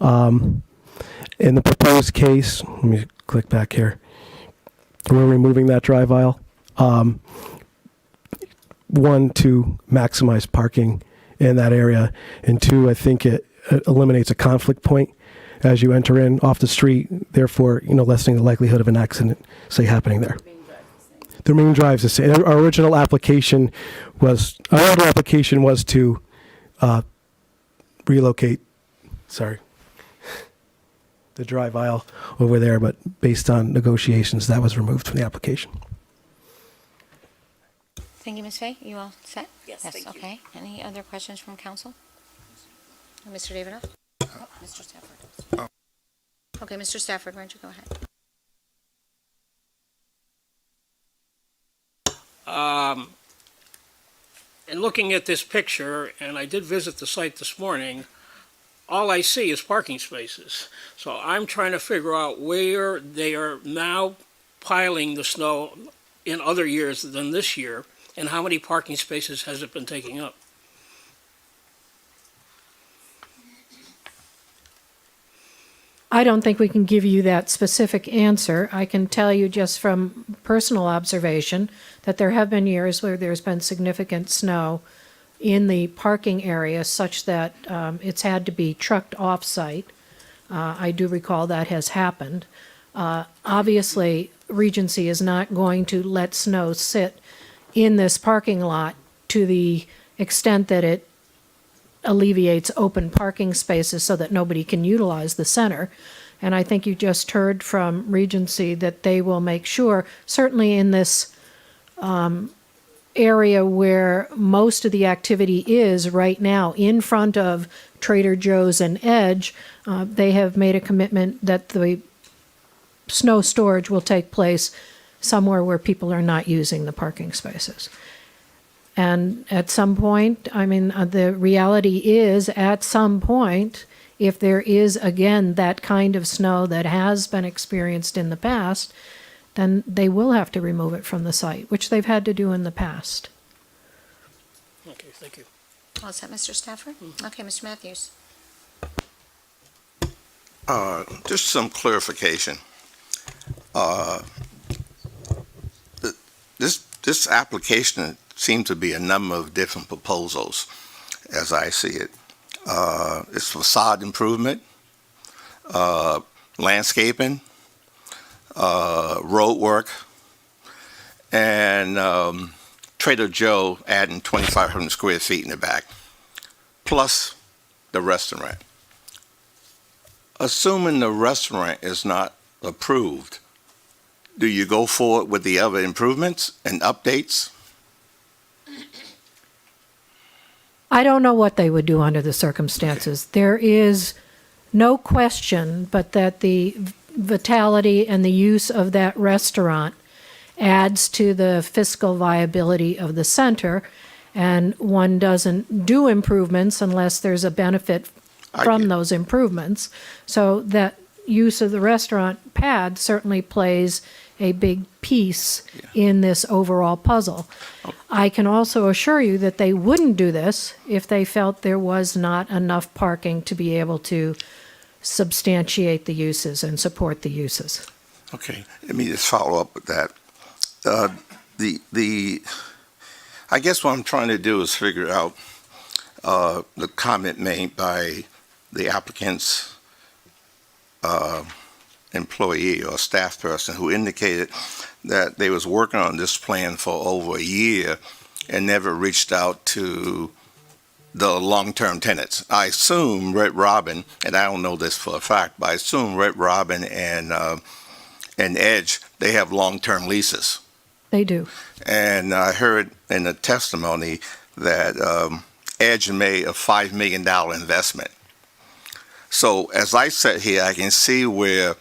In the proposed case, let me click back here. We're removing that drive aisle. One, to maximize parking in that area, and 2, I think it eliminates a conflict point as you enter in off the street, therefore, lessening the likelihood of an accident, say, happening there. The main drive's the same. Our original application was to relocate, the drive aisle over there, but based on negotiations, that was removed from the application. Thank you, Ms. Fay. You all set? Yes, thank you. Okay. Any other questions from council? Mr. Davidoff? Mr. Stafford. Okay, Mr. Stafford, why don't you go ahead? In looking at this picture, and I did visit the site this morning, all I see is parking spaces. So I'm trying to figure out where they are now piling the snow in other years than this year, and how many parking spaces has it been taking up? I don't think we can give you that specific answer. I can tell you just from personal observation that there have been years where there's been significant snow in the parking area such that it's had to be trucked off-site. I do recall that has happened. Obviously, Regency is not going to let snow sit in this parking lot to the extent that it alleviates open parking spaces so that nobody can utilize the center. And I think you just heard from Regency that they will make sure, certainly in this area where most of the activity is right now, in front of Trader Joe's and Edge, they have made a commitment that the snow storage will take place somewhere where people are not using the parking spaces. And at some point, I mean, the reality is, at some point, if there is, again, that kind of snow that has been experienced in the past, then they will have to remove it from the site, which they've had to do in the past. Okay, thank you. All set, Mr. Stafford? Okay, Mr. Matthews. Just some clarification. This application seems to be a number of different proposals, as I see it. It's facade improvement, landscaping, road work, and Trader Joe adding 2,500 square feet in the back, plus the restaurant. Assuming the restaurant is not approved, do you go forward with the other improvements and updates? I don't know what they would do under the circumstances. There is no question but that the vitality and the use of that restaurant adds to the fiscal viability of the center, and one doesn't do improvements unless there's a benefit from those improvements. So that use of the restaurant pad certainly plays a big piece in this overall puzzle. I can also assure you that they wouldn't do this if they felt there was not enough parking to be able to substantiate the uses and support the uses. Okay, let me just follow up with that. I guess what I'm trying to do is figure out the comment made by the applicant's employee or staff person who indicated that they was working on this plan for over a year and never reached out to the long-term tenants. I assume Red Robin, and I don't know this for a fact, but I assume Red Robin and Edge, they have long-term leases. They do. And I heard in the testimony that Edge made a $5 million investment. So as I sit here, I can see where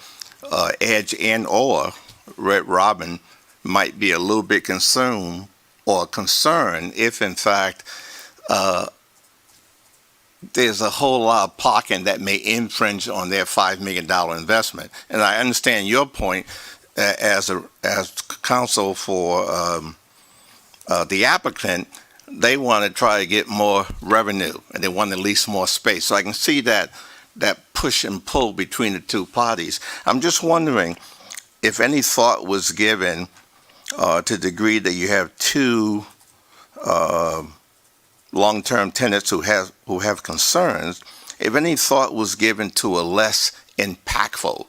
Edge and or Red Robin might be a little bit concerned if in fact there's a whole lot of parking that may infringe on their $5 million investment. And I understand your point as counsel for the applicant. They want to try to get more revenue and they want to lease more space. So I can see that push and pull between the two parties. I'm just wondering if any thought was given to the degree that you have two long-term tenants who have concerns, if any thought was given to a less impactful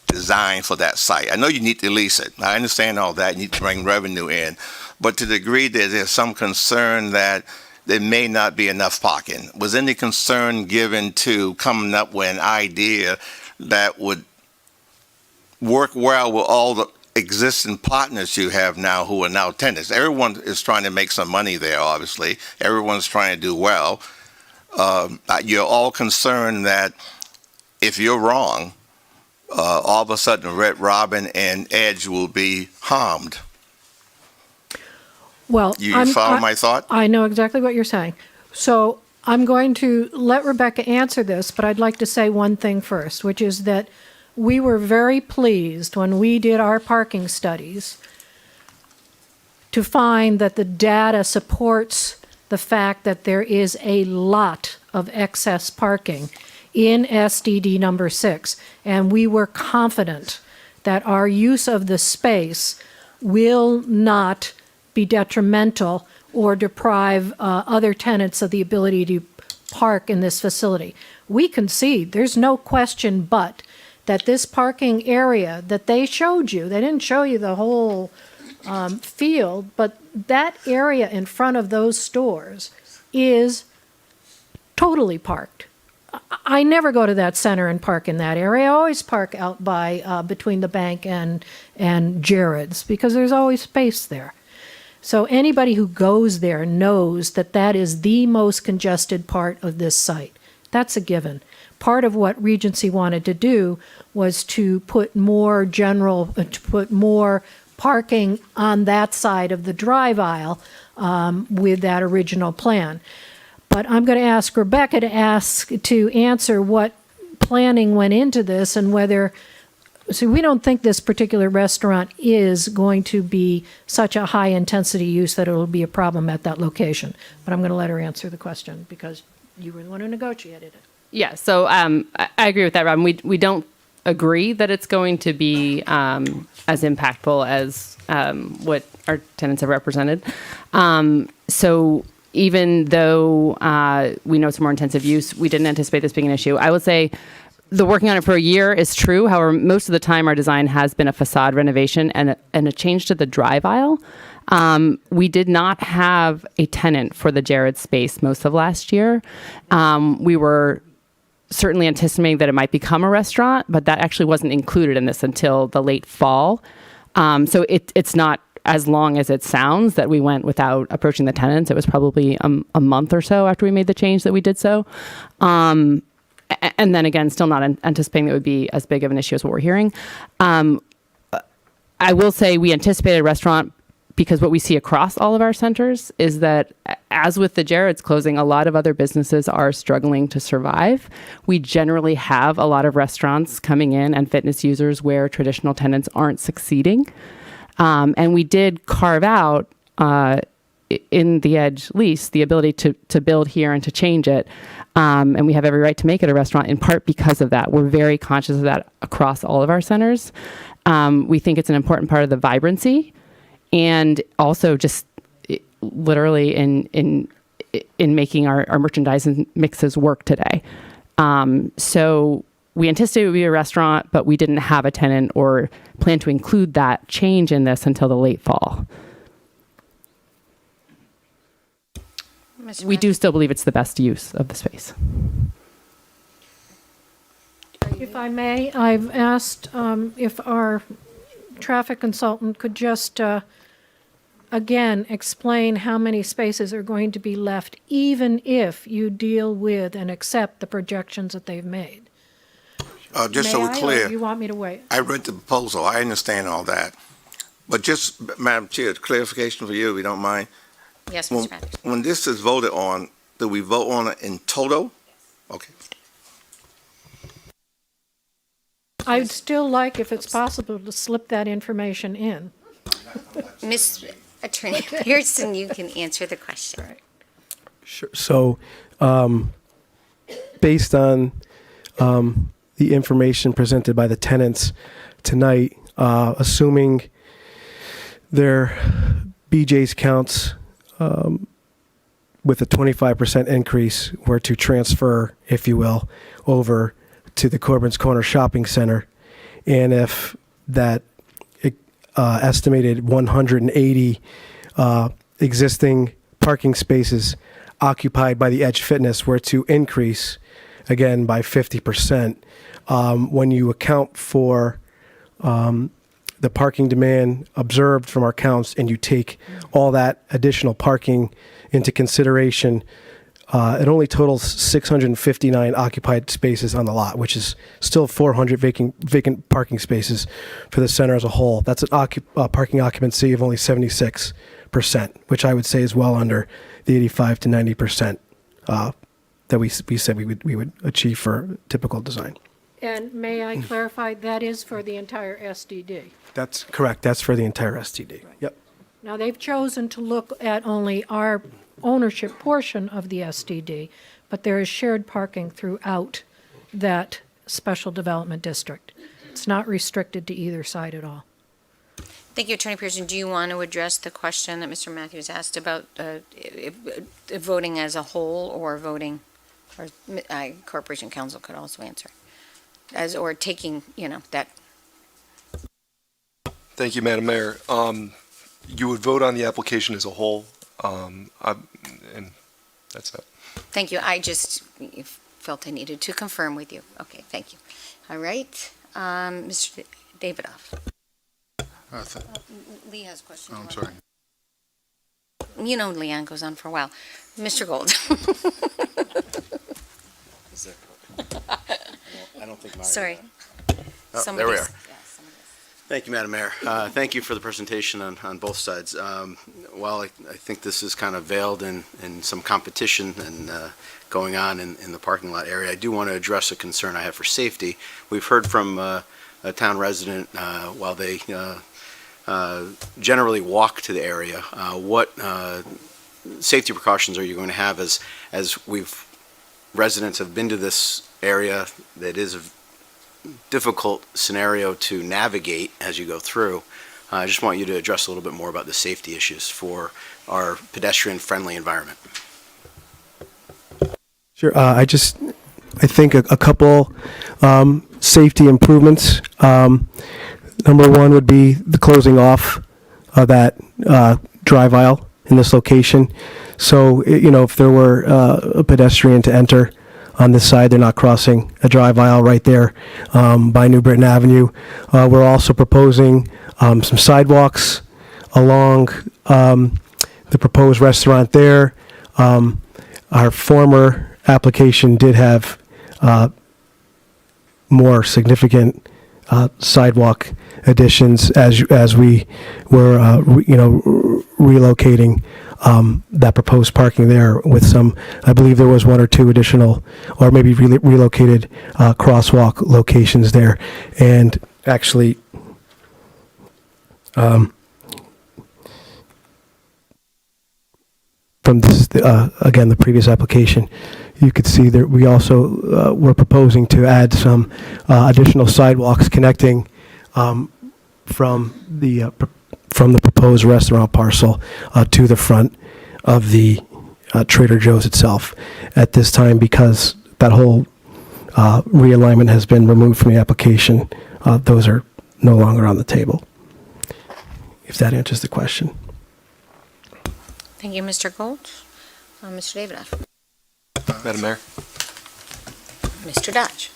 design for that site. I know you need to lease it. I understand all that. You need to bring revenue in. But to the degree that there's some concern that there may not be enough parking, was any concern given to coming up with an idea that would work well with all the existing partners you have now who are now tenants? Everyone is trying to make some money there, obviously. Everyone's trying to do well. You're all concerned that if you're wrong, all of a sudden Red Robin and Edge will be harmed. Well, you follow my thought? I know exactly what you're saying. So I'm going to let Rebecca answer this, but I'd like to say one thing first, which is that we were very pleased when we did our parking studies to find that the data supports the fact that there is a lot of excess parking in SDD number 6, and we were confident that our use of the space will not be detrimental or deprive other tenants of the ability to park in this facility. We concede, there's no question but that this parking area that they showed you, they didn't show you the whole field, but that area in front of those stores is totally parked. I never go to that center and park in that area. I always park out by, between the bank and Jared's, because there's always space there. So anybody who goes there knows that that is the most congested part of this site. That's a given. Part of what Regency wanted to do was to put more parking on that side of the drive aisle with that original plan. But I'm going to ask Rebecca to answer what planning went into this and whether, so we don't think this particular restaurant is going to be such a high intensity use that it'll be a problem at that location. But I'm going to let her answer the question because you were the one who negotiated it. Yeah, so I agree with that, Robin. We don't agree that it's going to be as impactful as what our tenants have represented. So even though we know it's more intensive use, we didn't anticipate this being an issue. I would say the working on it for a year is true. However, most of the time our design has been a facade renovation and a change to the drive aisle. We did not have a tenant for the Jared space most of last year. We were certainly anticipating that it might become a restaurant, but that actually wasn't included in this until the late fall. So it's not as long as it sounds that we went without approaching the tenants. It was probably a month or so after we made the change that we did so. And then again, still not anticipating it would be as big of an issue as what we're hearing. I will say we anticipated a restaurant because what we see across all of our centers is that, as with the Jared's closing, a lot of other businesses are struggling to survive. We generally have a lot of restaurants coming in and fitness users where traditional tenants aren't succeeding. And we did carve out in the Edge lease the ability to build here and to change it. And we have every right to make it a restaurant in part because of that. We're very conscious of that across all of our centers. We think it's an important part of the vibrancy. And also just literally in making our merchandising mixes work today. So we anticipated it would be a restaurant, but we didn't have a tenant or plan to include that change in this until the late fall. We do still believe it's the best use of the space. If I may, I've asked if our traffic consultant could just again explain how many spaces are going to be left, even if you deal with and accept the projections that they've made. Just so May we're I, or clear, you want me to wait? I read the proposal. I understand all that. But just, Madam Chair, clarification for you, if you don't mind. Yes, Mr. Matthews. When this is voted on, do we vote on it in total? Okay. I'd still like, if it's possible, to slip that information in. Miss Attorney Pearson, you can answer the question. Sure. So, based on the information presented by the tenants tonight, assuming their BJ's counts with a 25% increase were to transfer, if you will, over to the Corbin's Corner Shopping Center, and if that estimated 180 existing parking spaces occupied by the Edge Fitness were to increase, again, by 50%, when you account for the parking demand observed from our counts and you take all that additional parking into consideration, it only totals 659 occupied spaces on the lot, which is still 400 vacant parking spaces for the center as a whole. That's an parking occupancy of only 76%, which I would say is well under the 85 to 90% that we said we would achieve for typical design. And may I clarify, that is for the entire SDD? That's correct. That's for the entire STD. Yep. Now, they've chosen to look at only our ownership portion of the SDD, but there is shared parking throughout that special development district. It's not restricted to either side at all. Thank you, Attorney Pearson. Do you want to address the question that Mr. Matthews asked about voting as a whole or voting, or Corporation Counsel could also answer, or taking, that. Thank you, Madam Mayor. You would vote on the application as a whole, and That's it. Thank you. I just felt I needed to confirm with you. Okay, thank you. All right, Mr. Davidoff. Lee has a question. Oh, I'm sorry. You know Leanne goes on for a while. Mr. Gold. I don't think Mario. Sorry. Oh, there we are. Somebody's- Thank you, Madam Mayor. Thank you for the presentation on both sides. While I think this is kind of veiled in some competition and going on in the parking lot area, I do want to address a concern I have for safety. We've heard from a town resident while they generally walk to the area, what safety precautions are you going to have as residents have been to this area that is a difficult scenario to navigate as you go through. I just want you to address a little bit more about the safety issues for our pedestrian-friendly environment. Sure. I think a couple safety improvements. Number one would be the closing off of that drive aisle in this location. So, if there were a pedestrian to enter on this side, they're not crossing a drive aisle right there by New Britain Avenue. We're also proposing some sidewalks along the proposed restaurant there. Our former application did have more significant sidewalk additions as we were, relocating that proposed parking there with some, I believe there was one or two additional, or maybe relocated crosswalk locations there. And actually, from this, again, the previous application, you could see that we also were proposing to add some additional sidewalks connecting from the proposed restaurant parcel to the front of the Trader Joe's itself. At this time, because that whole realignment has been removed from the application, those are no longer on the table. If that answers the question. Thank you, Mr. Gold. Mr. Davidoff. Madam Mayor? Mr. Dodge.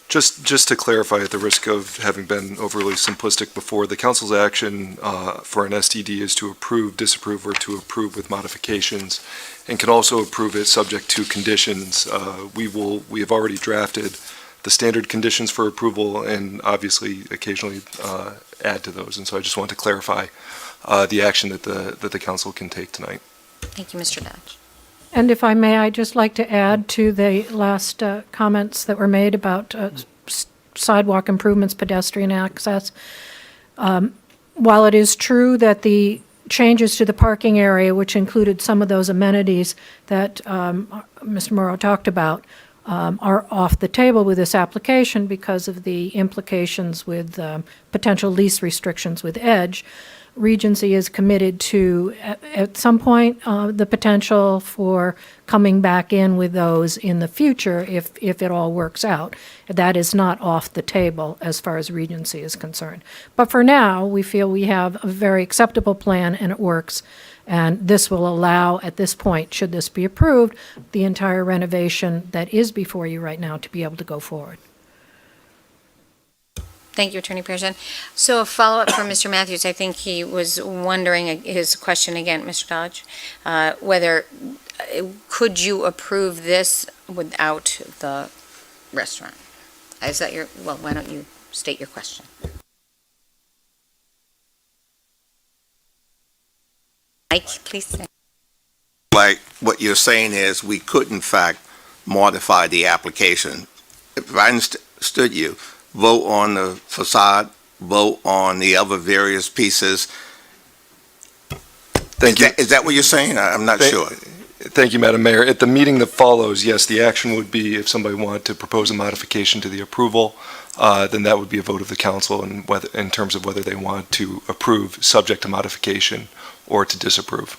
Just to clarify, at the risk of having been overly simplistic before, the council's action for an STD is to approve, disapprove, or to approve with modifications, and can also approve it subject to conditions. We have already drafted the standard conditions for approval and obviously occasionally add to those. And so I just want to clarify the action that the council can take tonight. Thank you, Mr. Dodge. And if I may, I'd just like to add to the last comments that were made about sidewalk improvements, pedestrian access. While it is true that the changes to the parking area, which included some of those amenities that Mr. Morrow talked about, are off the table with this application because of the implications with potential lease restrictions with Edge, Regency is committed to, at some point, the potential for coming back in with those in the future if it all works out. That is not off the table as far as Regency is concerned. But for now, we feel we have a very acceptable plan and it works. And this will allow, at this point, should this be approved, the entire renovation that is before you right now to be able to go forward. Thank you, Attorney Pearson. So a follow-up from Mr. Matthews. I think he was wondering, his question again, Mr. Dodge, whether could you approve this without the restaurant? Is that your, well, why don't you state your question? Mike, please. Like what you're saying is we could in fact modify the application. If I understood you, vote on the facade, vote on the other various pieces. Thank you. Is that what you're saying? I'm not sure. Thank you, Madam Mayor. At the meeting that follows, yes, the action would be if somebody wanted to propose a modification to the approval, then that would be a vote of the council in terms of whether they want to approve subject to modification or to disapprove.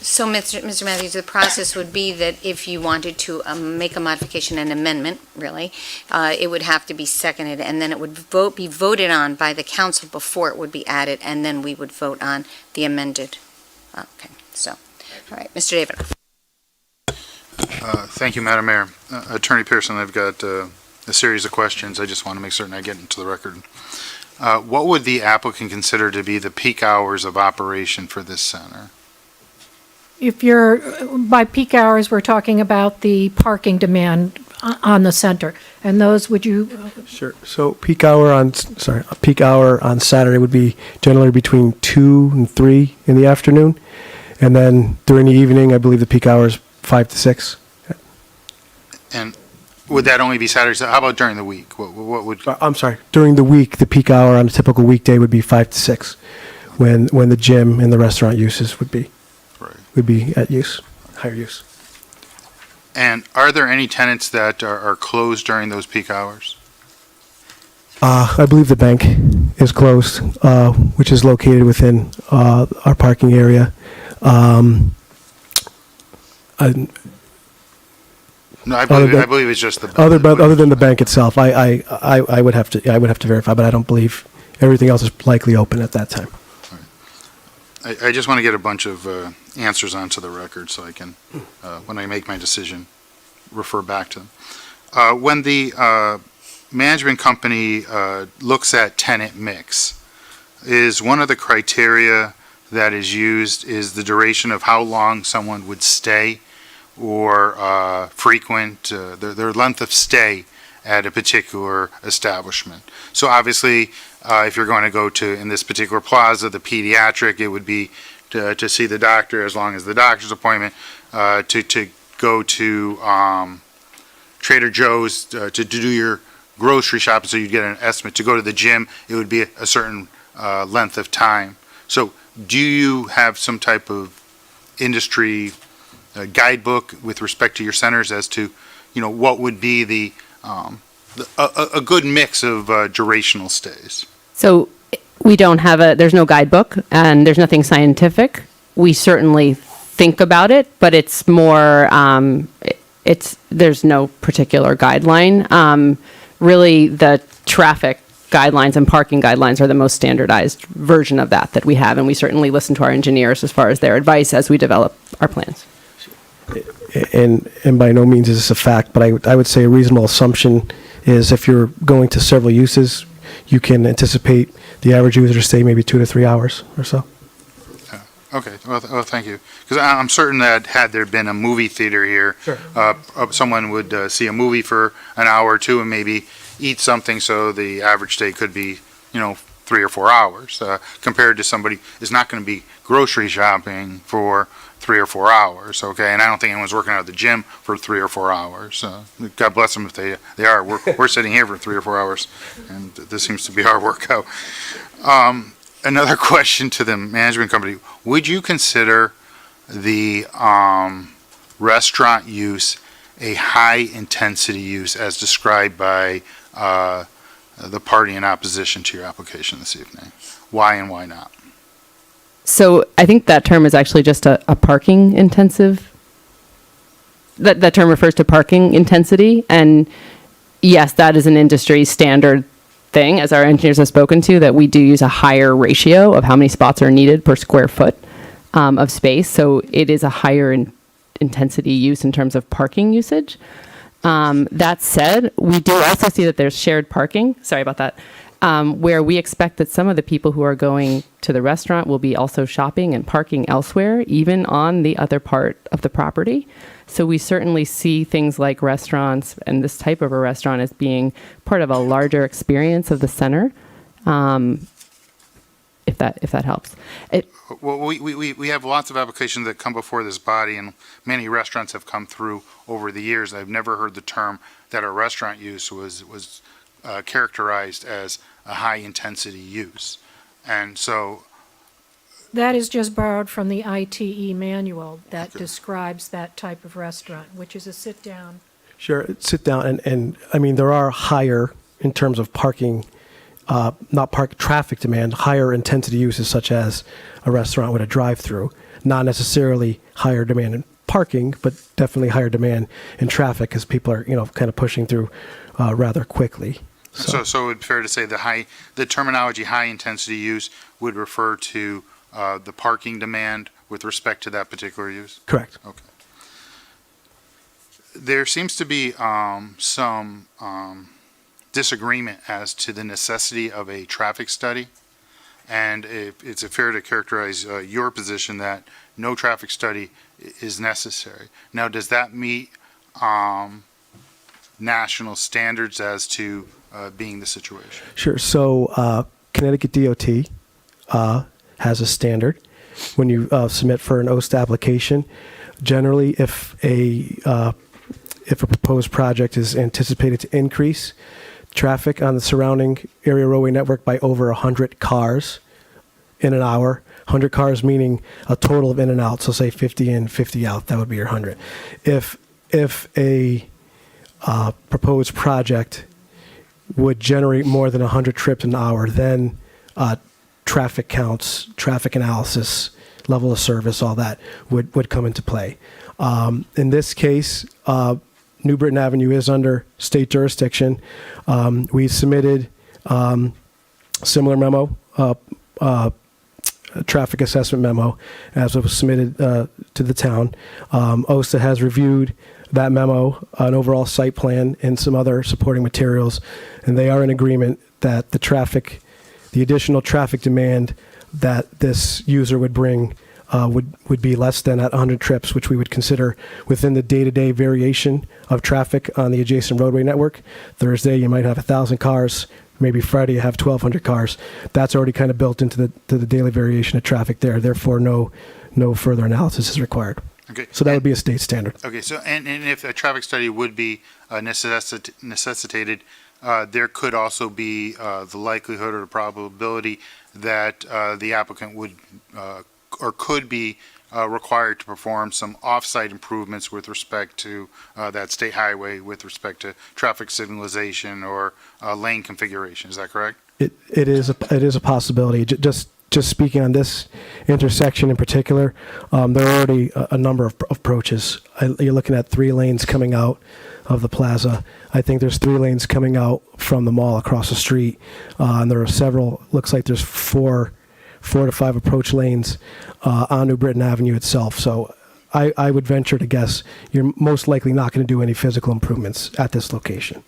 So, Mr. Matthews, the process would be that if you wanted to make a modification, an amendment, really, it would have to be seconded, and then it would be voted on by the council before it would be added, and then we would vote on the amended. Okay, so, all right, Mr. David. Thank you, Madam Mayor. Attorney Pearson, I've got a series of questions. I just want to make certain I get into the record. What would the applicant consider to be the peak hours of operation for this center? If you're, by peak hours, we're talking about the parking demand on the center. And those, would you? Sure. So peak hour on Saturday would be generally between 2 and 3 in the afternoon. And then during the evening, I believe the peak hour is 5 to 6. And would that only be Saturdays? How about during the week? What would? I'm sorry. During the week, the peak hour on a typical weekday would be 5 to 6, when the gym and the restaurant uses would be at use, higher use. And are there any tenants that are closed during those peak hours? I believe the bank is closed, which is located within our parking area. No, I believe it's just the other than the bank itself. I would have to verify, but I don't believe everything else is likely open at that time. I just want to get a bunch of answers onto the record so I can, when I make my decision, refer back to them. When the management company looks at tenant mix, is one of the criteria that is used is the duration of how long someone would stay or frequent, their length of stay at a particular establishment. So obviously, if you're going to go to, in this particular plaza, the pediatric, it would be to see the doctor as long as the doctor's appointment, to go to Trader Joe's to do your grocery shopping so you get an estimate. To go to the gym, it would be a certain length of time. So do you have some type of industry guidebook with respect to your centers as to, what would be a good mix of durational stays? So we don't have there's no guidebook and there's nothing scientific. We certainly think about it, but it's more, there's no particular guideline. Really, the traffic guidelines and parking guidelines are the most standardized version of that we have, and we certainly listen to our engineers as far as their advice as we develop our plans. And by no means is this a fact, but I would say a reasonable assumption is if you're going to several uses, you can anticipate the average user to stay maybe 2 to 3 hours or so. Okay, well, thank you. Because I'm certain that had there been a movie theater here, someone would see a movie for an hour or two and maybe eat something, so the average stay could be, 3 or 4 hours, compared to somebody is not going to be grocery shopping for 3 or 4 hours, okay? And I don't think anyone's working out at the gym for 3 or 4 hours. God bless them if they are. We're sitting here for 3 or 4 hours, and this seems to be our workout. Another question to the management company: would you consider the restaurant use a high-intensity use as described by the party in opposition to your application this evening? Why and why not? So I think that term is actually just a parking intensive. That term refers to parking intensity, and yes, that is an industry standard thing, as our engineers have spoken to, that we do use a higher ratio of how many spots are needed per square foot of space. So it is a higher intensity use in terms of parking usage. That said, we do also see that there's shared parking. Sorry about that. Where we expect that some of the people who are going to the restaurant will be also shopping and parking elsewhere, even on the other part of the property. So we certainly see things like restaurants and this type of a restaurant as being part of a larger experience of the center, if that helps. Well, we have lots of applications that come before this body, and many restaurants have come through over the years. I've never heard the term that a restaurant use was characterized as a high-intensity use. And so That is just borrowed from the ITE manual that describes that type of restaurant, which is a sit-down. Sure, sit down, and I mean, there are higher, in terms of parking, traffic demand, higher intensity uses such as a restaurant with a drive-through, not necessarily higher demand in parking, but definitely higher demand in traffic because people are, kind of pushing through rather quickly. So it would be fair to say the terminology high-intensity use would refer to the parking demand with respect to that particular use? Correct. Okay. there seems to be some disagreement as to the necessity of a traffic study. And it's fair to characterize your position that no traffic study is necessary. Now, does that meet national standards as to being the situation? Sure. So Connecticut DOT has a standard when you submit for an OST application. Generally, if a proposed project is anticipated to increase traffic on the surrounding area roadway network by over 100 cars in an hour, 100 cars meaning a total of in and out, so say 50 in, 50 out, that would be your 100. If a proposed project would generate more than 100 trips an hour, then traffic counts, traffic analysis, level of service, all that would come into play. In this case, New Britain Avenue is under state jurisdiction. We submitted similar memo, traffic assessment memo, as it was submitted to the town. OSTA has reviewed that memo, an overall site plan, and some other supporting materials, and they are in agreement that the additional traffic demand that this user would bring would be less than at 100 trips, which we would consider within the day-to-day variation of traffic on the adjacent roadway network. Thursday, you might have 1,000 cars. Maybe Friday, you have 1,200 cars. That's already kind of built into the daily variation of traffic there. Therefore, no further analysis is required. Okay. So that would be a state standard. Okay, so and if a traffic study would be necessitated, there could also be the likelihood or the probability that the applicant would or could be required to perform some off-site improvements with respect to that state highway, with respect to traffic signalization or lane configuration. Is that correct? It is a possibility. Just speaking on this intersection in particular, there are already a number of approaches. You're looking at 3 lanes coming out of the plaza. I think there's 3 lanes coming out from the mall across the street, and there are several. Looks like there's 4 to 5 approach lanes on New Britain Avenue itself. So I would venture to guess you're most likely not going to do any physical improvements at this location.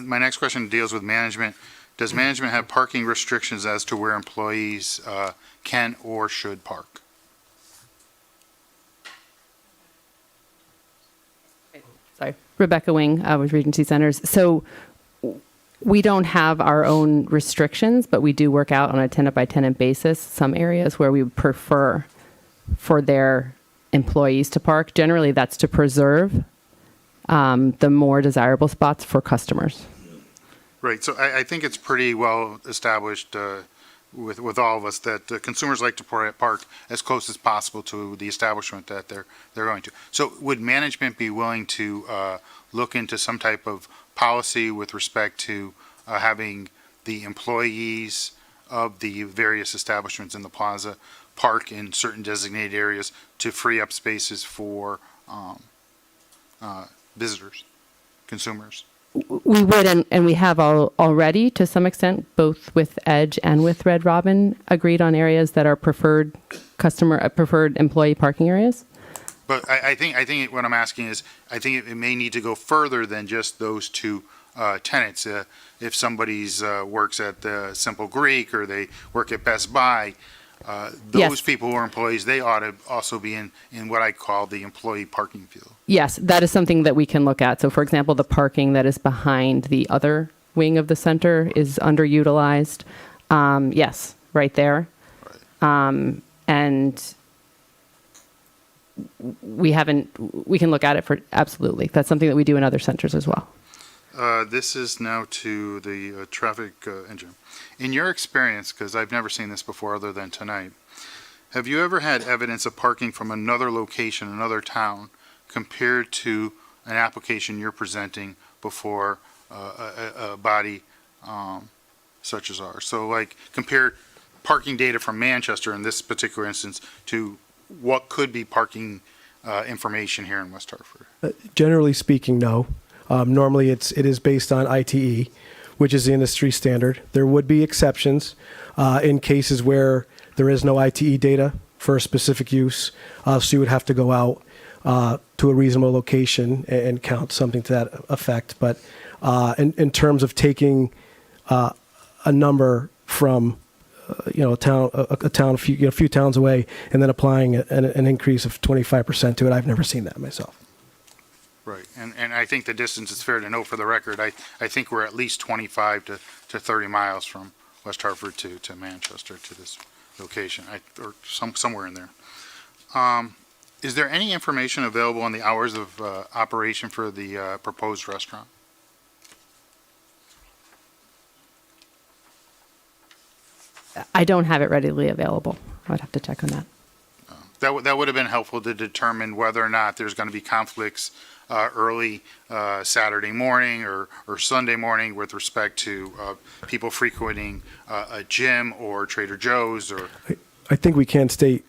My next question deals with management. Does management have parking restrictions as to where employees can or should park? Sorry, Rebecca Wing with Regency Centers. So we don't have our own restrictions, but we do work out on a tenant-by-tenant basis some areas where we would prefer for their employees to park. Generally, that's to preserve the more desirable spots for customers. Right. So I think it's pretty well established with all of us that consumers like to park as close as possible to the establishment that they're going to. So would management be willing to look into some type of policy with respect to having the employees of the various establishments in the plaza park in certain designated areas to free up spaces for visitors, consumers? We would, and we have already, to some extent, both with Edge and with Red Robin, agreed on areas that are preferred employee parking areas. But I think what I'm asking is, I think it may need to go further than just those 2 tenants. If somebody's works at the Simple Greek or they work at Best Buy, those Yes. people who are employees, they ought to also be in what I call the employee parking field. Yes, that is something that we can look at. So, for example, the parking that is behind the other wing of the center is underutilized. Yes, right there. And we can look at it for, absolutely. That's something that we do in other centers as well. This is now to the traffic engine. In your experience, because I've never seen this before other than tonight, have you ever had evidence of parking from another location, another town, compared to an application you're presenting before a body such as ours? So like compare parking data from Manchester in this particular instance to what could be parking information here in West Hartford? Generally speaking, no. Normally, it is based on ITE, which is the industry standard. There would be exceptions in cases where there is no ITE data for a specific use, so you would have to go out to a reasonable location and count, something to that effect. But in terms of taking a number from a town a few towns away and then applying an increase of 25% to it, I've never seen that myself. Right, and I think the distance is fair to note for the record. I think we're at least 25 to 30 miles from West Hartford to Manchester to this location, or somewhere in there. Is there any information available on the hours of operation for the proposed restaurant? I don't have it readily available. I'd have to check on that. That would have been helpful to determine whether or not there's going to be conflicts early Saturday morning or Sunday morning with respect to people frequenting a gym or Trader Joe's or. I think we can state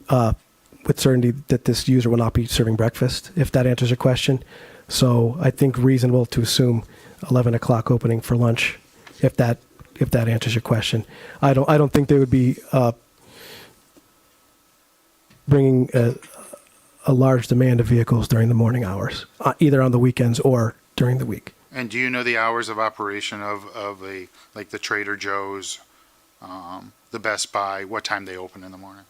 with certainty that this user will not be serving breakfast, if that answers your question. So I think reasonable to assume 11 o'clock opening for lunch, if that answers your question. I don't think they would be bringing a large demand of vehicles during the morning hours, either on the weekends or during the week. And do you know the hours of operation of like the Trader Joe's, the Best Buy, what time they open in the morning?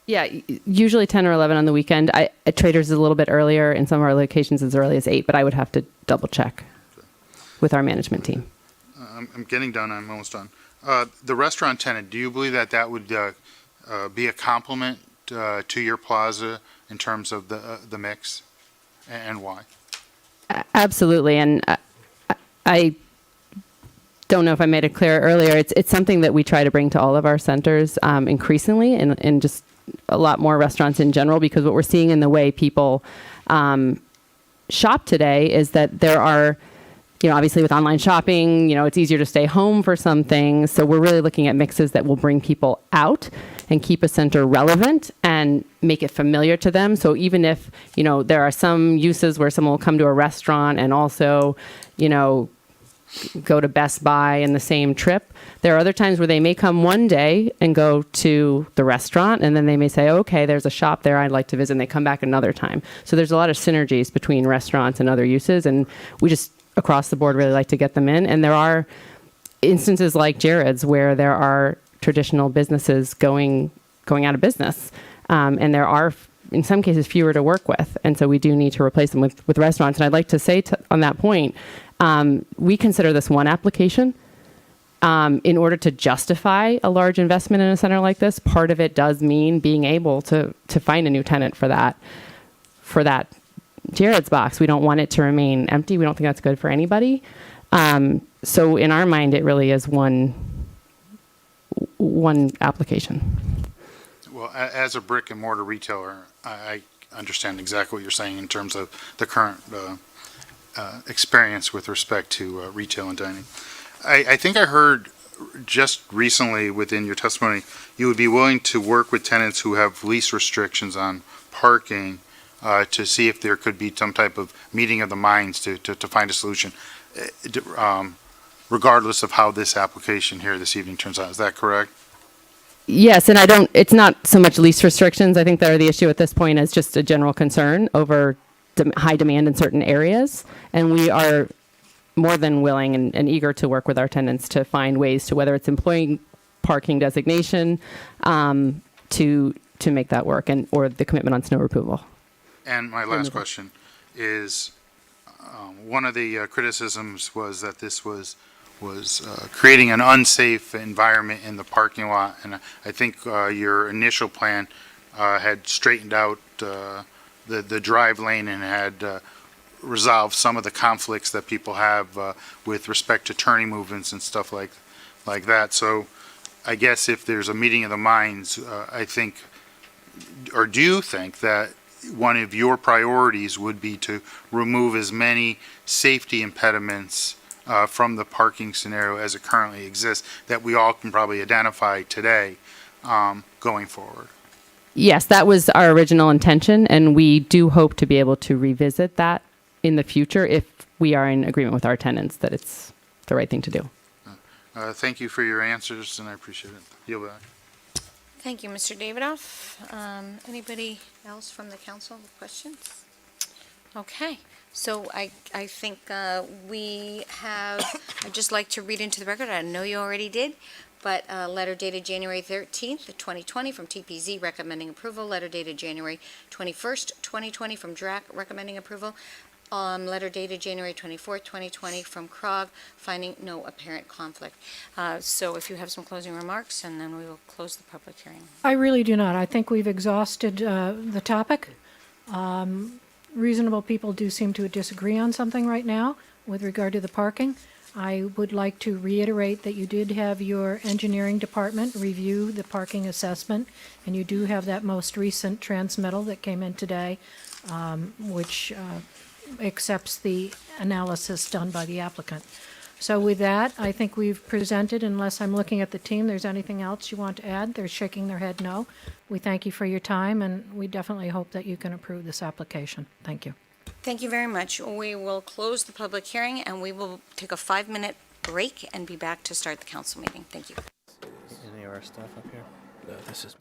Yeah, usually 10 or 11 on the weekend. At Trader's is a little bit earlier. In some of our locations as early as 8, but I would have to double check with our management team. I'm getting done. I'm almost done. The restaurant tenant, do you believe that would be a complement to your plaza in terms of the mix, and why? Absolutely, and I don't know if I made it clear earlier. It's something that we try to bring to all of our centers increasingly, and just a lot more restaurants in general, because what we're seeing in the way people shop today is that there are, obviously with online shopping, it's easier to stay home for some things. So we're really looking at mixes that will bring people out and keep a center relevant and make it familiar to them. So even if, there are some uses where someone will come to a restaurant and also, go to Best Buy in the same trip, there are other times where they may come one day and go to the restaurant, and then they may say, okay, there's a shop there I'd like to visit, and they come back another time. So there's a lot of synergies between restaurants and other uses, and we just across the board really like to get them in. And there are instances like Jared's where there are traditional businesses going out of business, and there are in some cases fewer to work with, and so we do need to replace them with restaurants. And I'd like to say on that point, we consider this one application. In order to justify a large investment in a center like this, part of it does mean being able to find a new tenant for that Jared's box. We don't want it to remain empty. We don't think that's good for anybody. So in our mind, it really is one application. Well, as a brick and mortar retailer, I understand exactly what you're saying in terms of the current experience with respect to retail and dining. I think I heard just recently within your testimony, you would be willing to work with tenants who have lease restrictions on parking to see if there could be some type of meeting of the minds to find a solution, regardless of how this application here this evening turns out. Is that correct? Yes, and it's not so much lease restrictions. I think that are the issue at this point is just a general concern over high demand in certain areas. And we are more than willing and eager to work with our tenants to find ways to, whether it's employing parking designation, to make that work, or the commitment on snow removal. And my last question is, one of the criticisms was that this was creating an unsafe environment in the parking lot, and I think your initial plan had straightened out the drive lane and had resolved some of the conflicts that people have with respect to turning movements and stuff like that. So I guess if there's a meeting of the minds, I think, or do you think that one of your priorities would be to remove as many safety impediments from the parking scenario as it currently exists that we all can probably identify today going forward? Yes, that was our original intention, and we do hope to be able to revisit that in the future if we are in agreement with our tenants that it's the right thing to do. Thank you for your answers, and I appreciate it. Yield back. Thank you, Mr. Davidoff. Anybody else from the council with questions? Okay, so I think we have, I'd just like to read into the record, I know you already did, but a letter dated January 13th, 2020 from TPZ recommending approval, letter dated January 21st, 2020 from DRAC recommending approval, letter dated January 24th, 2020 from CROG finding no apparent conflict. So if you have some closing remarks, and then we will close the public hearing. I really do not. I think we've exhausted the topic. Reasonable people do seem to disagree on something right now with regard to the parking. I would like to reiterate that you did have your engineering department review the parking assessment, and you do have that most recent transmittal that came in today, which accepts the analysis done by the applicant. So with that, I think we've presented, unless I'm looking at the team, there's anything else you want to add? They're shaking their head no. We thank you for your time, and we definitely hope that you can approve this application. Thank you. Thank you very much. We will close the public hearing, and we will take a 5-minute break and be back to start the council meeting. Thank you. Any of our stuff up here? No, this is.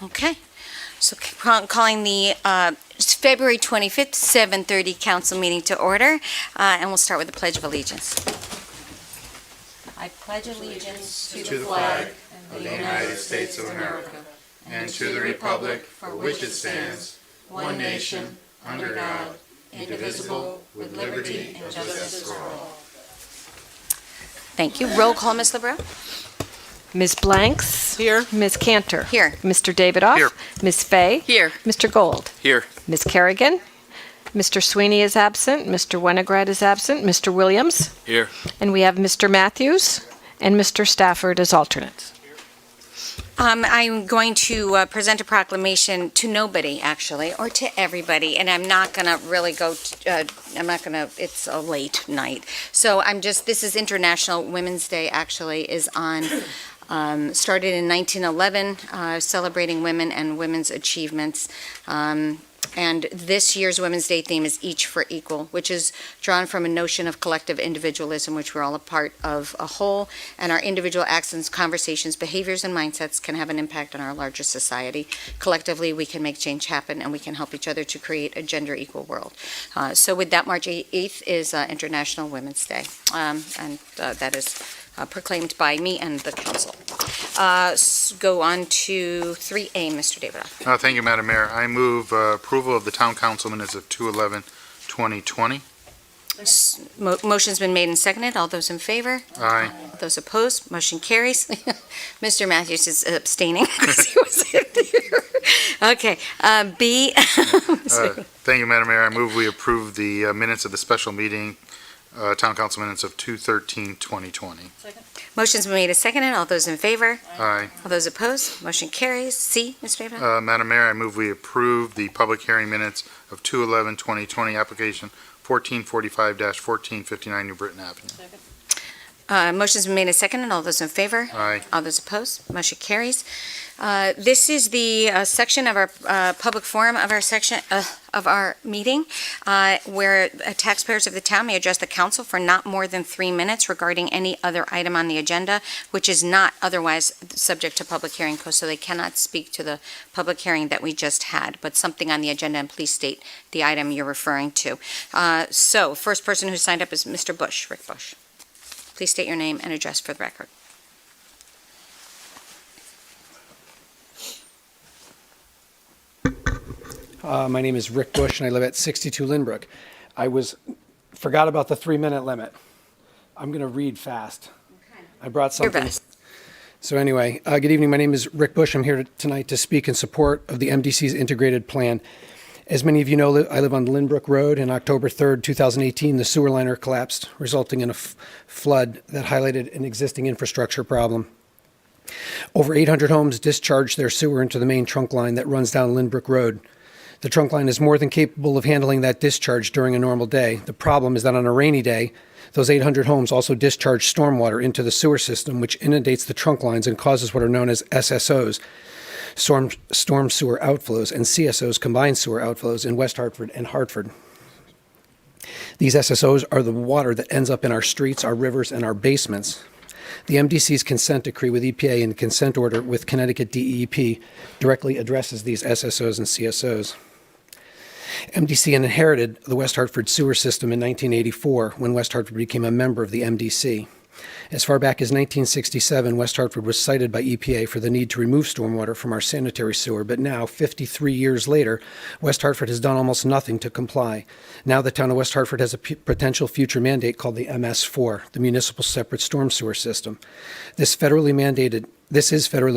Okay. So calling the February 25th, 7:30 council meeting to order, and we'll start with the Pledge of Allegiance. I pledge allegiance to the flag of the United States of America and to the republic for which it stands, one nation, under God, indivisible, with liberty and justice for all. Thank you. Roll call, Ms. LeBreau. Ms. Blanks? Here. Ms. Cantor? Here. Mr. Davidoff? Here. Ms. Fay? Here. Mr. Gold? Here. Ms. Kerrigan? Mr. Sweeney is absent. Mr. Winograd is absent. Mr. Williams? Here. And we have Mr. Matthews and Mr. Stafford as alternates. I'm going to present a proclamation to nobody, actually, or to everybody, and I'm not going to really go, it's a late night. So this is International Women's Day, actually, is on, started in 1911, celebrating women and women's achievements. And this year's Women's Day theme is Each for Equal, which is drawn from a notion of collective individualism, which we're all a part of a whole, and our individual actions, conversations, behaviors, and mindsets can have an impact on our larger society. Collectively, we can make change happen, and we can help each other to create a gender-equal world. So with that, March 8th is International Women's Day, and that is proclaimed by me and the council. Go on to 3A, Mr. Davidoff. Thank you, Madam Mayor. I move approval of the town council minutes of 2/11/2020. Motion's been made and seconded. All those in favor? Aye. Those opposed? Motion carries. Mr. Matthews is abstaining because he wasn't here. Okay, B. Thank you, Madam Mayor. I move we approve the minutes of the special meeting, town council minutes of 2/13/2020. Motion's been made and seconded. All those in favor? Aye. All those opposed? Motion carries. C, Mr. Davidoff. Madam Mayor, I move we approve the public hearing minutes of 2/11/2020, application 1445-1459 New Britain Avenue. Motion's been made and seconded. All those in favor? Aye. All those opposed? Motion carries. This is the section of our public forum of our section of our meeting where taxpayers of the town may address the council for not more than 3 minutes regarding any other item on the agenda, which is not otherwise subject to public hearing, so they cannot speak to the public hearing that we just had, but something on the agenda, and please state the item you're referring to. So, first person who signed up is Mr. Bush, Rick Bush. Please state your name and address for the record. My name is Rick Bush, and I live at 62 Lynbrook. Forgot about the 3-minute limit. I'm going to read fast. I brought something. Your best. So anyway, good evening. My name is Rick Bush. I'm here tonight to speak in support of the MDC's integrated plan. As many of you know, I live on Lynbrook Road. On October 3rd, 2018, the sewer liner collapsed, resulting in a flood that highlighted an existing infrastructure problem. Over 800 homes discharged their sewer into the main trunk line that runs down Lynbrook Road. The trunk line is more than capable of handling that discharge during a normal day. The problem is that on a rainy day, those 800 homes also discharge stormwater into the sewer system, which inundates the trunk lines and causes what are known as SSOs, storm sewer outflows, and CSOs, combined sewer outflows, in West Hartford and Hartford. These SSOs are the water that ends up in our streets, our rivers, and our basements. The MDC's consent decree with EPA and consent order with Connecticut DEP directly addresses these SSOs and CSOs. MDC inherited the West Hartford sewer system in 1984 when West Hartford became a member of the MDC. As far back as 1967, West Hartford was cited by EPA for the need to remove stormwater from our sanitary sewer, but now, 53 years later, West Hartford has done almost nothing to comply. Now the town of West Hartford has a potential future mandate called the MS4, the Municipal Separate Storm Sewer System. This is federally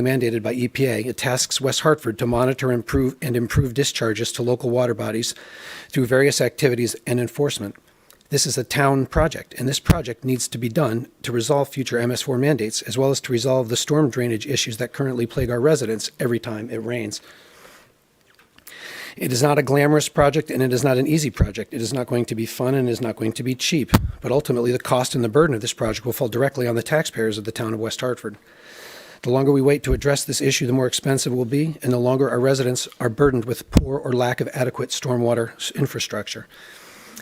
mandated by EPA. It tasks West Hartford to monitor and improve discharges to local water bodies through various activities and enforcement. This is a town project, and this project needs to be done to resolve future MS4 mandates, as well as to resolve the storm drainage issues that currently plague our residents every time it rains. It is not a glamorous project, and it is not an easy project. It is not going to be fun, and it is not going to be cheap. But ultimately, the cost and the burden of this project will fall directly on the taxpayers of the town of West Hartford. The longer we wait to address this issue, the more expensive it will be, and the longer our residents are burdened with poor or lack of adequate stormwater infrastructure.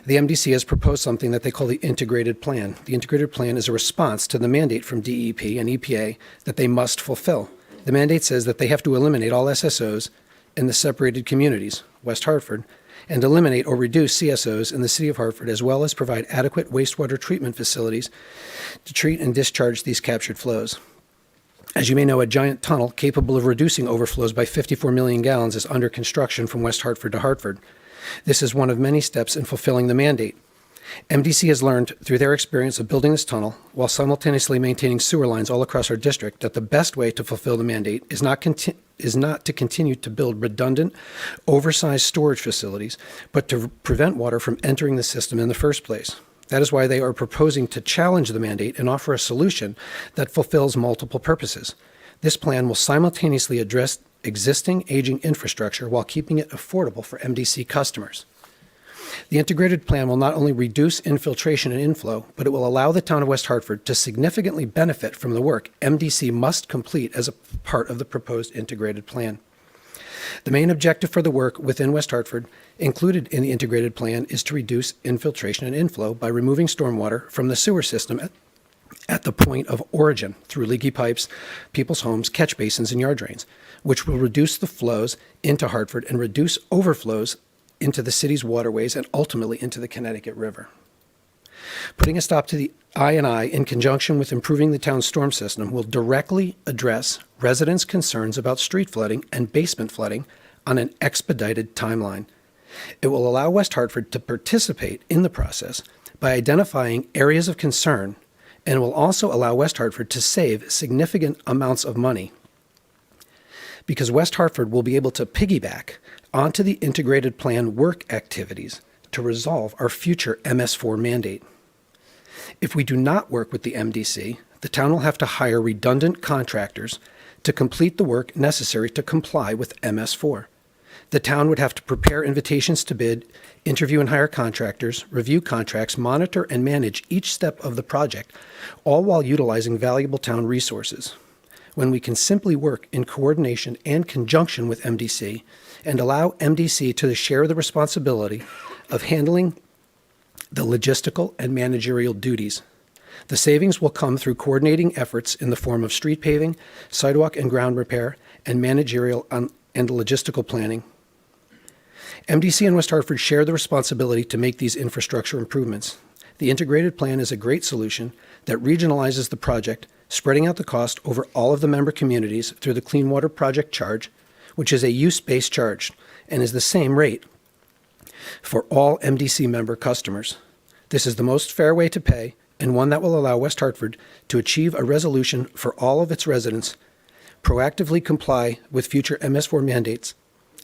The MDC has proposed something that they call the integrated plan. The integrated plan is a response to the mandate from DEP and EPA that they must fulfill. The mandate says that they have to eliminate all SSOs in the separated communities, West Hartford, and eliminate or reduce CSOs in the city of Hartford, as well as provide adequate wastewater treatment facilities to treat and discharge these captured flows. As you may know, a giant tunnel capable of reducing overflows by 54 million gallons is under construction from West Hartford to Hartford. This is one of many steps in fulfilling the mandate. MDC has learned through their experience of building this tunnel while simultaneously maintaining sewer lines all across our district that the best way to fulfill the mandate is not to continue to build redundant, oversized storage facilities, but to prevent water from entering the system in the first place. That is why they are proposing to challenge the mandate and offer a solution that fulfills multiple purposes. This plan will simultaneously address existing aging infrastructure while keeping it affordable for MDC customers. The integrated plan will not only reduce infiltration and inflow, but it will allow the town of West Hartford to significantly benefit from the work MDC must complete as a part of the proposed integrated plan. The main objective for the work within West Hartford included in the integrated plan is to reduce infiltration and inflow by removing stormwater from the sewer system at the point of origin through leaky pipes, people's homes, catch basins, and yard drains, which will reduce the flows into Hartford and reduce overflows into the city's waterways and ultimately into the Connecticut River. Putting a stop to the I&I in conjunction with improving the town's storm system will directly address residents' concerns about street flooding and basement flooding on an expedited timeline. It will allow West Hartford to participate in the process by identifying areas of concern and will also allow West Hartford to save significant amounts of money because West Hartford will be able to piggyback onto the integrated plan work activities to resolve our future MS4 mandate. If we do not work with the MDC, the town will have to hire redundant contractors to complete the work necessary to comply with MS4. The town would have to prepare invitations to bid, interview and hire contractors, review contracts, monitor and manage each step of the project, all while utilizing valuable town resources. When we can simply work in coordination and conjunction with MDC and allow MDC to share the responsibility of handling the logistical and managerial duties. The savings will come through coordinating efforts in the form of street paving, sidewalk and ground repair, and managerial and logistical planning. MDC and West Hartford share the responsibility to make these infrastructure improvements. The integrated plan is a great solution that regionalizes the project, spreading out the cost over all of the member communities through the Clean Water Project charge, which is a use-based charge and is the same rate for all MDC member customers. This is the most fair way to pay and one that will allow West Hartford to achieve a resolution for all of its residents, proactively comply with future MS4 mandates,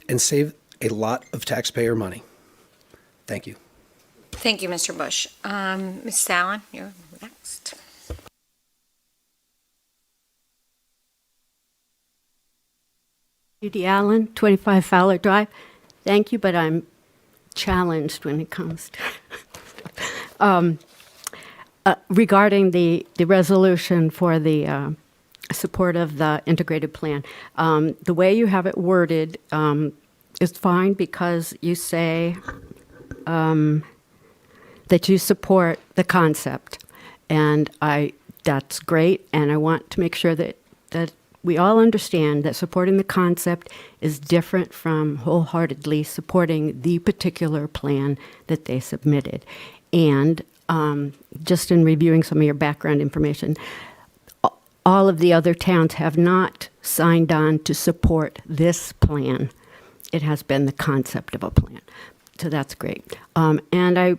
and save a lot of taxpayer money. Thank you. Thank you, Mr. Bush. Ms. Sallin, you're next. Judy Allen, 25 Fowler Drive. Thank you, but I'm challenged when it comes to regarding the resolution for the support of the integrated plan. The way you have it worded is fine because you say that you support the concept, and that's great. And I want to make sure that we all understand that supporting the concept is different from wholeheartedly supporting the particular plan that they submitted. And just in reviewing some of your background information, all of the other towns have not signed on to support this plan. It has been the concept of a plan. So that's great. And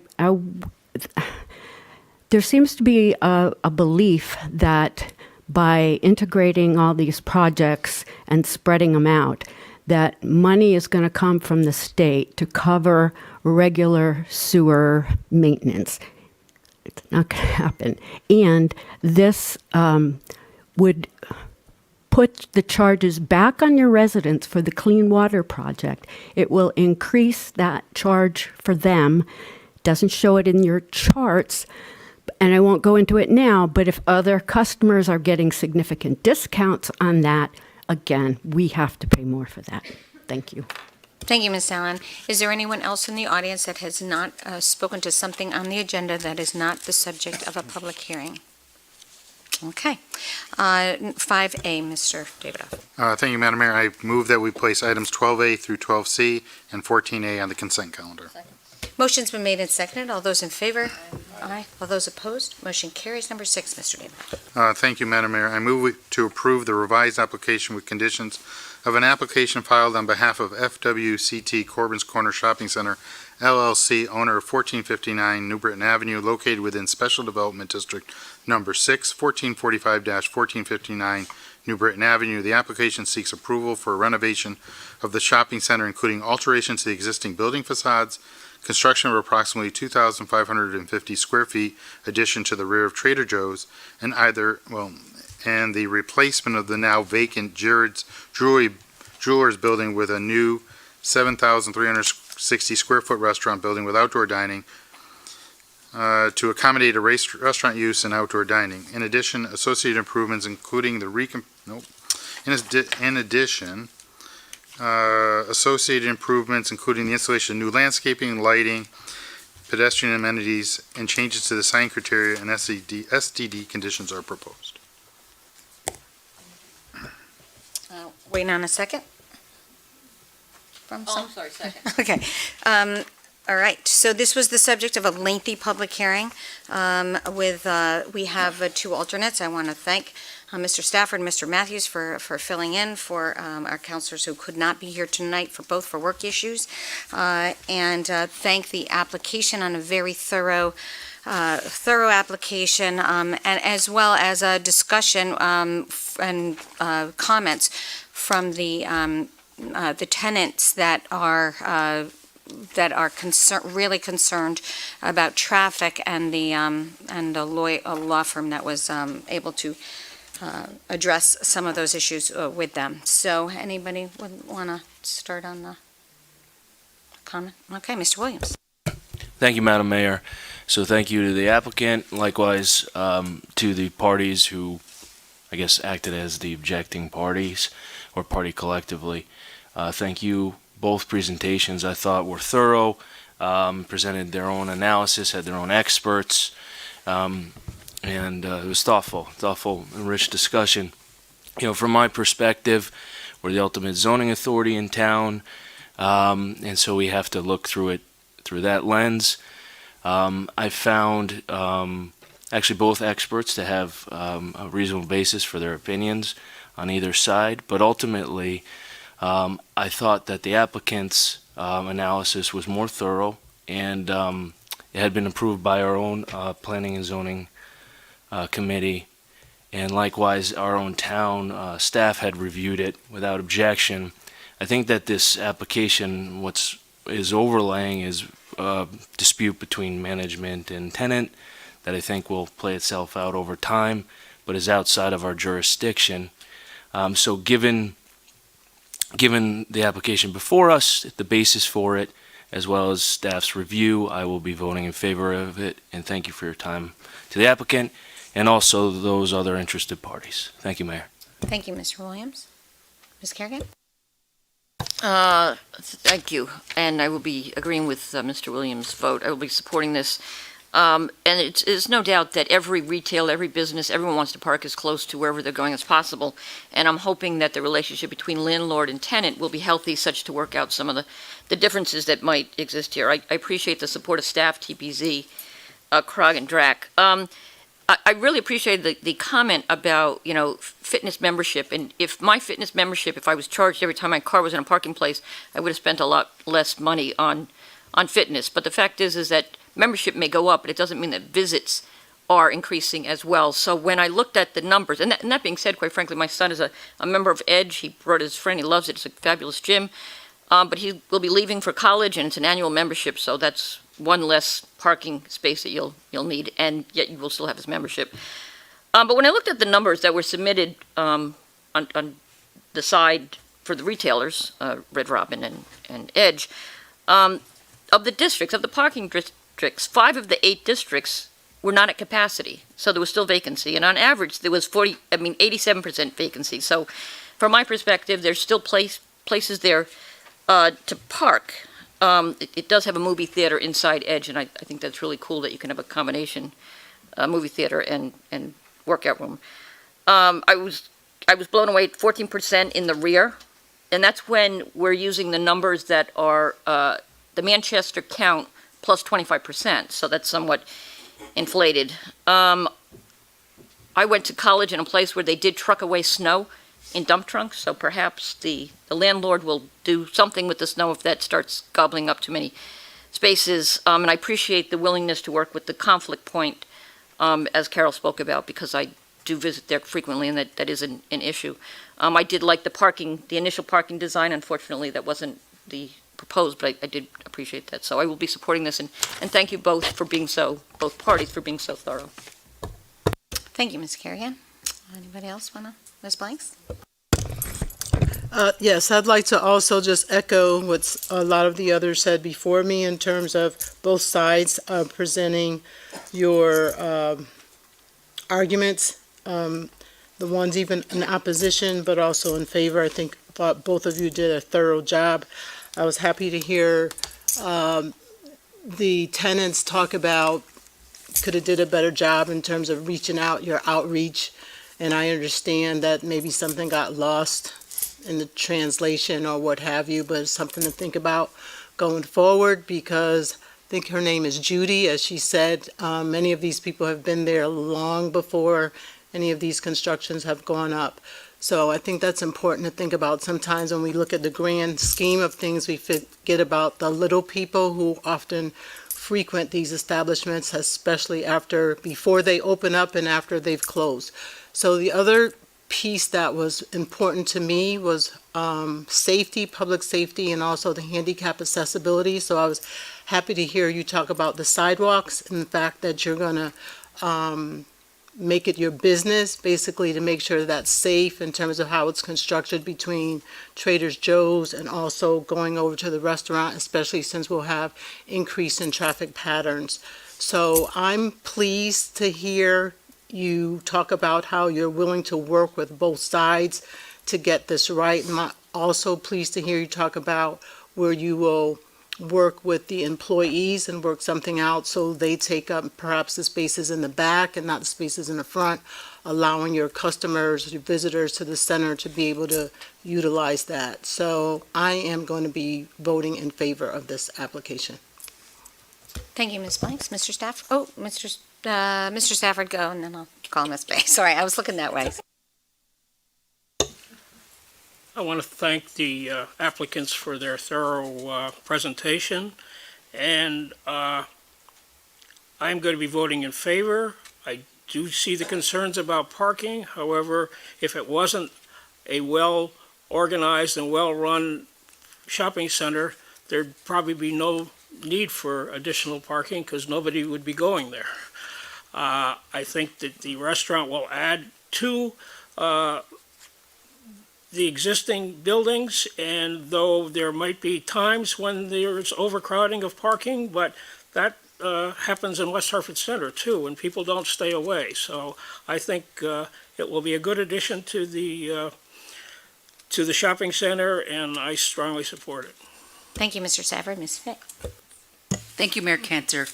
there seems to be a belief that by integrating all these projects and spreading them out, that money is going to come from the state to cover regular sewer maintenance. It's not going to happen. And this would put the charges back on your residents for the Clean Water Project. It will increase that charge for them. Doesn't show it in your charts, and I won't go into it now, but if other customers are getting significant discounts on that, again, we have to pay more for that. Thank you. Thank you, Ms. Allen. Is there anyone else in the audience that has not spoken to something on the agenda that is not the subject of a public hearing? Okay. 5A, Mr. Davidoff. Thank you, Madam Mayor. I move that we place items 12A through 12C and 14A on the consent calendar. Motion's been made and seconded. All those in favor? Aye. All those opposed? Motion carries. Number 6, Mr. Davidoff. Thank you, Madam Mayor. I move to approve the revised application with conditions of an application filed on behalf of FW CT-Corbin's Corner Shopping Center, LLC, owner of 1459 New Britain Avenue, located within Special Development District Number 6, 1445-1459 New Britain Avenue. The application seeks approval for a renovation of the shopping center, including alterations to the existing building facades, construction of approximately 2,550 square feet, addition to the rear of Trader Joe's, and the replacement of the now vacant Jared's Jewelers building with a new 7,360 square foot restaurant building with outdoor dining to accommodate a restaurant use and outdoor dining. In addition, associated improvements including the associated improvements including the installation of new landscaping, lighting, pedestrian amenities, and changes to the sign criteria and SDD conditions are proposed. Waiting on a second? Oh, I'm sorry, second. Okay. All right. So this was the subject of a lengthy public hearing we have 2 alternates. I want to thank Mr. Stafford and Mr. Matthews for filling in for our counselors who could not be here tonight for work issues, and thank the application on a very thorough application, and as well as a discussion and comments from the tenants that are really concerned about traffic, and the law firm that was able to address some of those issues with them. So anybody would want to start on the comment? Okay, Mr. Williams. Thank you, Madam Mayor. So thank you to the applicant, likewise to the parties who, I guess, acted as the objecting parties or party collectively. Thank you. Both presentations I thought were thorough, presented their own analysis, had their own experts, and it was thoughtful and rich discussion. You know, from my perspective, we're the ultimate zoning authority in town, and so we have to look through it through that lens. I found actually both experts to have a reasonable basis for their opinions on either side, but ultimately I thought that the applicant's analysis was more thorough, and it had been approved by our own planning and zoning committee, and likewise our own town staff had reviewed it without objection. I think that this application, what is overlaying is a dispute between management and tenant that I think will play itself out over time, but is outside of our jurisdiction. So given the application before us, the basis for it, as well as staff's review, I will be voting in favor of it, and thank you for your time to the applicant and also those other interested parties. Thank you, Mayor. Thank you, Mr. Williams. Ms. Kerrigan? Thank you, and I will be agreeing with Mr. Williams' vote. I will be supporting this. And it's no doubt that every retail, every business, everyone wants to park as close to wherever they're going as possible. And I'm hoping that the relationship between landlord and tenant will be healthy, such to work out some of the differences that might exist here. I appreciate the support of staff, TPZ, Krog, and DRAC. I really appreciated the comment about, fitness membership. And if my fitness membership, if I was charged every time my car was in a parking place, I would have spent a lot less money on fitness. But the fact is that membership may go up, but it doesn't mean that visits are increasing as well. So when I looked at the numbers, and that being said, quite frankly, my son is a member of Edge. He brought his friend. He loves it. It's a fabulous gym. But he will be leaving for college, and it's an annual membership, so that's one less parking space that you'll need, and yet you will still have his membership. But when I looked at the numbers that were submitted on the side for the retailers, Red Robin and Edge, of the districts, of the parking districts, 5 of the 8 districts were not at capacity, so there was still vacancy. And on average, there was 87% vacancy. So from my perspective, there's still places there to park. It does have a movie theater inside Edge, and I think that's really cool that you can have a combination movie theater and workout room. I was blown away at 14% in the rear, and that's when we're using the numbers that are the Manchester count plus 25%, so that's somewhat inflated. I went to college in a place where they did truck away snow in dump trunks, so perhaps the landlord will do something with the snow if that starts gobbling up too many spaces. And I appreciate the willingness to work with the conflict point, as Carol spoke about, because I do visit there frequently, and that is an issue. I did like the initial parking design. Unfortunately, that wasn't the proposed, but I did appreciate that. So I will be supporting this, and thank you both parties for being so thorough. Thank you, Ms. Carrigan. Anybody else want to? Ms. Blanks? Yes, I'd like to also just echo what a lot of the others said before me in terms of both sides presenting your arguments, the ones even in opposition, but also in favor. I thought both of you did a thorough job. I was happy to hear the tenants talk about could have did a better job in terms of reaching out, your outreach. And I understand that maybe something got lost in the translation or what have you, but it's something to think about going forward, because I think her name is Judy, as she said. Many of these people have been there long before any of these constructions have gone up. So I think that's important to think about. Sometimes when we look at the grand scheme of things, we forget about the little people who often frequent these establishments, especially before they open up and after they've closed. So the other piece that was important to me was safety, public safety, and also the handicap accessibility. So I was happy to hear you talk about the sidewalks and the fact that you're going to make it your business, basically, to make sure that's safe in terms of how it's constructed between Trader Joe's and also going over to the restaurant, especially since we'll have increase in traffic patterns. So I'm pleased to hear you talk about how you're willing to work with both sides to get this right. And I'm also pleased to hear you talk about where you will work with the employees and work something out so they take up perhaps the spaces in the back and not the spaces in the front, allowing your customers, your visitors to the center to be able to utilize that. So I am going to be voting in favor of this application. Thank you, Ms. Blanks. Mr. Stafford? Oh, Mr. Stafford, go, and then I'll call Ms. Bay. Sorry, I was looking that way. I want to thank the applicants for their thorough presentation, and I'm going to be voting in favor. I do see the concerns about parking. However, if it wasn't a well-organized and well-run shopping center, there'd probably be no need for additional parking because nobody would be going there. I think that the restaurant will add to the existing buildings, and though there might be times when there's overcrowding of parking, but that happens in West Hartford Center too, and people don't stay away. So I think it will be a good addition to the shopping center, and I strongly support it. Thank you, Mr. Stafford. Ms. Fick? Thank you, Mayor Cantor.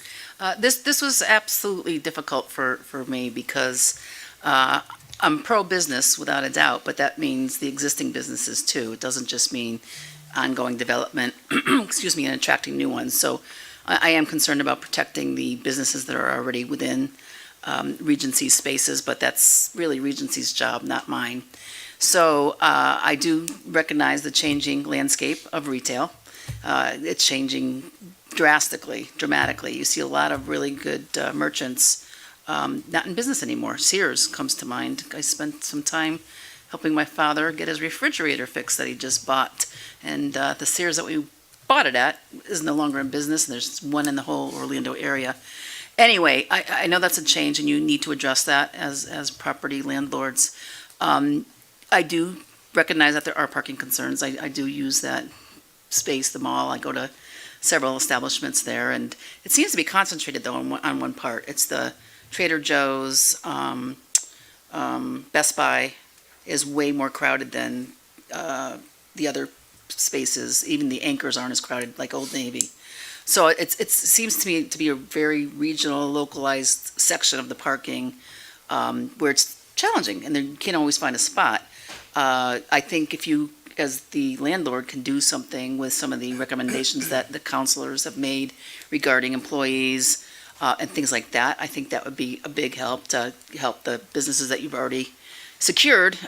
This was absolutely difficult for me because I'm pro-business without a doubt, but that means the existing businesses too. It doesn't just mean ongoing development, excuse me, and attracting new ones. So I am concerned about protecting the businesses that are already within Regency's spaces, but that's really Regency's job, not mine. So I do recognize the changing landscape of retail. It's changing dramatically. You see a lot of really good merchants not in business anymore. Sears comes to mind. I spent some time helping my father get his refrigerator fixed that he just bought. And the Sears that we bought it at is no longer in business, and there's one in the whole Orlando area. Anyway, I know that's a change, and you need to address that as property landlords. I do recognize that there are parking concerns. I do use that space, the mall. I go to several establishments there, and it seems to be concentrated, though, on one part. It's the Trader Joe's, Best Buy is way more crowded than the other spaces. Even the anchors aren't as crowded like Old Navy. So it seems to me to be a very regional, localized section of the parking where it's challenging and you can't always find a spot. I think if you, as the landlord, can do something with some of the recommendations that the counselors have made regarding employees and things like that, I think that would be a big help to help the businesses that you've already secured,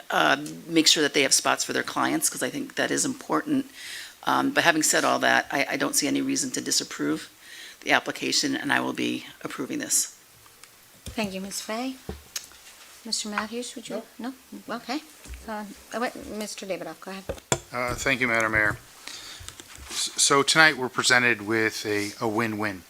make sure that they have spots for their clients, because I think that is important. But having said all that, I don't see any reason to disapprove the application, and I will be approving this. Thank you, Ms. Fay. Mr. Matthews, would you? No? Okay. Mr. Davidoff, go ahead. Thank you, Madam Mayor. So tonight we're presented with a win-win.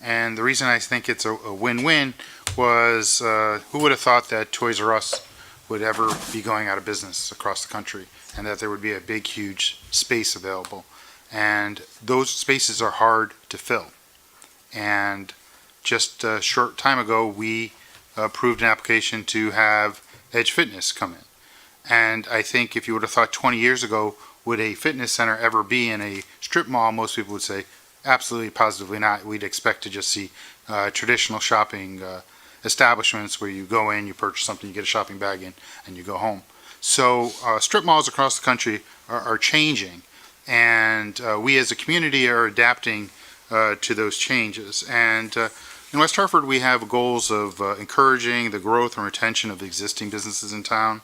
And the reason I think it's a win-win was who would have thought that Toys R Us would ever be going out of business across the country, and that there would be a big, huge space available. And those spaces are hard to fill. And just a short time ago, we approved an application to have Edge Fitness come in. And I think if you would have thought 20 years ago, would a fitness center ever be in a strip mall, most people would say, absolutely, positively not. We'd expect to just see traditional shopping establishments where you go in, you purchase something, you get a shopping bag in, and you go home. So strip malls across the country are changing, and we as a community are adapting to those changes. And in West Hartford, we have goals of encouraging the growth and retention of existing businesses in town.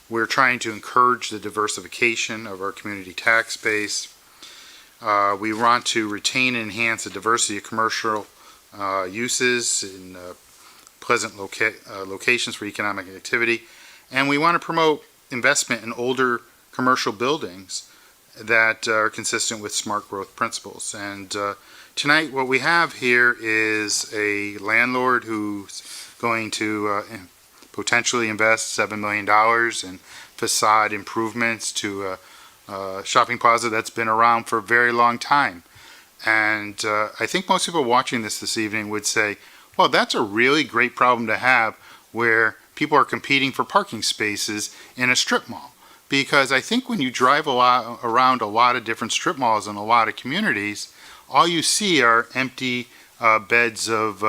We're trying to encourage the diversification of our community tax base. We want to retain and enhance the diversity of commercial uses in pleasant locations for economic activity. And we want to promote investment in older commercial buildings that are consistent with smart growth principles. And tonight, what we have here is a landlord who's going to potentially invest $7 million in facade improvements to a shopping plaza that's been around for a very long time. And I think most people watching this evening would say, well, that's a really great problem to have where people are competing for parking spaces in a strip mall. Because I think when you drive around a lot of different strip malls in a lot of communities, all you see are empty beds of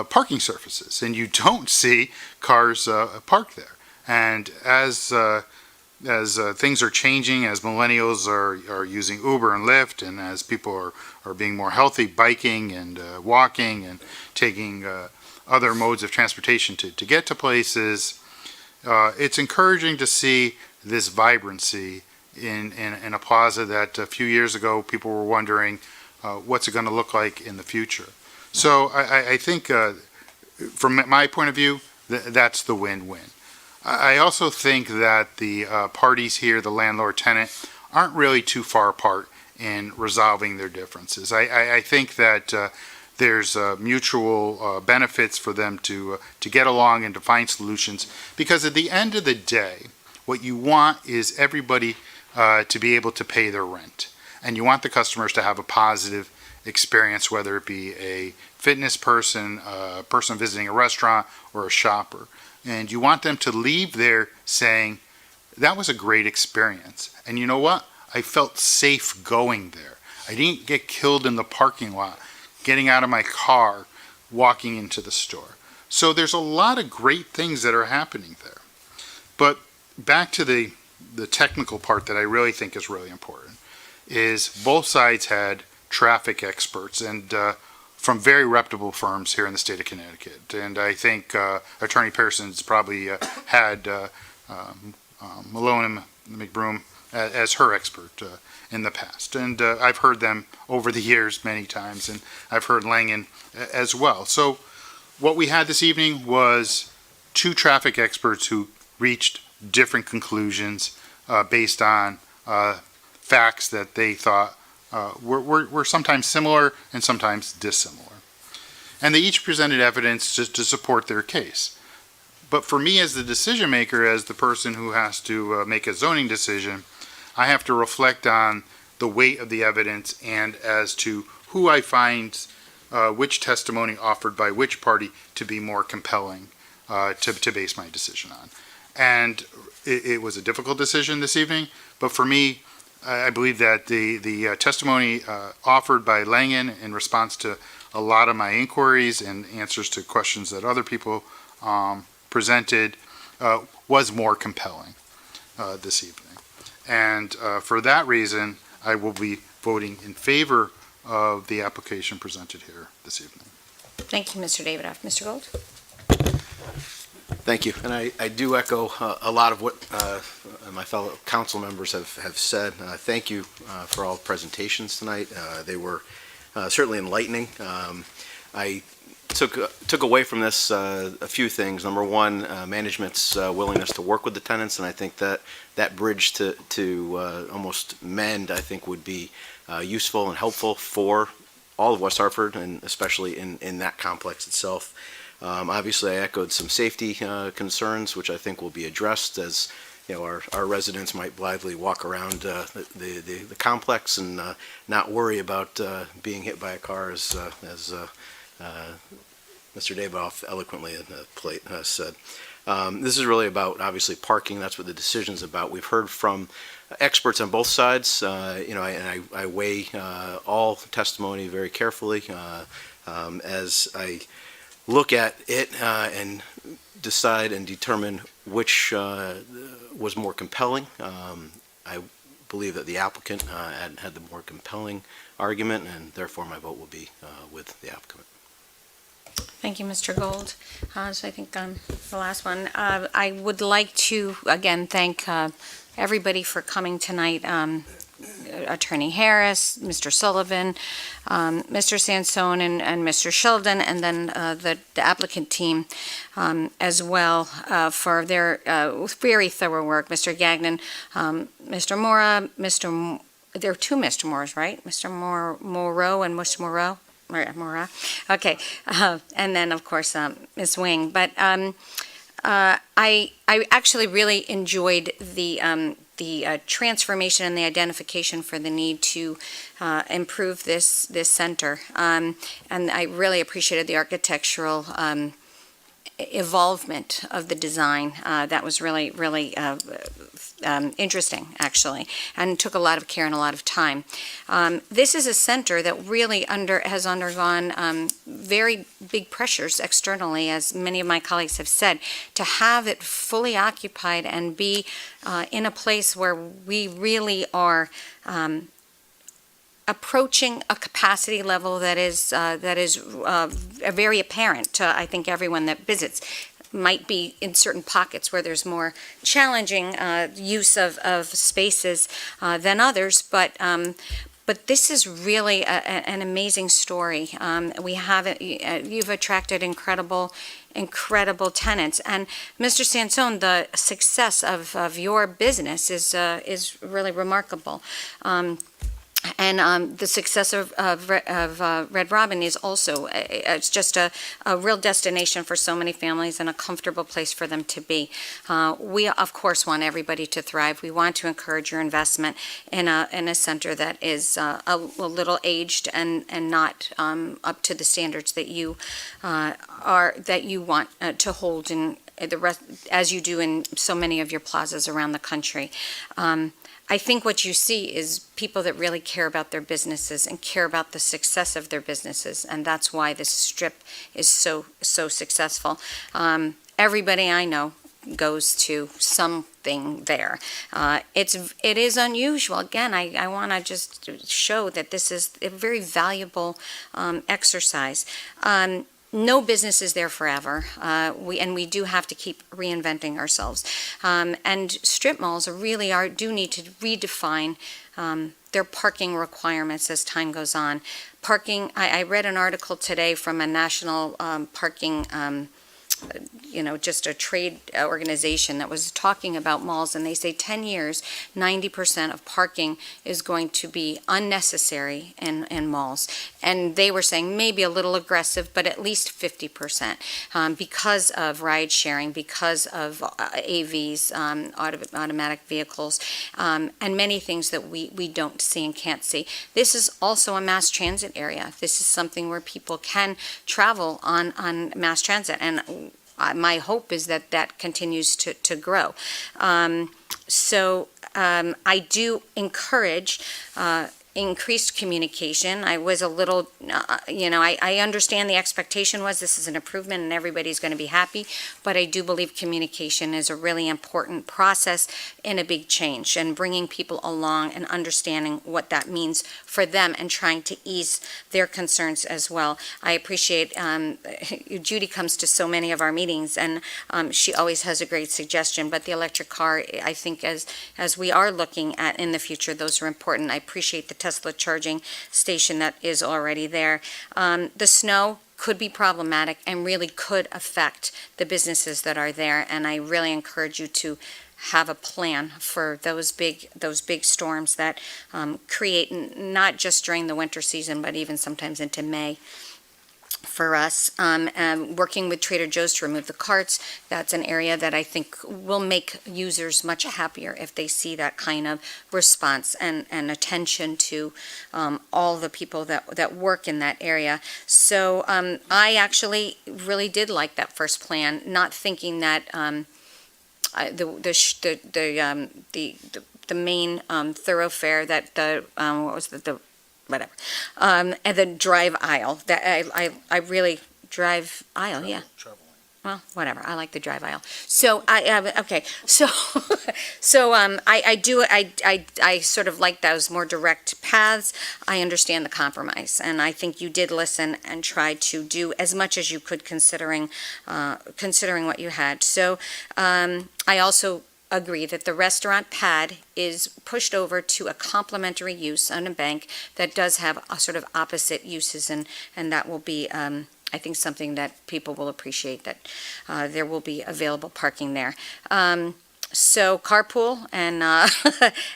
parking surfaces, and you don't see cars parked there. And as things are changing, as millennials are using Uber and Lyft, and as people are being more healthy, biking and walking and taking other modes of transportation to get to places, it's encouraging to see this vibrancy in a plaza that a few years ago people were wondering what's it going to look like in the future. So I think from my point of view, that's the win-win. I also think that the parties here, the landlord-tenant, aren't really too far apart in resolving their differences. I think that there's mutual benefits for them to get along and to find solutions, because at the end of the day, what you want is everybody to be able to pay their rent. And you want the customers to have a positive experience, whether it be a fitness person, a person visiting a restaurant, or a shopper. And you want them to leave there saying, that was a great experience. And you know what? I felt safe going there. I didn't get killed in the parking lot, getting out of my car, walking into the store. So there's a lot of great things that are happening there. But back to the technical part that I really think is really important, is both sides had traffic experts and from very reputable firms here in the state of Connecticut. And I think Attorney Pearson's probably had Malone and McBroom as her expert in the past. And I've heard them over the years many times, and I've heard Langen as well. So what we had this evening was two traffic experts who reached different conclusions based on facts that they thought were sometimes similar and sometimes dissimilar. And they each presented evidence to support their case. But for me as the decision maker, as the person who has to make a zoning decision, I have to reflect on the weight of the evidence and as to who I find which testimony offered by which party to be more compelling to base my decision on. And it was a difficult decision this evening, but for me, I believe that the testimony offered by Langen in response to a lot of my inquiries and answers to questions that other people presented was more compelling this evening. And for that reason, I will be voting in favor of the application presented here this evening. Thank you, Mr. Davidoff. Mr. Gold? Thank you. And I do echo a lot of what my fellow council members have said. Thank you for all the presentations tonight. They were certainly enlightening. I took away from this a few things. Number one, management's willingness to work with the tenants, and I think that bridge to almost mend, I think, would be useful and helpful for all of West Hartford, and especially in that complex itself. Obviously, I echoed some safety concerns, which I think will be addressed as our residents might blithely walk around the complex and not worry about being hit by a car, as Mr. Davidoff eloquently said. This is really about, obviously, parking. That's what the decision's about. We've heard from experts on both sides, and I weigh all testimony very carefully as I look at it and decide and determine which was more compelling. I believe that the applicant had the more compelling argument, and therefore my vote will be with the applicant. Thank you, Mr. Gold. So I think the last one. I would like to, again, thank everybody for coming tonight. Attorney Harris, Mr. Sullivan, Mr. Sansone, and Mr. Sheldon, and then the applicant team as well for their very thorough work. Mr. Gagnon, Mr. Mora, there are two Mr. Moras, right? Mr. Moreau and Mr. Moreau. Mora. Okay. And then, of course, Ms. Wing. But I actually really enjoyed the transformation and the identification for the need to improve this center. And I really appreciated the architectural evolvement of the design. That was really, really interesting, actually, and took a lot of care and a lot of time. This is a center that really has undergone very big pressures externally, as many of my colleagues have said, to have it fully occupied and be in a place where we really are approaching a capacity level that is very apparent to, I think, everyone that visits. Might be in certain pockets where there's more challenging use of spaces than others, but this is really an amazing story. You've attracted incredible tenants, and Mr. Sansone, the success of your business is really remarkable. And the success of Red Robin is also, it's just a real destination for so many families and a comfortable place for them to be. We, of course, want everybody to thrive. We want to encourage your investment in a center that is a little aged and not up to the standards that you want to hold in the rest, as you do in so many of your plazas around the country. I think what you see is people that really care about their businesses and care about the success of their businesses, and that's why this strip is so successful. Everybody I know goes to something there. It is unusual. Again, I want to just show that this is a very valuable exercise. No business is there forever. We do have to keep reinventing ourselves. And strip malls really do need to redefine their parking requirements as time goes on. Parking, I read an article today from a national parking just a trade organization that was talking about malls, and they say 10 years, 90% of parking is going to be unnecessary in malls. And they were saying maybe a little aggressive, but at least 50% because of ride sharing, because of AVs, automatic vehicles, and many things that we don't see and can't see. This is also a mass transit area. This is something where people can travel on mass transit, and my hope is that continues to grow. I do encourage increased communication. I was a little, I understand the expectation was this is an improvement and everybody's going to be happy, but I do believe communication is a really important process in a big change, and bringing people along and understanding what that means for them and trying to ease their concerns as well. I appreciate, Judy comes to so many of our meetings, and she always has a great suggestion, but the electric car, I think as we are looking at in the future, those are important. I appreciate the Tesla charging station that is already there. The snow could be problematic and really could affect the businesses that are there, and I really encourage you to have a plan for those big storms that create not just during the winter season, but even sometimes into May. For us, working with Trader Joe's to remove the carts, that's an area that I think will make users much happier if they see that kind of response and attention to all the people that work in that area. So I actually really did like that first plan, not thinking that the main thoroughfare that whatever, and the drive aisle, that I really drive aisle, yeah. Well, whatever, I like the drive aisle. So okay, so I sort of like those more direct paths. I understand the compromise, and I think you did listen and try to do as much as you could considering what you had. So I also agree that the restaurant pad is pushed over to a complementary use on a bank that does have a sort of opposite uses, and that will be, I think, something that people will appreciate, that there will be available parking there. So carpool, and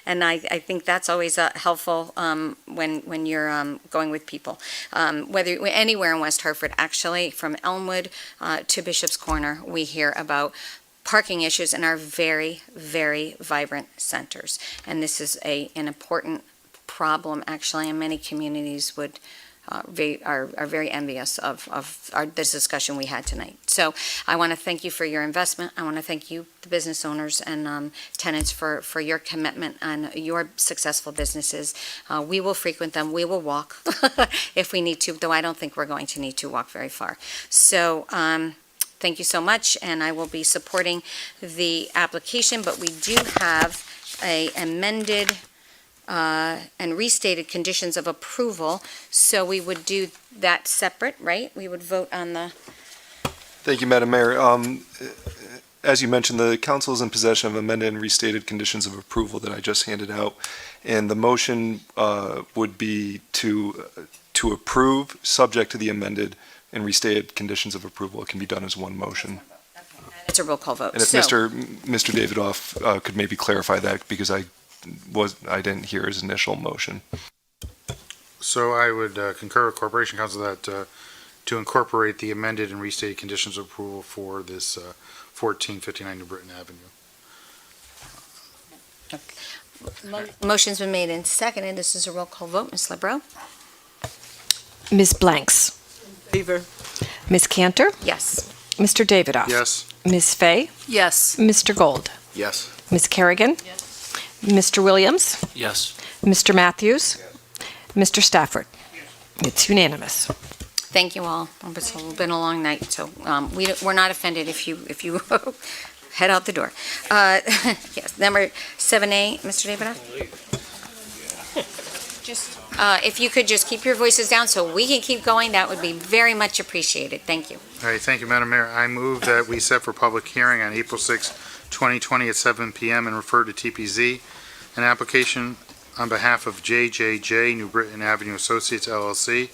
and I think that's always helpful when you're going with people. Whether anywhere in West Hartford, actually, from Elmwood to Bishop's Corner, we hear about parking issues in our very, very vibrant centers. And this is an important problem, actually, and many communities would are very envious of this discussion we had tonight. So I want to thank you for your investment. I want to thank you, the business owners and tenants, for your commitment on your successful businesses. We will frequent them. We will walk if we need to, though I don't think we're going to need to walk very far. So thank you so much, and I will be supporting the application, but we do have a amended and restated conditions of approval, so we would do that separate, right? We would vote on the... Thank you, Madam Mayor. As you mentioned, the council is in possession of amended and restated conditions of approval that I just handed out, and the motion would be to approve, subject to the amended and restated conditions of approval. It can be done as one motion. It's a roll call vote. And if Mr. Davidoff could maybe clarify that, because I didn't hear his initial motion. So I would concur with Corporation Council that to incorporate the amended and restated conditions of approval for this 1459 New Britain Avenue. Motion's been made and seconded. This is a roll call vote. Ms. Lebrow? Ms. Blanks? Favor. Ms. Cantor? Yes. Mr. Davidoff? Yes. Ms. Fay? Yes. Mr. Gold? Yes. Ms. Kerrigan? Yes. Mr. Williams? Yes. Mr. Matthews? Mr. Stafford? It's unanimous. Thank you all. It's been a long night, so we're not offended if you head out the door. Yes, number 7A, Mr. Davidoff? Just, if you could just keep your voices down so we can keep going, that would be very much appreciated. Thank you. All right, thank you, Madam Mayor. I move that we set for public hearing on April 6, 2020 at 7 p.m. and refer to TPZ, an application on behalf of JJJ New Britain Avenue Associates LLC,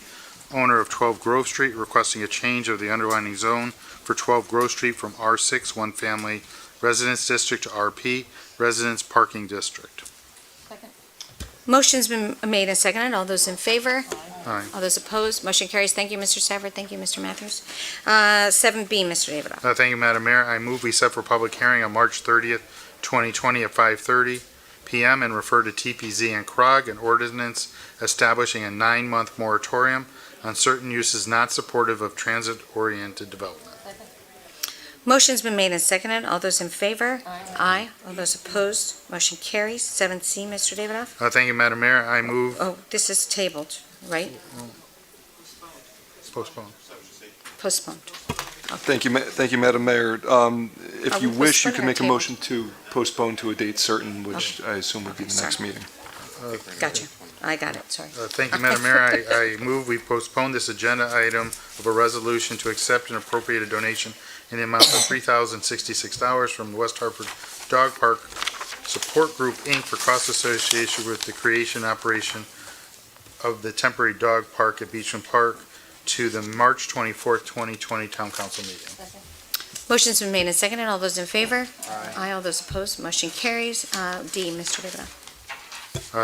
owner of 12 Grove Street, requesting a change of the underlining zone for 12 Grove Street from R6 One Family Residence District to RP Residence Parking District. Motion's been made and seconded. All those in favor? Aye. All those opposed? Motion carries. Thank you, Mr. Stafford. Thank you, Mr. Matthews. 7B, Mr. Davidoff. Thank you, Madam Mayor. I move we set for public hearing on March 30th, 2020 at 5:30 p.m. and refer to TPZ and CROG, an ordinance establishing a 9-month moratorium on certain uses not supportive of transit-oriented development. Motion's been made and seconded. All those in favor? Aye. All those opposed? Motion carries. 7C, Mr. Davidoff. Thank you, Madam Mayor. I move Oh, this is tabled, right? postpone. Postponed. Thank you, Madam Mayor. If you wish, you can make a motion to postpone to a date certain, which I assume would be the next meeting. Gotcha. I got it, sorry. Thank you, Madam Mayor. I move we postpone this agenda item of a resolution to accept and appropriate a donation in the amount of $3,066 from the West Hartford Dog Park Support Group, Inc. for costs associated with the creation and operation of the temporary dog park at Beachland Park to the March 24th, 2020 Town Council meeting. Motion's been made and seconded. All those in favor? Aye. All those opposed? Motion carries. D, Mr. Davidoff.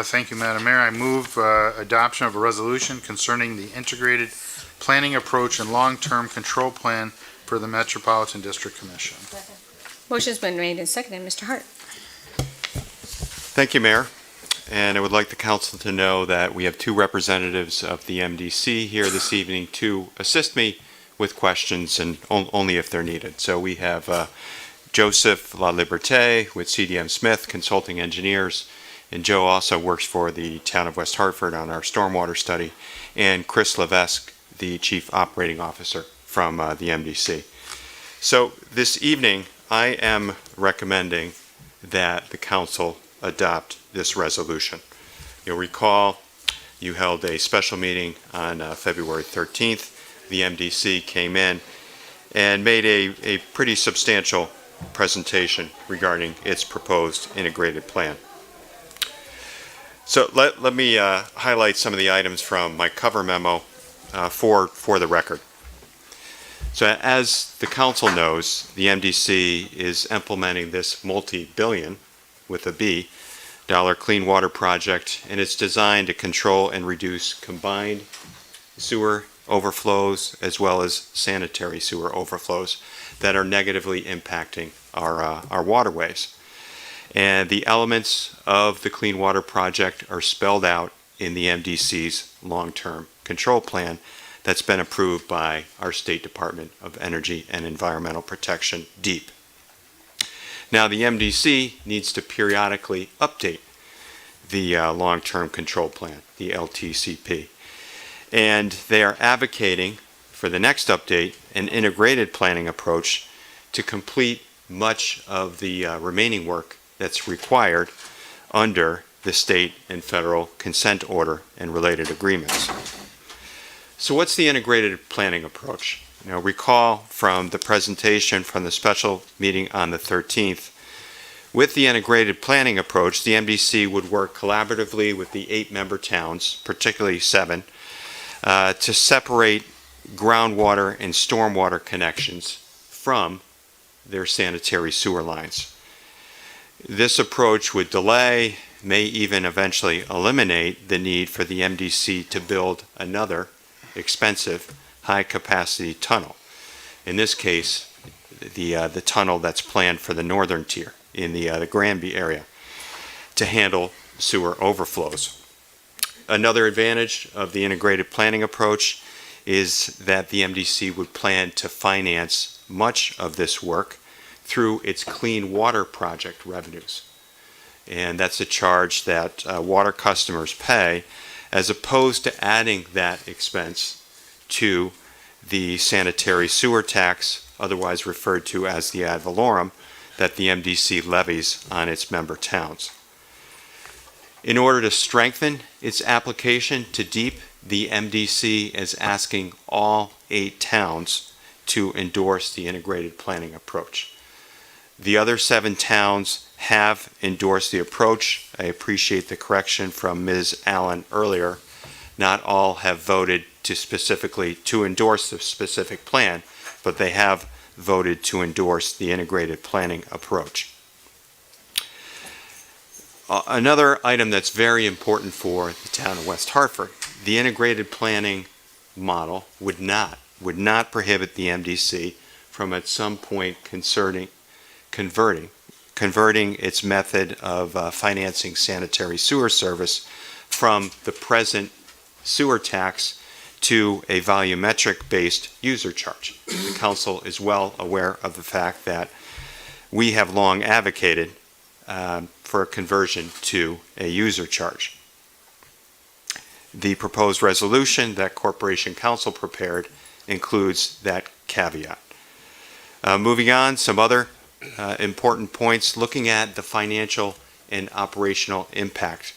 Thank you, Madam Mayor. I move adoption of a resolution concerning the integrated planning approach and long-term control plan for the Metropolitan District Commission. Motion's been made and seconded. Mr. Hart. Thank you, Mayor. And I would like the council to know that we have two representatives of the MDC here this evening to assist me with questions, and only if they're needed. So we have Joseph La Liberté with CDM Smith Consulting Engineers, and Joe also works for the town of West Hartford on our stormwater study, and Chris Levesque, the Chief Operating Officer from the MDC. So this evening, I am recommending that the council adopt this resolution. You'll recall you held a special meeting on February 13th. The MDC came in and made a pretty substantial presentation regarding its proposed integrated plan. So let me highlight some of the items from my cover memo for the record. So as the council knows, the MDC is implementing this multi-billion, with a B, dollar clean water project, and it's designed to control and reduce combined sewer overflows as well as sanitary sewer overflows that are negatively impacting our waterways. And the elements of the Clean Water Project are spelled out in the MDC's long-term control plan that's been approved by our State Department of Energy and Environmental Protection, DEEP. Now, the MDC needs to periodically update the long-term control plan, the LTCP. And they are advocating for the next update an integrated planning approach to complete much of the remaining work that's required under the state and federal consent order and related agreements. So what's the integrated planning approach? You know, recall from the presentation from the special meeting on the 13th, with the integrated planning approach, the MDC would work collaboratively with the 8 member towns, particularly 7, to separate groundwater and stormwater connections from their sanitary sewer lines. This approach would delay, may even eventually eliminate the need for the MDC to build another expensive high-capacity tunnel. In this case, the tunnel that's planned for the northern tier in the Granby area to handle sewer overflows. Another advantage of the integrated planning approach is that the MDC would plan to finance much of this work through its Clean Water Project revenues. And that's a charge that water customers pay, as opposed to adding that expense to the sanitary sewer tax, otherwise referred to as the ad valorem, that the MDC levies on its member towns. In order to strengthen its application to DEEP, the MDC is asking all 8 towns to endorse the integrated planning approach. The other 7 towns have endorsed the approach. I appreciate the correction from Ms. Allen earlier. Not all have voted to specifically to endorse the specific plan, but they have voted to endorse the integrated planning approach. Another item that's very important for the town of West Hartford, the integrated planning model would not prohibit the MDC from at some point converting its method of financing sanitary sewer service from the present sewer tax to a volumetric-based user charge. The council is well aware of the fact that we have long advocated for a conversion to a user charge. The proposed resolution that Corporation Council prepared includes that caveat. Moving on, some other important points, looking at the financial and operational impact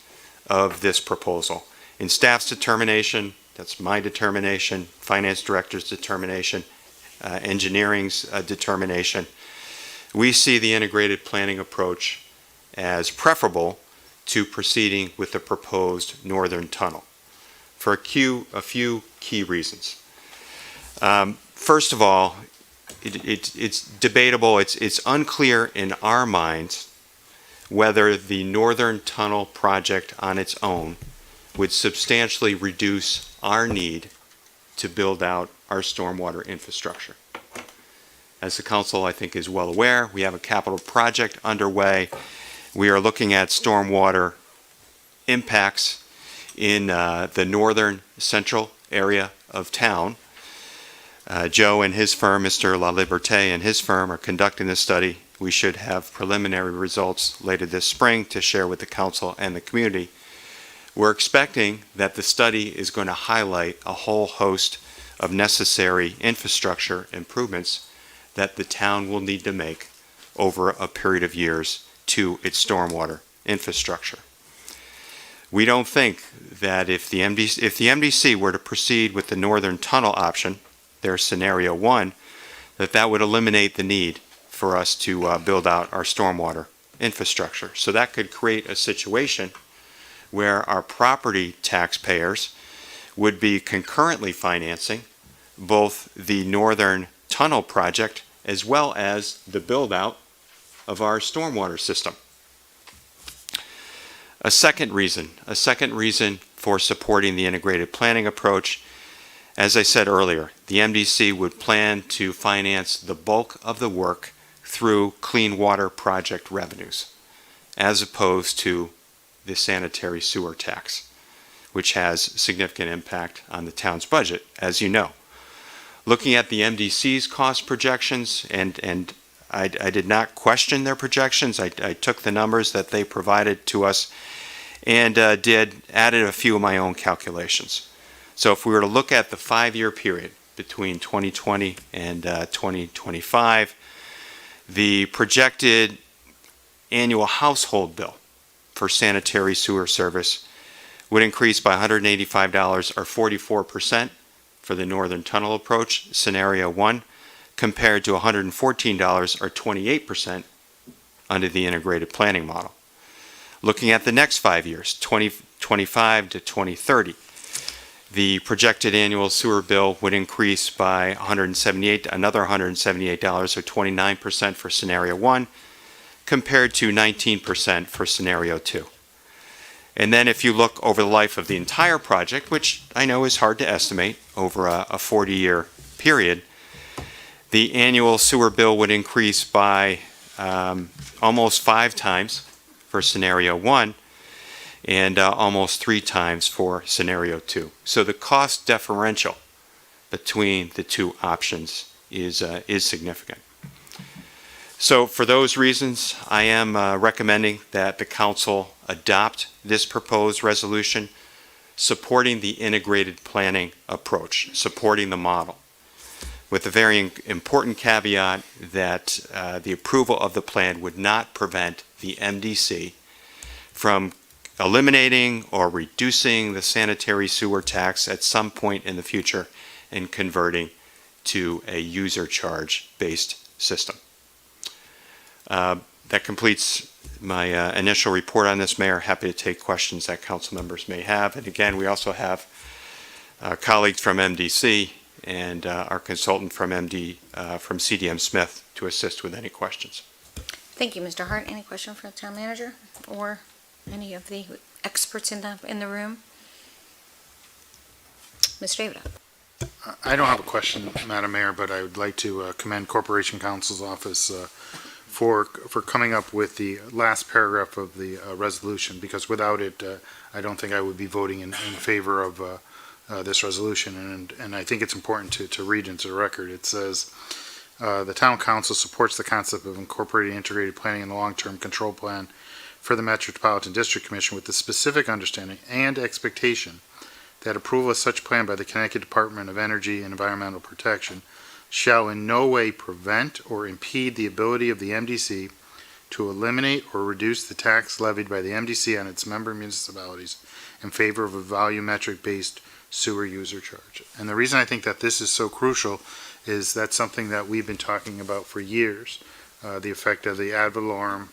of this proposal. In staff's determination, that's my determination, finance director's determination, engineering's determination, we see the integrated planning approach as preferable to proceeding with the proposed northern tunnel for a few key reasons. First of all, it's debatable, it's unclear in our minds whether the northern tunnel project on its own would substantially reduce our need to build out our stormwater infrastructure. As the council, I think, is well aware, we have a capital project underway. We are looking at stormwater impacts in the northern central area of town. Joe and his firm, Mr. La Liberté and his firm, are conducting this study. We should have preliminary results later this spring to share with the council and the community. We're expecting that the study is going to highlight a whole host of necessary infrastructure improvements that the town will need to make over a period of years to its stormwater infrastructure. We don't think that if the MDC were to proceed with the northern tunnel option, their scenario one, that would eliminate the need for us to build out our stormwater infrastructure. So that could create a situation where our property taxpayers would be concurrently financing both the northern tunnel project as well as the build out of our stormwater system. A second reason for supporting the integrated planning approach, as I said earlier, the MDC would plan to finance the bulk of the work through clean water project revenues, as opposed to the sanitary sewer tax, which has significant impact on the town's budget, as you know. Looking at the MDC's cost projections, and I did not question their projections. I took the numbers that they provided to us and added a few of my own calculations. So if we were to look at the 5-year period between 2020 and 2025, the projected annual household bill for sanitary sewer service would increase by $185 or 44% for the northern tunnel approach, scenario one, compared to $114 or 28% under the integrated planning model. Looking at the next 5 years, 2025 to 2030, the projected annual sewer bill would increase by another $178 or 29% for scenario one, compared to 19% for scenario two. And then if you look over the life of the entire project, which I know is hard to estimate over a 40-year period, the annual sewer bill would increase by almost 5 times for scenario one and almost 3 times for scenario two. So the cost differential between the two options is significant. So for those reasons, I am recommending that the council adopt this proposed resolution, supporting the integrated planning approach, supporting the model, with a very important caveat that the approval of the plan would not prevent the MDC from eliminating or reducing the sanitary sewer tax at some point in the future and converting to a user charge-based system. That completes my initial report on this, Mayor. Happy to take questions that council members may have. And again, we also have colleagues from MDC and our consultant from CDM Smith to assist with any questions. Thank you, Mr. Hart. Any question for the town manager or any of the experts in the room? Mr. David. I don't have a question, Madam Mayor, but I would like to commend Corporation Counsel's office for coming up with the last paragraph of the resolution, because without it, I don't think I would be voting in favor of this resolution, and I think it's important to read into the record. It says, the town council supports the concept of incorporating integrated planning in the long-term control plan for the Metropolitan District Commission with the specific understanding and expectation that approval of such plan by the Connecticut Department of Energy and Environmental Protection shall in no way prevent or impede the ability of the MDC to eliminate or reduce the tax levied by the MDC on its member municipalities in favor of a volumetric-based sewer user charge. And the reason I think that this is so crucial is that's something that we've been talking about for years, the effect of the ad valorem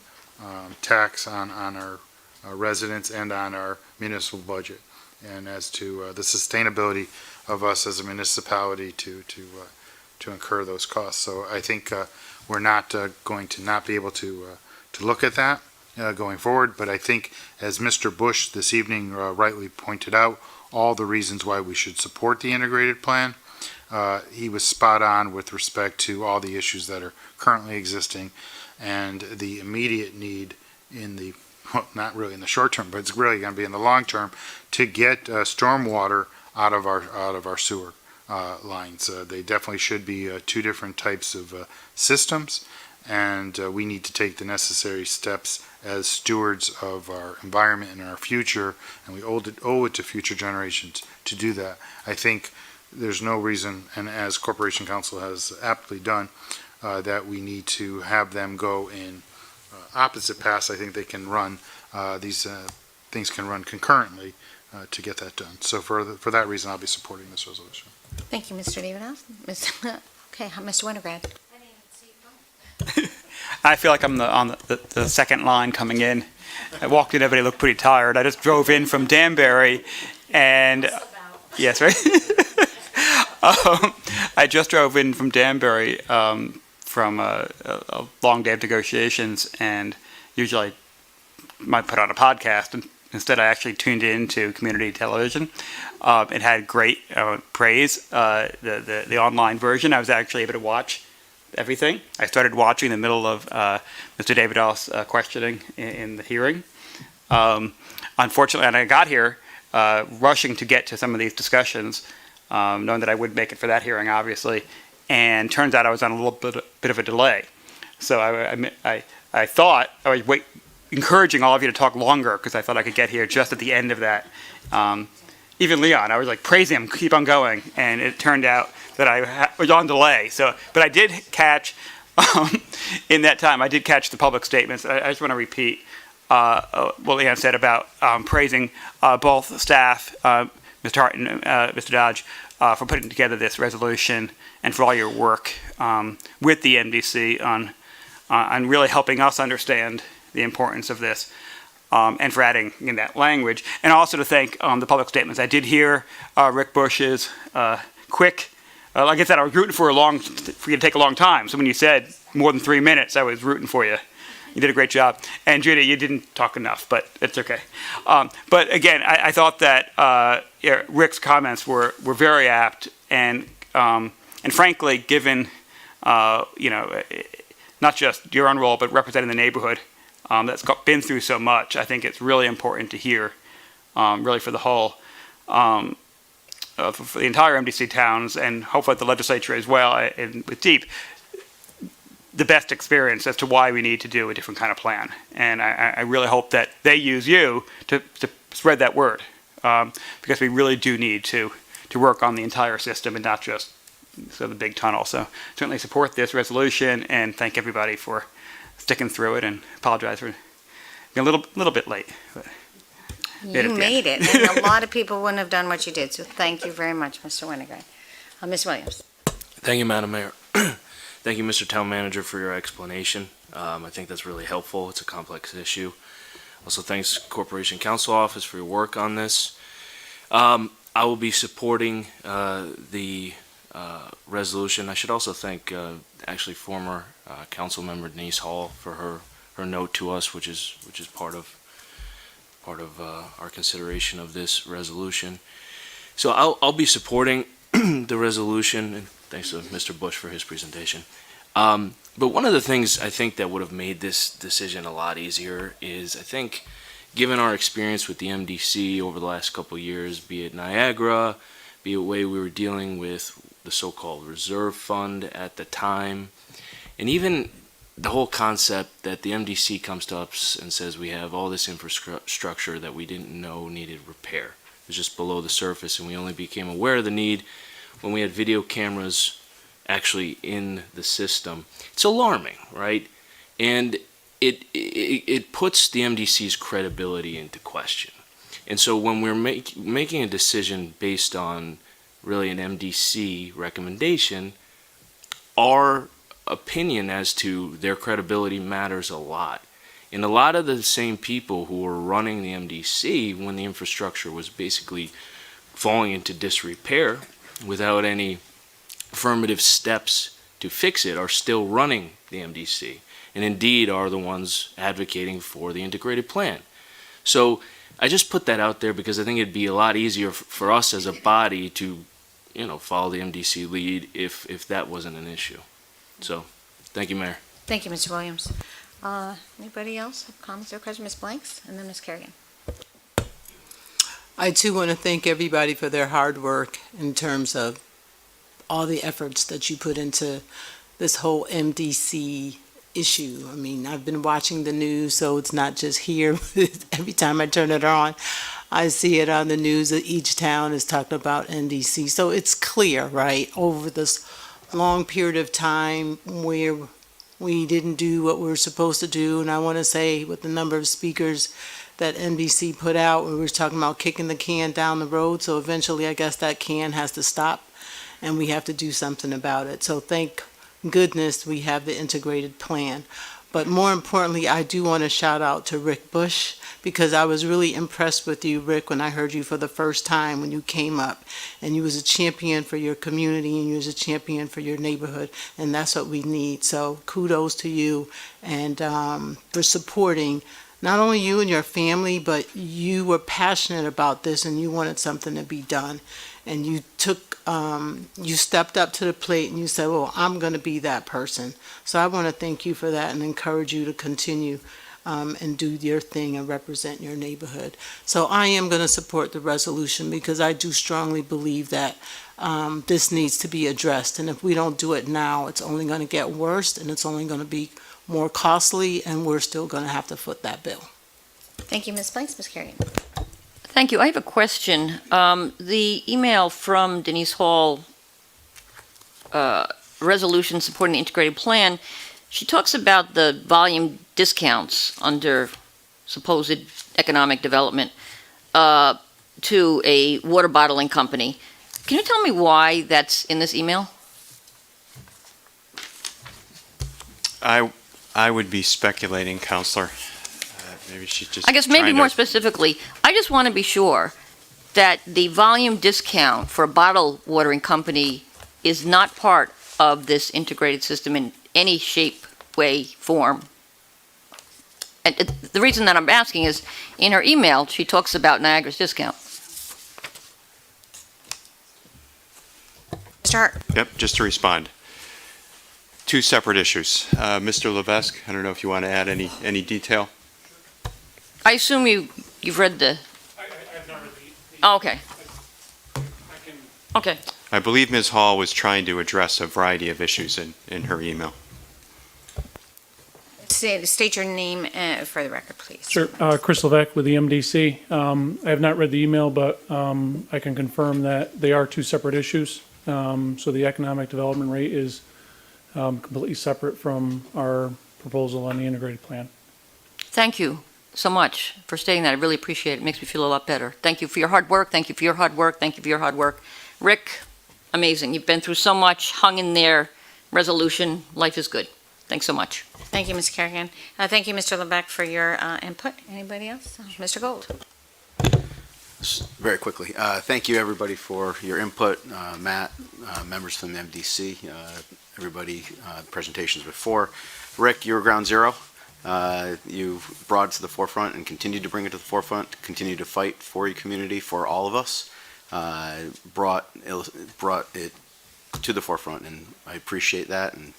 tax on our residents and on our municipal budget, and as to the sustainability of us as a municipality to incur those costs. So I think we're not going to not be able to look at that going forward, but I think as Mr. Bush this evening rightly pointed out, all the reasons why we should support the integrated plan, he was spot on with respect to all the issues that are currently existing and the immediate need in the, well, not really in the short term, but it's really going to be in the long term to get stormwater out of our sewer lines. They definitely should be two different types of systems, and we need to take the necessary steps as stewards of our environment and our future, and we owe it to future generations to do that. I think there's no reason, and as Corporation Council has aptly done, that we need to have them go in opposite paths. I think they can run, these things can run concurrently to get that done. So for that reason, I'll be supporting this resolution. Thank you, Mr. David House. Okay, Mr. Winograd. I feel like I'm on the second line coming in. I walked in, everybody looked pretty tired. I just drove in from Danbury, and yes, right. I just drove in from Danbury from a long day of negotiations, and usually I might put on a podcast, and instead I actually tuned in to community television. It had great praise, the online version. I was actually able to watch everything. I started watching in the middle of Mr. David House questioning in the hearing. Unfortunately, and I got here rushing to get to some of these discussions, knowing that I would make it for that hearing, obviously, and turns out I was on a little bit of a delay. So I thought I was encouraging all of you to talk longer because I thought I could get here just at the end of that. Even Leon, I was like praising him, keep on going, and it turned out that I was on delay. So, but I did catch in that time. I did catch the public statements. I just want to repeat what Leon said about praising both staff, Mr. Hart and Mr. Dodge, for putting together this resolution and for all your work with the MDC on really helping us understand the importance of this. And for adding in that language, and also to thank the public statements. I did hear Rick Bush's quick. Like I said, I was rooting for you to take a long time. So when you said more than 3 minutes, I was rooting for you. You did a great job. And Judy, you didn't talk enough, but it's okay. But again, I thought that Rick's comments were very apt, and frankly, given not just your own role, but representing the neighborhood. That's been through so much. I think it's really important to hear, really for the whole, for the entire MDC towns, and hopefully the legislature as well, and with DEEP, the best experience as to why we need to do a different kind of plan. And I really hope that they use you to spread that word, because we really do need to work on the entire system and not just the big tunnel. So certainly support this resolution, and thank everybody for sticking through it, and apologize for being a little bit late. But you made it, and a lot of people wouldn't have done what you did, so thank you very much, Mr. Winograd. Ms. Williams. Thank you, Madam Mayor. Thank you, Mr. Town Manager, for your explanation. I think that's really helpful. It's a complex issue. Also, thanks Corporation Council Office for your work on this. I will be supporting the resolution. I should also thank actually former council member Denise Hall for her note to us, which is part of our consideration of this resolution. So I'll be supporting the resolution, and thanks to Mr. Bush for his presentation. But one of the things I think that would have made this decision a lot easier is, I think, given our experience with the MDC over the last couple of years, be it Niagara, be a way we were dealing with the so-called reserve fund at the time, and even the whole concept that the MDC comes to us and says we have all this infrastructure that we didn't know needed repair. It was just below the surface, and we only became aware of the need when we had video cameras actually in the system. It's alarming, right? And it puts the MDC's credibility into question. And so when we're making a decision based on really an MDC recommendation, our opinion as to their credibility matters a lot. And a lot of the same people who were running the MDC when the infrastructure was basically falling into disrepair without any affirmative steps to fix it are still running the MDC, and indeed are the ones advocating for the integrated plan. So I just put that out there because I think it'd be a lot easier for us as a body to, follow the MDC lead if that wasn't an issue. So, thank you, Mayor. Thank you, Mr. Williams. Anybody else have comments or questions? Ms. Blanks, and then Ms. Kerrigan. I too want to thank everybody for their hard work in terms of all the efforts that you put into this whole MDC issue. I mean, I've been watching the news, so it's not just here. Every time I turn it on, I see it on the news that each town is talking about MDC. So it's clear, right, over this long period of time where we didn't do what we were supposed to do. And I want to say with the number of speakers that NBC put out, we were talking about kicking the can down the road. So eventually, I guess that can has to stop and we have to do something about it. So thank goodness we have the integrated plan. But more importantly, I do want to shout out to Rick Bush, because I was really impressed with you, Rick, when I heard you for the first time when you came up, and you was a champion for your community and you was a champion for your neighborhood, and that's what we need. So kudos to you and for supporting not only you and your family, but you were passionate about this and you wanted something to be done. And you took, you stepped up to the plate and you said, well, I'm going to be that person. So I want to thank you for that and encourage you to continue and do your thing and represent your neighborhood. So I am going to support the resolution because I do strongly believe that this needs to be addressed. And if we don't do it now, it's only going to get worse and it's only going to be more costly, and we're still going to have to foot that bill. Thank you, Ms. Blanks. Ms. Kerrigan. Thank you. I have a question. The email from Denise Hall, resolution supporting the integrated plan, she talks about the volume discounts under supposed economic development to a water bottling company. Can you tell me why that's in this email? I would be speculating, Counselor. Maybe she's just I guess maybe more specifically, I just want to be sure that the volume discount for a bottle watering company is not part of this integrated system in any shape, way, form. And the reason that I'm asking is, in her email, she talks about Niagara's discount. Mr. Hart. Yep, just to respond. Two separate issues. Mr. Levesque, I don't know if you want to add any detail. I assume you've read the... I have not read the Oh, okay. I can... Okay. I believe Ms. Hall was trying to address a variety of issues in her email. State your name for the record, please. Sure. Chris Levesque with the MDC. I have not read the email, but I can confirm that they are two separate issues. So the economic development rate is completely separate from our proposal on the integrated plan. Thank you so much for stating that. I really appreciate it. It makes me feel a lot better. Thank you for your hard work. Thank you for your hard work. Thank you for your hard work. Rick, amazing. You've been through so much, hung in there. Resolution, life is good. Thanks so much. Thank you, Ms. Kerrigan. Thank you, Mr. Lebeck, for your input. Anybody else? Mr. Gold. Very quickly, thank you everybody for your input. Matt, members from the MDC, everybody, presentations before. Rick, you were ground zero. You brought it to the forefront and continued to bring it to the forefront, continue to fight for your community, for all of us. Brought it to the forefront, and I appreciate that, and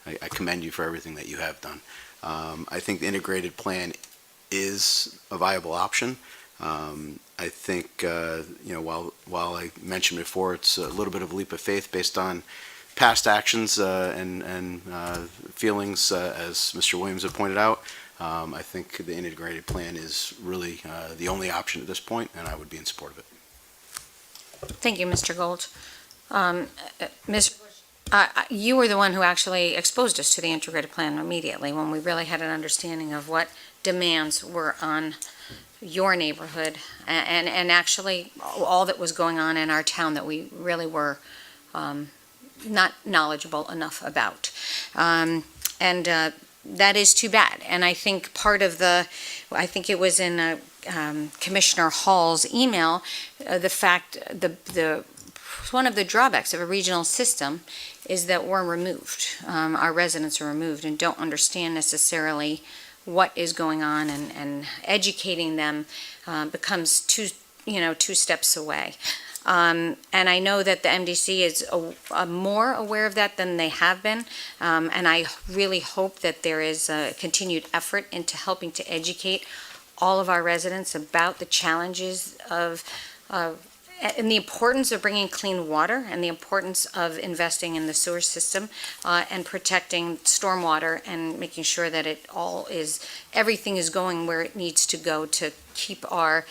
I commend you for everything that you have done. I think the integrated plan is a viable option. I think, while I mentioned before, it's a little bit of a leap of faith based on past actions and feelings, as Mr. Williams had pointed out. I think the integrated plan is really the only option at this point, and I would be in support of it. Thank you, Mr. Gold. Ms. You were the one who actually exposed us to the integrated plan immediately when we really had an understanding of what demands were on your neighborhood and actually all that was going on in our town that we really were not knowledgeable enough about. That is too bad. And I think part of I think it was in Commissioner Hall's email, the fact, one of the drawbacks of a regional system is that we're removed. Our residents are removed and don't understand necessarily what is going on, and educating them becomes two steps away. And I know that the MDC is more aware of that than they have been, and I really hope that there is a continued effort into helping to educate all of our residents about the challenges and the importance of bringing clean water and the importance of investing in the sewer system and protecting stormwater and making sure that everything is going where it needs to go to keep our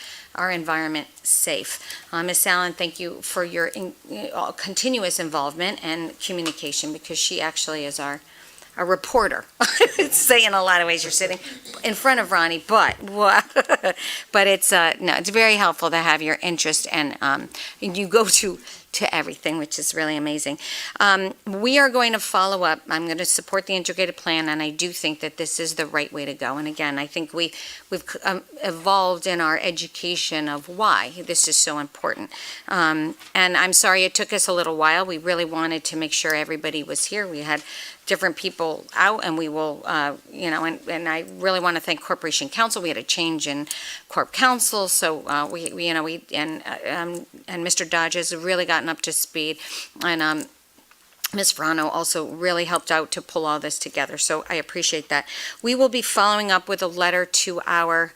environment safe. Ms. Allen, thank you for your continuous involvement and communication, because she actually is our reporter. Say in a lot of ways you're sitting in front of Ronnie, but it's it's very helpful to have your interest, and you go to everything, which is really amazing. We are going to follow up. I'm going to support the integrated plan, and I do think that this is the right way to go. And again, I think we've evolved in our education of why this is so important. And I'm sorry it took us a little while. We really wanted to make sure everybody was here. We had different people out, and we will, and I really want to thank Corporation Counsel. We had a change in Corp Counsel, so and Mr. Dodge has really gotten up to speed, and Ms. Frano also really helped out to pull all this together, so I appreciate that. We will be following up with a letter to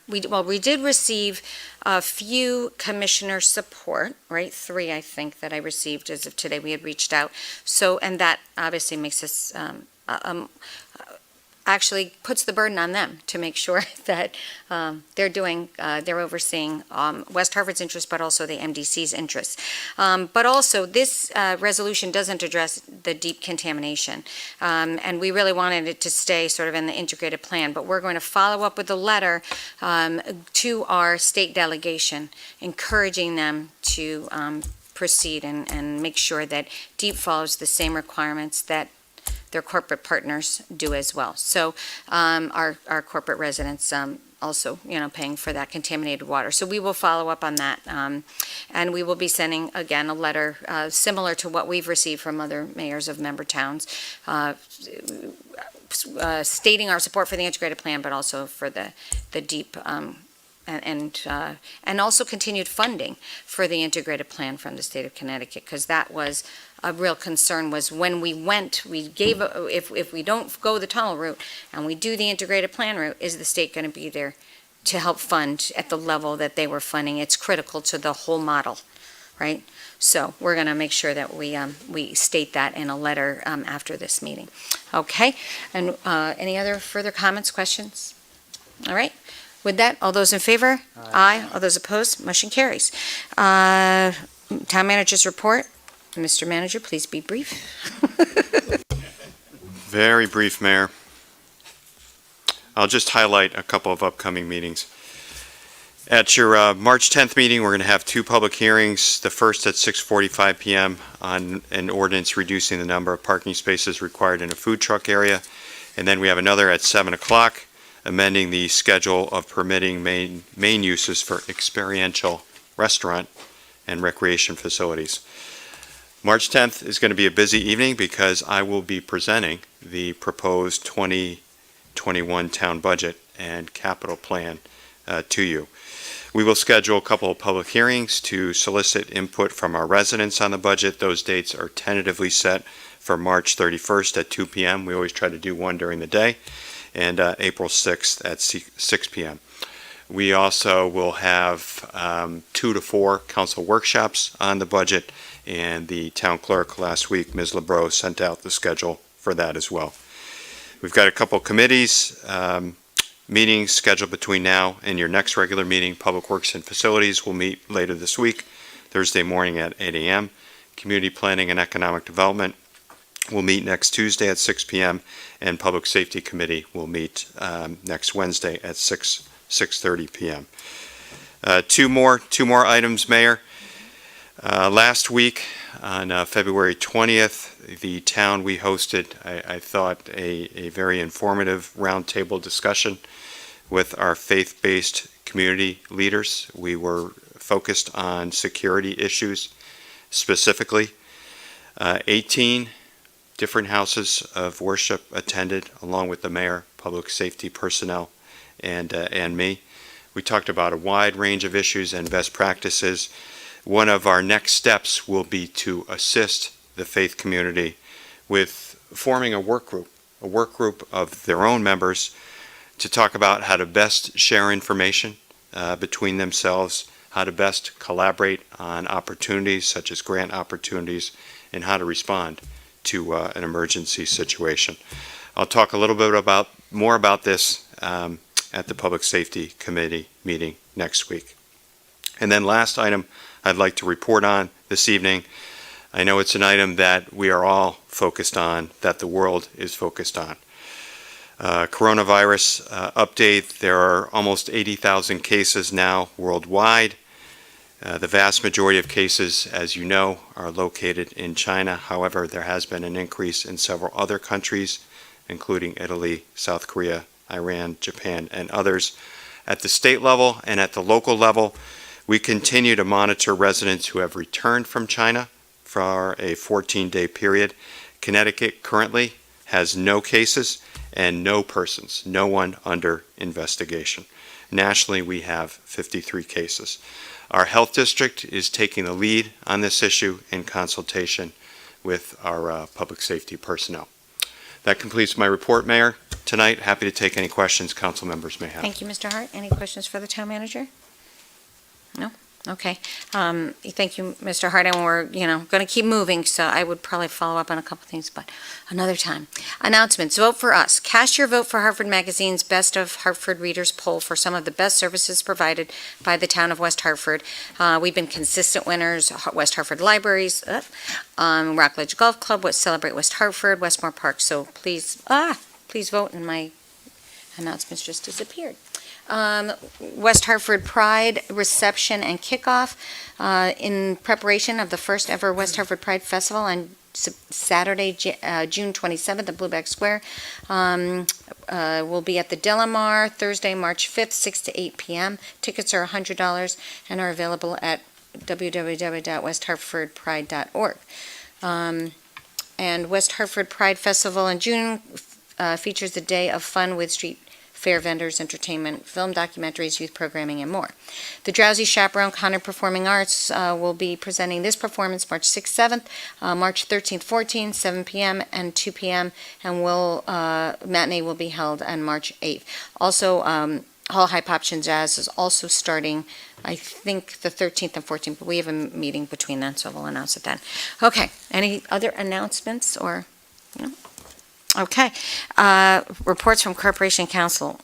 we did receive a few commissioner support, right? 3, I think, that I received as of today. We had reached out. So, and that obviously makes us, actually puts the burden on them to make sure that they're overseeing West Hartford's interests, but also the MDC's interests. But also, this resolution doesn't address the deep contamination, and we really wanted it to stay sort of in the integrated plan, but we're going to follow up with a letter to our state delegation, encouraging them to proceed and make sure that deep follows the same requirements that their corporate partners do as well. So our corporate residents also, paying for that contaminated water. So we will follow up on that. And we will be sending, again, a letter similar to what we've received from other mayors of member towns, stating our support for the integrated plan, but also for the deep and also continued funding for the integrated plan from the state of Connecticut, because that was a real concern. Was when we gave, if we don't go the tunnel route and we do the integrated plan route, is the state going to be there to help fund at the level that they were funding? It's critical to the whole model, right? So we're going to make sure that we state that in a letter after this meeting. Okay, and any other further comments, questions? All right. With that, all those in favor? Aye. All those opposed? Motion carries. Town manager's report. Mr. Manager, please be brief. Very brief, Mayor. I'll just highlight a couple of upcoming meetings. At your March 10th meeting, we're going to have 2 public hearings. The first at 6:45 p.m. on an ordinance reducing the number of parking spaces required in a food truck area. And then we have another at 7 o'clock, amending the schedule of permitting main uses for experiential restaurant and recreation facilities. March 10th is going to be a busy evening because I will be presenting the proposed 2021 town budget and capital plan to you. We will schedule a couple of public hearings to solicit input from our residents on the budget. Those dates are tentatively set for March 31st at 2 p.m. We always try to do one during the day, and April 6th at 6 p.m. We also will have 2 to 4 council workshops on the budget, and the town clerk last week, Ms. LeBreau, sent out the schedule for that as well. We've got a couple committees, meetings scheduled between now and your next regular meeting. Public Works and Facilities will meet later this week, Thursday morning at 8 a.m. Community Planning and Economic Development will meet next Tuesday at 6 p.m. and Public Safety Committee will meet next Wednesday at 6:30 p.m. Two more items, Mayor. Last week on February 20th, the town, we hosted, I thought, a very informative roundtable discussion with our faith-based community leaders. We were focused on security issues specifically. 18 different houses of worship attended, along with the mayor, public safety personnel, and me. We talked about a wide range of issues and best practices. One of our next steps will be to assist the faith community with forming a work group of their own members to talk about how to best share information between themselves, how to best collaborate on opportunities such as grant opportunities, and how to respond to an emergency situation. I'll talk a little bit more about this at the Public Safety Committee meeting next week. And then last item I'd like to report on this evening. I know it's an item that we are all focused on, that the world is focused on. Coronavirus update, there are almost 80,000 cases now worldwide. The vast majority of cases, as you know, are located in China. However, there has been an increase in several other countries, including Italy, South Korea, Iran, Japan, and others. At the state level and at the local level, we continue to monitor residents who have returned from China for a 14-day period. Connecticut currently has no cases and no persons, no one under investigation. Nationally, we have 53 cases. Our health district is taking the lead on this issue in consultation with our public safety personnel. That completes my report, Mayor. Tonight, happy to take any questions council members may have. Thank you, Mr. Hart. Any questions for the town manager? No? Okay. Thank you, Mr. Hart. And we're, going to keep moving, so I would probably follow up on a couple things, but another time. Announcements. Vote for us. Cast your vote for Hartford Magazine's Best of Hartford Readers poll for some of the best services provided by the town of West Hartford. We've been consistent winners. West Hartford Libraries, Rockledge Golf Club, Celebrate West Hartford, Westmore Park. So please vote, and my announcements just disappeared. West Hartford Pride reception and kickoff in preparation of the first ever West Hartford Pride Festival on Saturday, June 27th at Blueback Square. We'll be at the Delamar Thursday, March 5th, 6 to 8 p.m. Tickets are $100 and are available at www.westhartfordpride.org. And West Hartford Pride Festival in June features a day of fun with street fair vendors, entertainment, film documentaries, youth programming, and more. The Drowsy Chaperone Connor Performing Arts will be presenting this performance March 6th, 7th, March 13th, 14th, 7 p.m. and 2 p.m. and matinee will be held on March 8th. Also, Hall High Pops and Jazz is also starting, I think, the 13th and 14th, but we have a meeting between then, so we'll announce it then. Okay, any other announcements or? No? Okay. Reports from Corporation Council.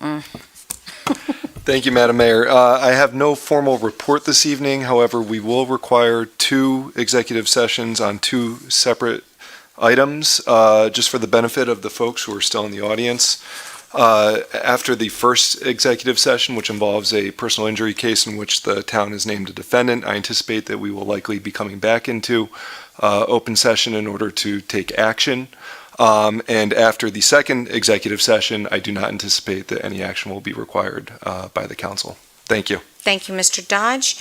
Thank you, Madam Mayor. I have no formal report this evening. However, we will require 2 executive sessions on 2 separate items, just for the benefit of the folks who are still in the audience. After the first executive session, which involves a personal injury case in which the town has named a defendant, I anticipate that we will likely be coming back into open session in order to take action. And after the second executive session, I do not anticipate that any action will be required by the council. Thank you. Thank you, Mr. Dodge.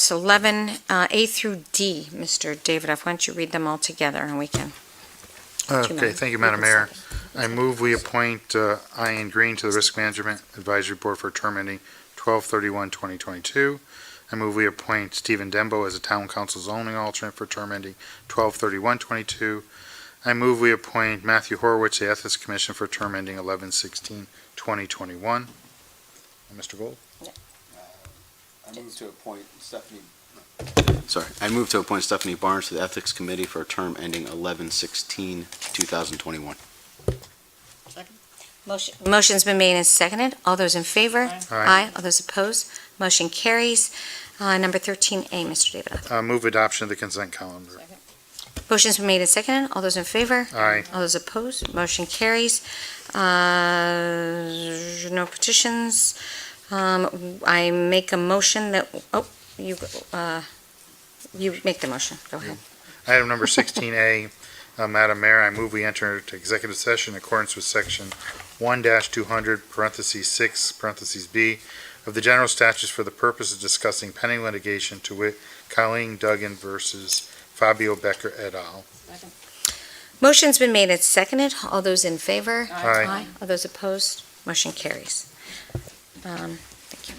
So 11, A through D, Mr. Davidoff, why don't you read them all together and we can. Okay, thank you, Madam Mayor. I move we appoint Ian Green to the Risk Management Advisory Board for a term ending 12/31/2022. I move we appoint Stephen Dembo as a Town Council zoning alternate for a term ending 12/31/22. I move we appoint Matthew Horowitz, the Ethics Commission, for a term ending 11/16/2021. Mr. Gold? Yeah. move to appoint Stephanie. Sorry, I move to appoint Stephanie Barnes to the Ethics Committee for a term ending 11/16/2021. Motion's been made and seconded. All those in favor? Aye. All those opposed? Motion carries. Number 13A, Mr. David. Move adoption of the consent calendar. Motion's been made and seconded. All those in favor? Aye. All those opposed? Motion carries. No petitions. I make a motion that, you make the motion. Go ahead. Item number 16A, Madam Mayor, I move we enter into executive session in accordance with section 1-200, parentheses 6, parentheses B, of the general statutes for the purpose of discussing pending litigation, to wit, Colleen Duggan versus Fabio Becker et al. Motion's been made and seconded. All those in favor? Aye. All those opposed? Motion carries. Thank you.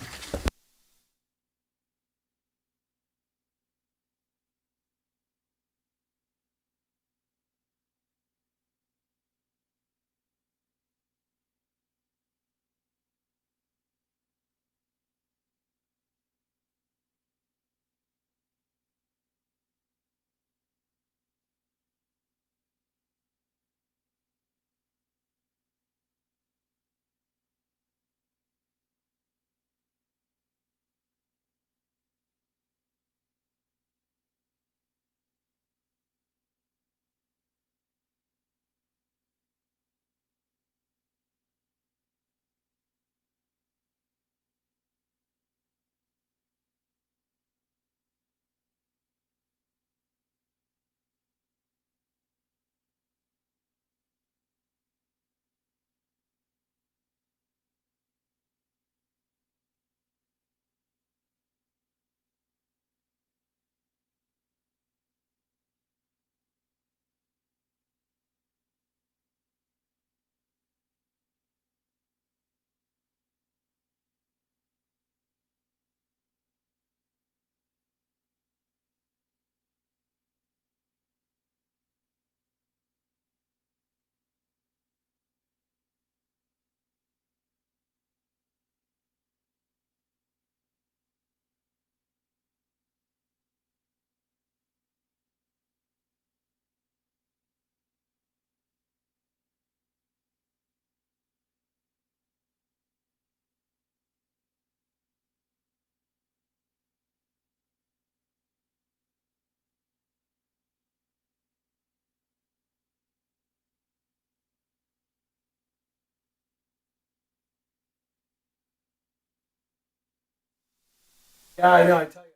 Yeah, I know. I tell you.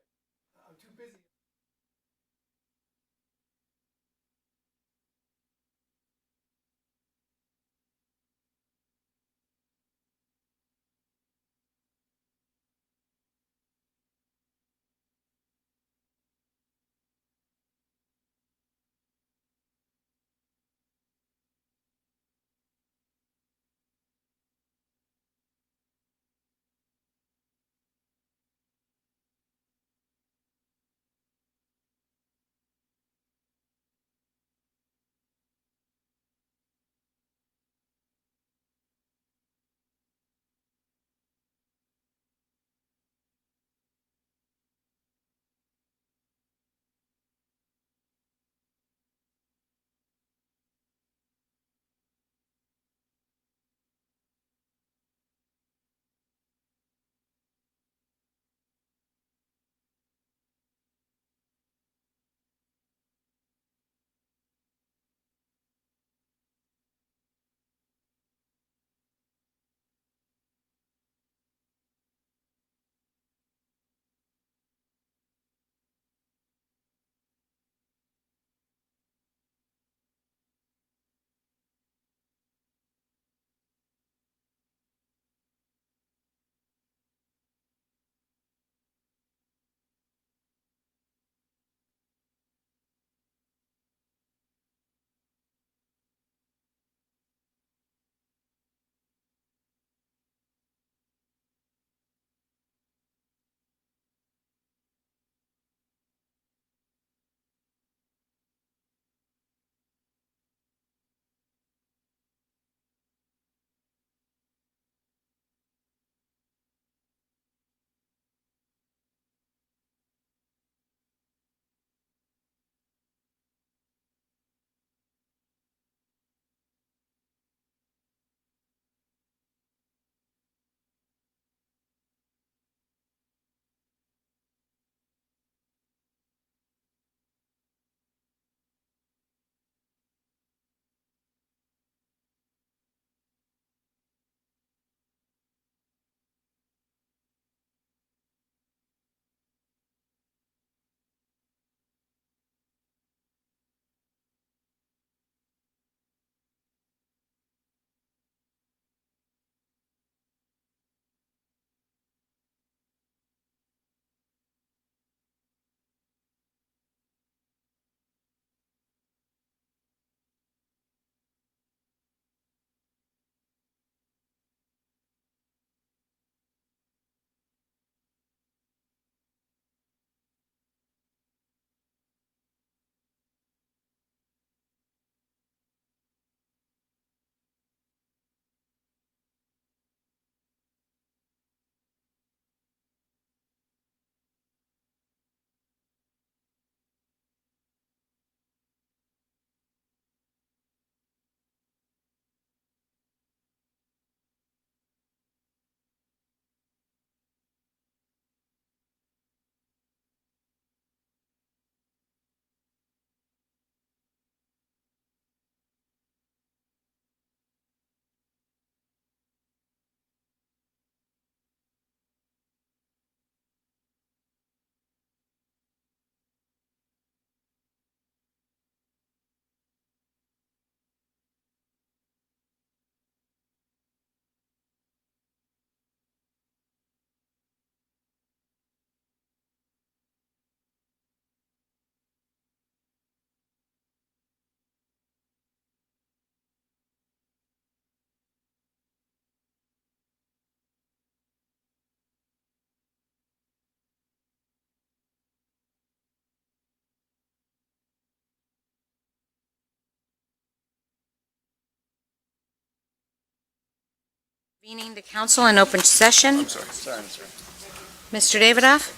Convening the council in open session. Mr. Davidoff?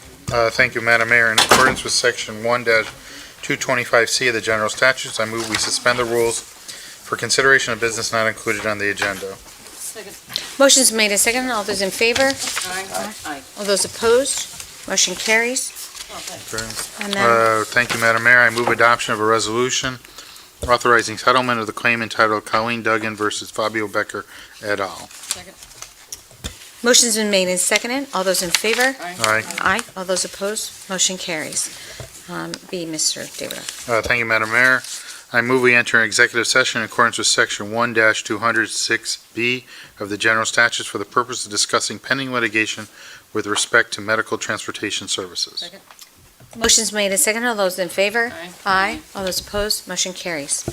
Thank you, Madam Mayor. In accordance with Section 1-225C of the General Statutes, I move we suspend the rules for consideration of business not included on the agenda. Motion's made and seconded. All those in favor? Aye. All those opposed? Motion carries. And then, Thank you, Madam Mayor. I move adoption of a resolution authorizing settlement of the claim entitled Colleen Duggan versus Fabio Becker et al. motion's been made and seconded. All those in favor? Aye. Aye. All those opposed? Motion carries. B, Mr. Davidoff. Thank you, Madam Mayor. I move we enter an executive session in accordance with Section 1-206B of the General Statutes for the purpose of discussing pending litigation with respect to medical transportation services. Motion's made and seconded. All those in favor? Aye. All those opposed? Motion carries.